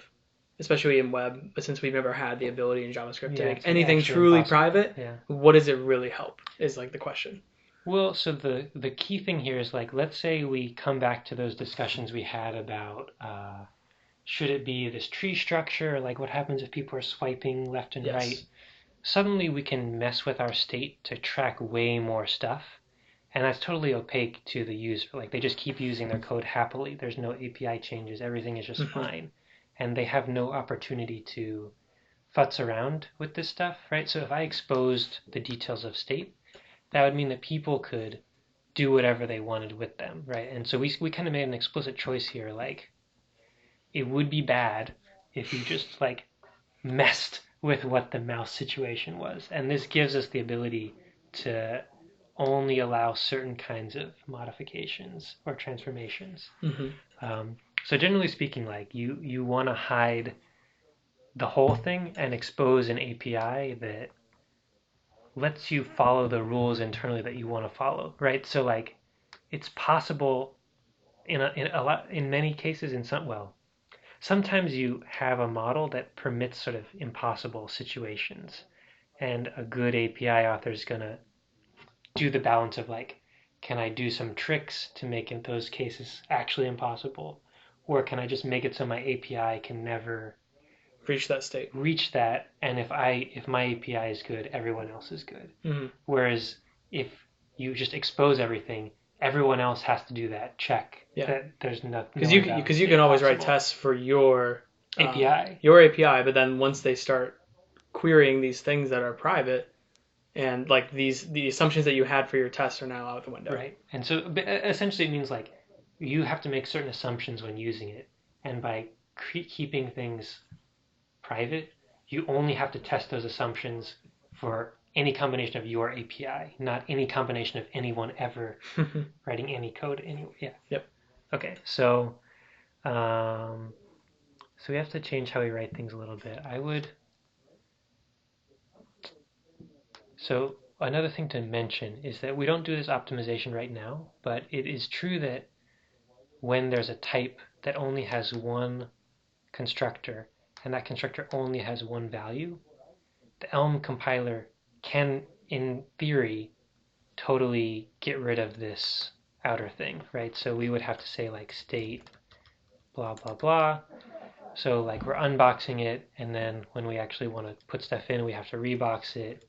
especially in web, but since we've never had the ability in JavaScript to make anything truly impossible. private, what does it really help is like the question. Well, so the key thing here is like, let's say we come back to those discussions we had about should it be this tree structure, like what happens if people are swiping left and right. Suddenly we can mess with our state to track way more stuff, and that's totally opaque to the user. Like they just keep using their code happily. There's no API changes. Everything is just fine, and they have no opportunity to futz around with this stuff, right? So if I exposed the details of state, that would mean that people could do whatever they wanted with them, right? And so we kind of made an explicit choice here, like it would be bad if you just like messed with what the mouse situation was. And this gives us the ability to only allow certain kinds of modifications or transformations. So generally speaking, like you want to hide the whole thing and expose an API that lets you follow the rules internally that you want to follow, right? So like it's possible in many cases sometimes you have a model that permits sort of impossible situations, and a good API author is going to do the balance of like, can I do some tricks to make in those cases actually impossible, or can I just make it so my API can never reach that state, and if my API is good, everyone else is good. Whereas if you just expose everything, everyone else has to do that check. That there's nothing. Because you can always write tests for your API. But then once they start querying these things that are private, and like the assumptions that you had for your tests are now out the window. Right. And so essentially it means like you have to make certain assumptions when using it, and by keeping things private, you only have to test those assumptions for any combination of your API, not any combination of anyone ever writing any code anyway. Yeah. Yep. Okay. So we have to change how we write things a little bit. So another thing to mention is that we don't do this optimization right now, but it is true that when there's a type that only has one constructor, and that constructor only has one value, the Elm compiler can, in theory, totally get rid of this outer thing, right? So we would have to say like state blah blah blah. So like we're unboxing it, and then when we actually want to put stuff in, we have to rebox it,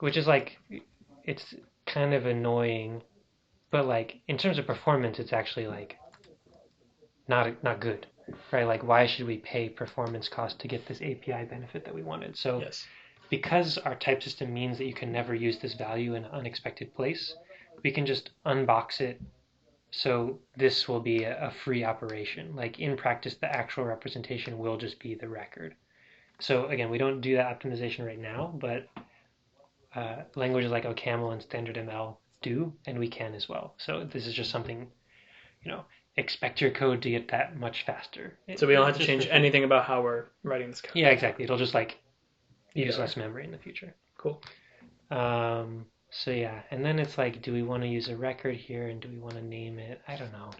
which is like, it's kind of annoying, but like in terms of performance, it's actually like not good, right? Like why should we pay performance cost to get this API benefit that we wanted? So because our type system means that you can never use this value in an unexpected place, we can just unbox it. So this will be a free operation. Like in practice, the actual representation will just be the record. So again, we don't do that optimization right now, but languages like OCaml and standard ML do, and we can as well. So this is just something, expect your code to get that much faster. So we don't have to Just change for free. anything about how we're writing this code. Yeah, exactly. It'll just like use Better. less memory in the future. Cool. So yeah, and then it's like, do we want to use a record here and do we want to name it? I don't know.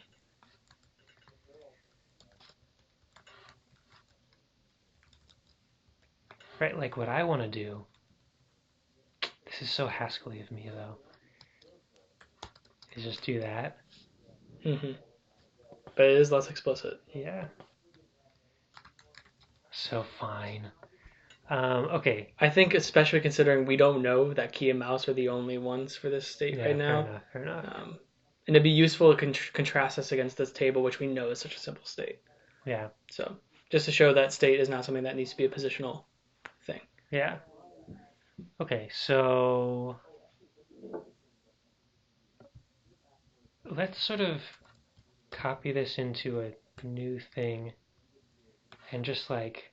Right, like what I want to do, this is so Haskell-y of me though, is just do that. Mm-hmm. But it is less explicit. Yeah. So fine. Okay. I think especially considering we don't know that key and mouse are the only ones for this state right now. Fair enough. And it'd be useful to contrast this against this table, which we know is such a simple state. Yeah. So just to show that state is not something that needs to be a positional thing. Yeah. Okay, so let's sort of copy this into a new thing and just like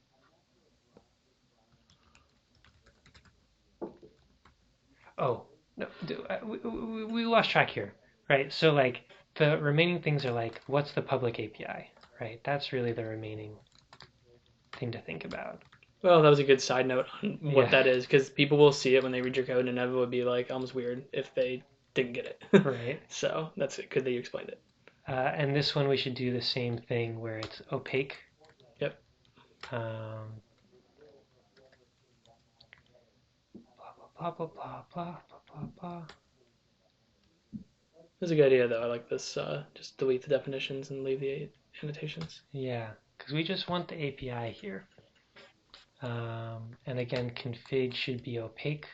no, we lost track here, right? So like the remaining things are like, what's the public API, right? That's really the remaining thing to think about. Well, that was a good side note on what that is, because people will see it when they read your code, and it would be like almost weird if they didn't get it. Right. So that's it. Good that you explained it. And this one we should do the same thing where it's opaque. Yep. Blah blah blah blah blah blah blah. That's a good idea, though. I like this. Just delete the definitions and leave the annotations. Yeah, because we just want the API here. And again, config should be opaque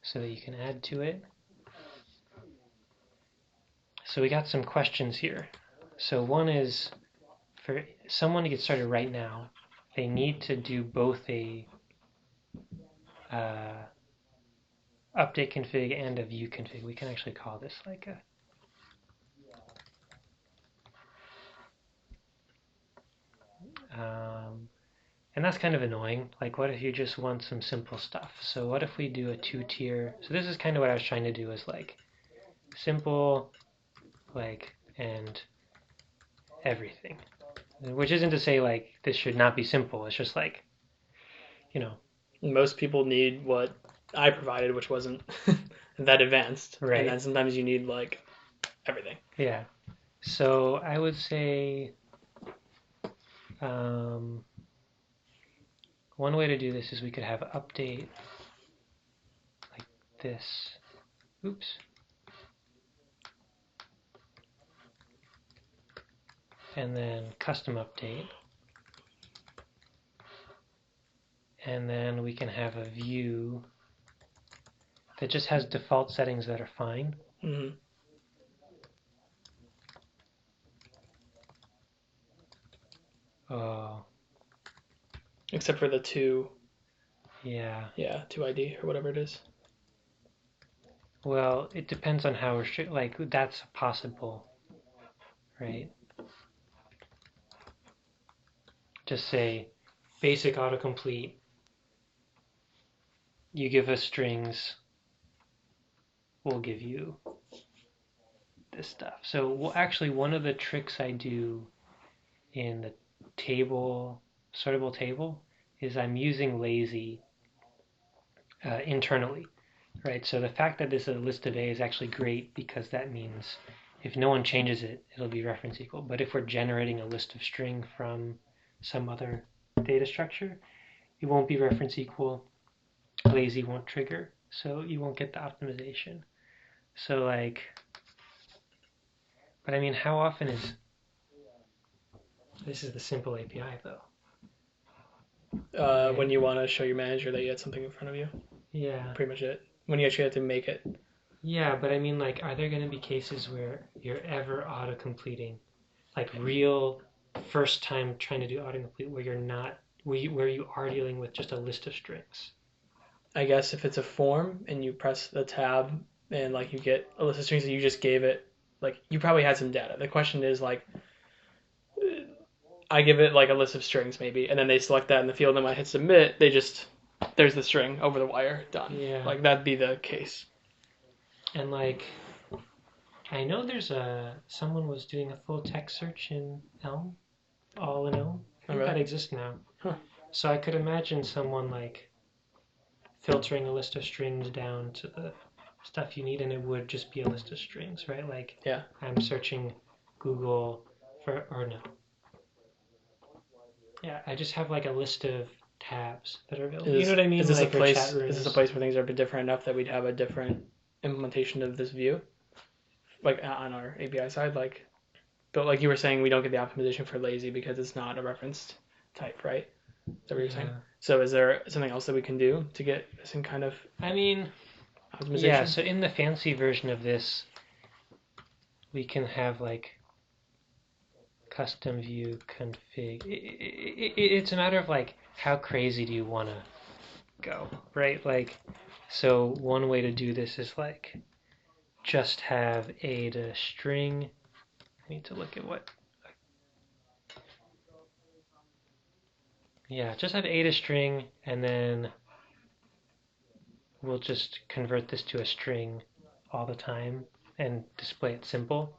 so that you can add to it. So we got some questions here. So one is, for someone to get started right now, they need to do both a update config and a view config. We can actually call this like a and that's kind of annoying. Like, what if you just want some simple stuff? So what if we do a 2-tier? So this is kind of what I was trying to do, is like simple, like, and everything. Which isn't to say like this should not be simple. It's just like, you know. Most people need what I provided, which wasn't that advanced. Right. And then sometimes you need like everything. Yeah. So I would say one way to do this is we could have update like this. Oops. And then custom update. And then we can have a view that just has default settings that are fine. Mm-hmm. Oh. Except for the 2. Yeah. Yeah, 2ID or whatever it is. Well, it depends on how restricted. Like, that's possible, right? Just say basic autocomplete. You give us strings, we'll give you this stuff. So actually, one of the tricks I do in the table, sortable table, is I'm using lazy internally, right? So the fact that this is a list of A is actually great, because that means if no one changes it, it'll be reference equal. But if we're generating a list of string from some other data structure, it won't be reference equal. Lazy won't trigger, so you won't get the optimization. So like, but I mean, how often is this is the simple API though? When you want to show your manager that you had something in front of you. Yeah. Pretty much it. When you actually have to make it. Yeah, but I mean, like, are there going to be cases where you're ever auto-completing, like real first time trying to do autocomplete where you're not, where you are dealing with just a list of strings? I guess if it's a form and you press the tab and like you get a list of strings that you just gave it, like you probably had some data. The question is like, I give it like a list of strings maybe, and then they select that in the field, and when I hit submit, there's the string over the wire, done. Yeah. Like that'd be the case. And like, I know there's someone was doing a full text search in Elm, all in Elm. I think that exists now. Huh. So I could imagine someone like filtering a list of strings down to the stuff you need, and it would just be a list of strings, right? Like Yeah. I'm searching Google for, or no. Yeah, I just have like a list of tabs that are available. You know what I mean? Is this like a place? chat rooms. Is this a place where things are different enough that we'd have a different implementation of this view, like on our API side, like, but like you were saying, we don't get the optimization for lazy because it's not a referenced type, right? Is that what you're saying? So is there something else that we can do to get some kind of I mean, optimization? yeah, so in the fancy version of this, we can have like custom view config. It's a matter of like how crazy do you want to go, right? Like, so one way to do this is like just have a to string. I need to look at what. Yeah, just have a to string, and then we'll just convert this to a string all the time and display it simple.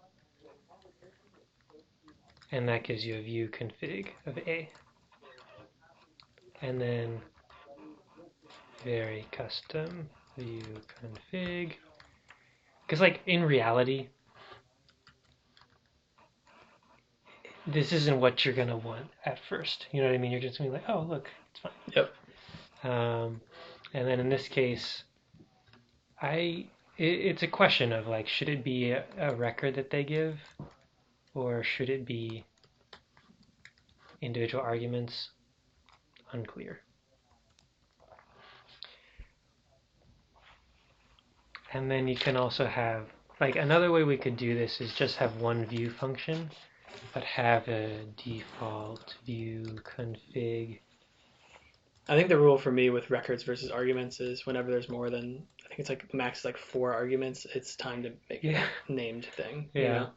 And that gives you a view config of a. And then very custom view config. Because like in reality, this isn't what you're gonna want at first. You know what I mean? You're just gonna be like, oh look, it's fine. Yep. And then in this case, it's a question of like, should it be a record that they give, or should it be individual arguments? Unclear. And then you can also have, like, another way we could do this is just have one view function, but have a default view config. I think the rule for me with records versus arguments is whenever there's more than, I think it's like max like 4 arguments, it's time to make a named thing. Yeah. You know?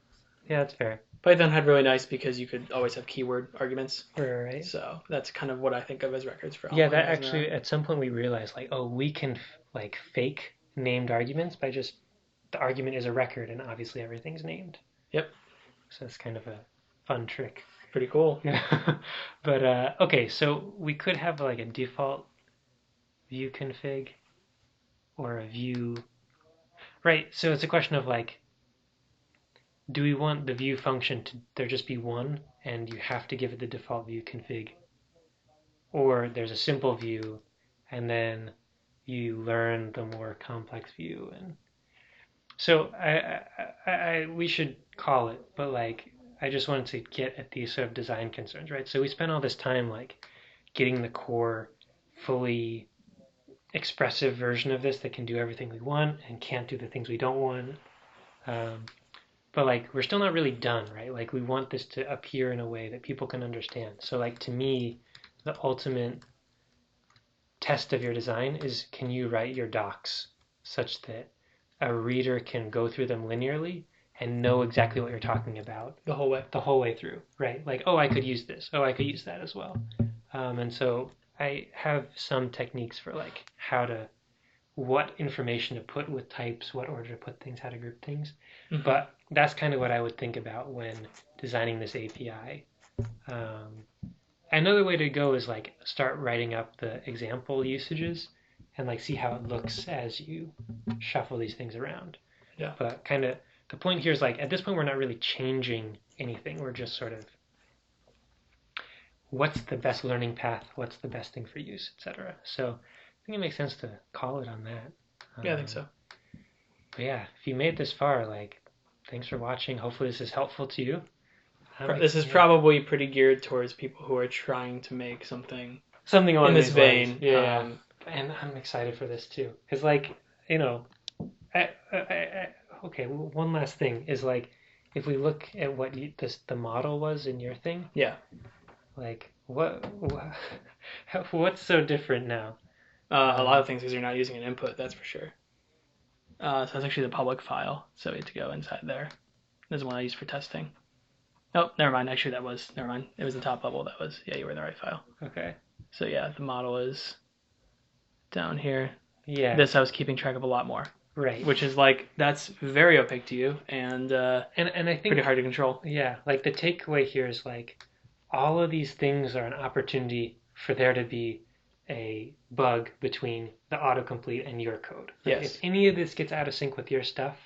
Yeah, that's fair. Python had really nice because you could always have keyword arguments. Right. So that's kind of what I think of as records for. Yeah, that actually at some point we realized like, oh, we can like fake named arguments by just the argument is a record and obviously everything's named. Yep. So it's kind of a fun trick. Pretty cool. Yeah. But okay, so we could have like a default view config or a view. Right. So it's a question of like, do we want the view function to there just be one and you have to give it the default view config, or there's a simple view and then you learn the more complex view. And so we should call it, but like I just wanted to get at these sort of design concerns, right? So we spent all this time like getting the core fully expressive version of this that can do everything we want and can't do the things we don't want. But like we're still not really done, right? Like we want this to appear in a way that people can understand. So like to me, the ultimate test of your design is, can you write your docs such that a reader can go through them linearly and know exactly what you're talking about the whole way through, right? Like, oh, I could use this. Oh, I could use that as well. And so I have some techniques for like what information to put with types, what order to put things, how to group things. Mm-hmm. But that's kind of what I would think about when designing this API. Another way to go is like start writing up the example usages and like see how it looks as you shuffle these things around. Yeah. But kind of the point here is like at this point we're not really changing anything. We're just sort of what's the best learning path, what's the best thing for use, etc. So I think it makes sense to call it on that. Yeah, I think so. But yeah, if you made this far, like, thanks for watching. Hopefully this is helpful to you. This is probably pretty geared towards people who are trying to make something along in this vein. Lines. Yeah. And I'm excited for this too. Because like, you know, okay, one last thing is like, if we look at what the model was in your thing. Yeah. Like, what's so different now? A lot of things because you're not using an input, that's for sure. So that's actually the public file, so we had to go inside there. There's one I used for testing. Oh, never mind. Actually, never mind. It was the top level that was, yeah, you were in the right file. Okay. So yeah, the model is down here. Yeah. This I was keeping track of a lot more. Right. which is like that's very opaque to you and And I think pretty hard to control. yeah, like the takeaway here is like all of these things are an opportunity for there to be a bug between the autocomplete and your code. Right? Yes. If any of this gets out of sync with your stuff,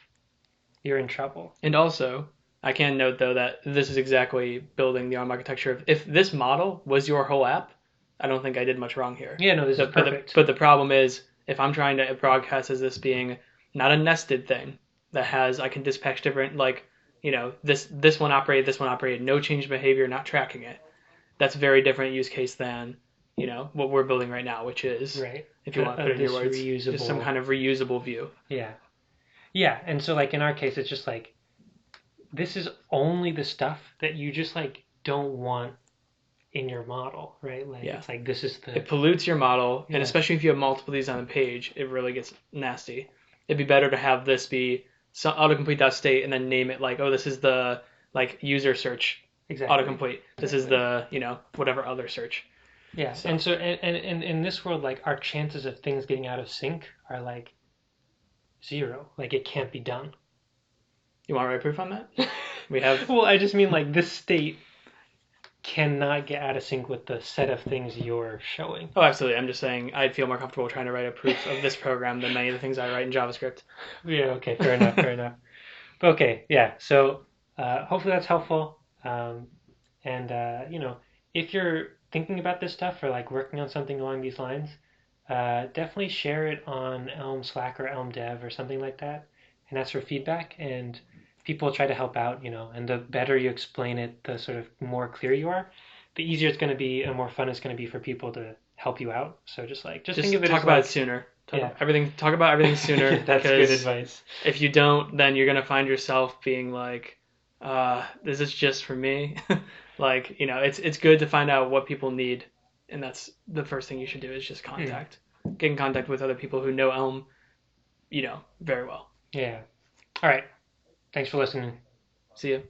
you're in trouble. And also, I can note though that this is exactly building the ARM architecture. If this model was your whole app, I don't think I did much wrong here. Yeah, no, this is perfect. But the problem is, if I'm trying to broadcast as this being not a nested thing that has I can dispatch different like this one operated, no change in behavior, not tracking it. That's a very different use case than what we're building right now, which is right. if you want to put it in your words, reusable, just some kind of reusable view. Yeah. Yeah, and so like in our case, it's just like this is only the stuff that you just like don't want in your model, right? Like it's like this is the it pollutes your model, and especially if you have multiple of these on the page, it really gets nasty. It'd be better to have this be autocomplete.state and then name it like, oh, this is the like user search autocomplete. This is the whatever other search. Yeah, so. and in this world, like our chances of things getting out of sync are like 0. Like it can't be done. You want to write proof on that? We have. Well, I just mean like this state cannot get out of sync with the set of things you're showing. Oh, absolutely. I'm just saying I'd feel more comfortable trying to write a proof of this program than many of the things I write in JavaScript. Yeah. Okay. Fair enough. Fair enough. But okay. Yeah. So hopefully that's helpful. And if you're thinking about this stuff or like working on something along these lines, definitely share it on Elm Slack or Elm Dev or something like that, and ask for feedback. And people try to help out, and the better you explain it, the sort of more clear you are, the easier it's going to be and more fun it's going to be for people to help you out. So just think of it talk as about like, it sooner. Talk about everything sooner. That's good advice. If you don't, then you're going to find yourself being like, this is just for me. Like, it's good to find out what people need. And that's the first thing you should do is just get in contact with other people who know Elm, very well. Yeah. All right. Thanks for listening. See you.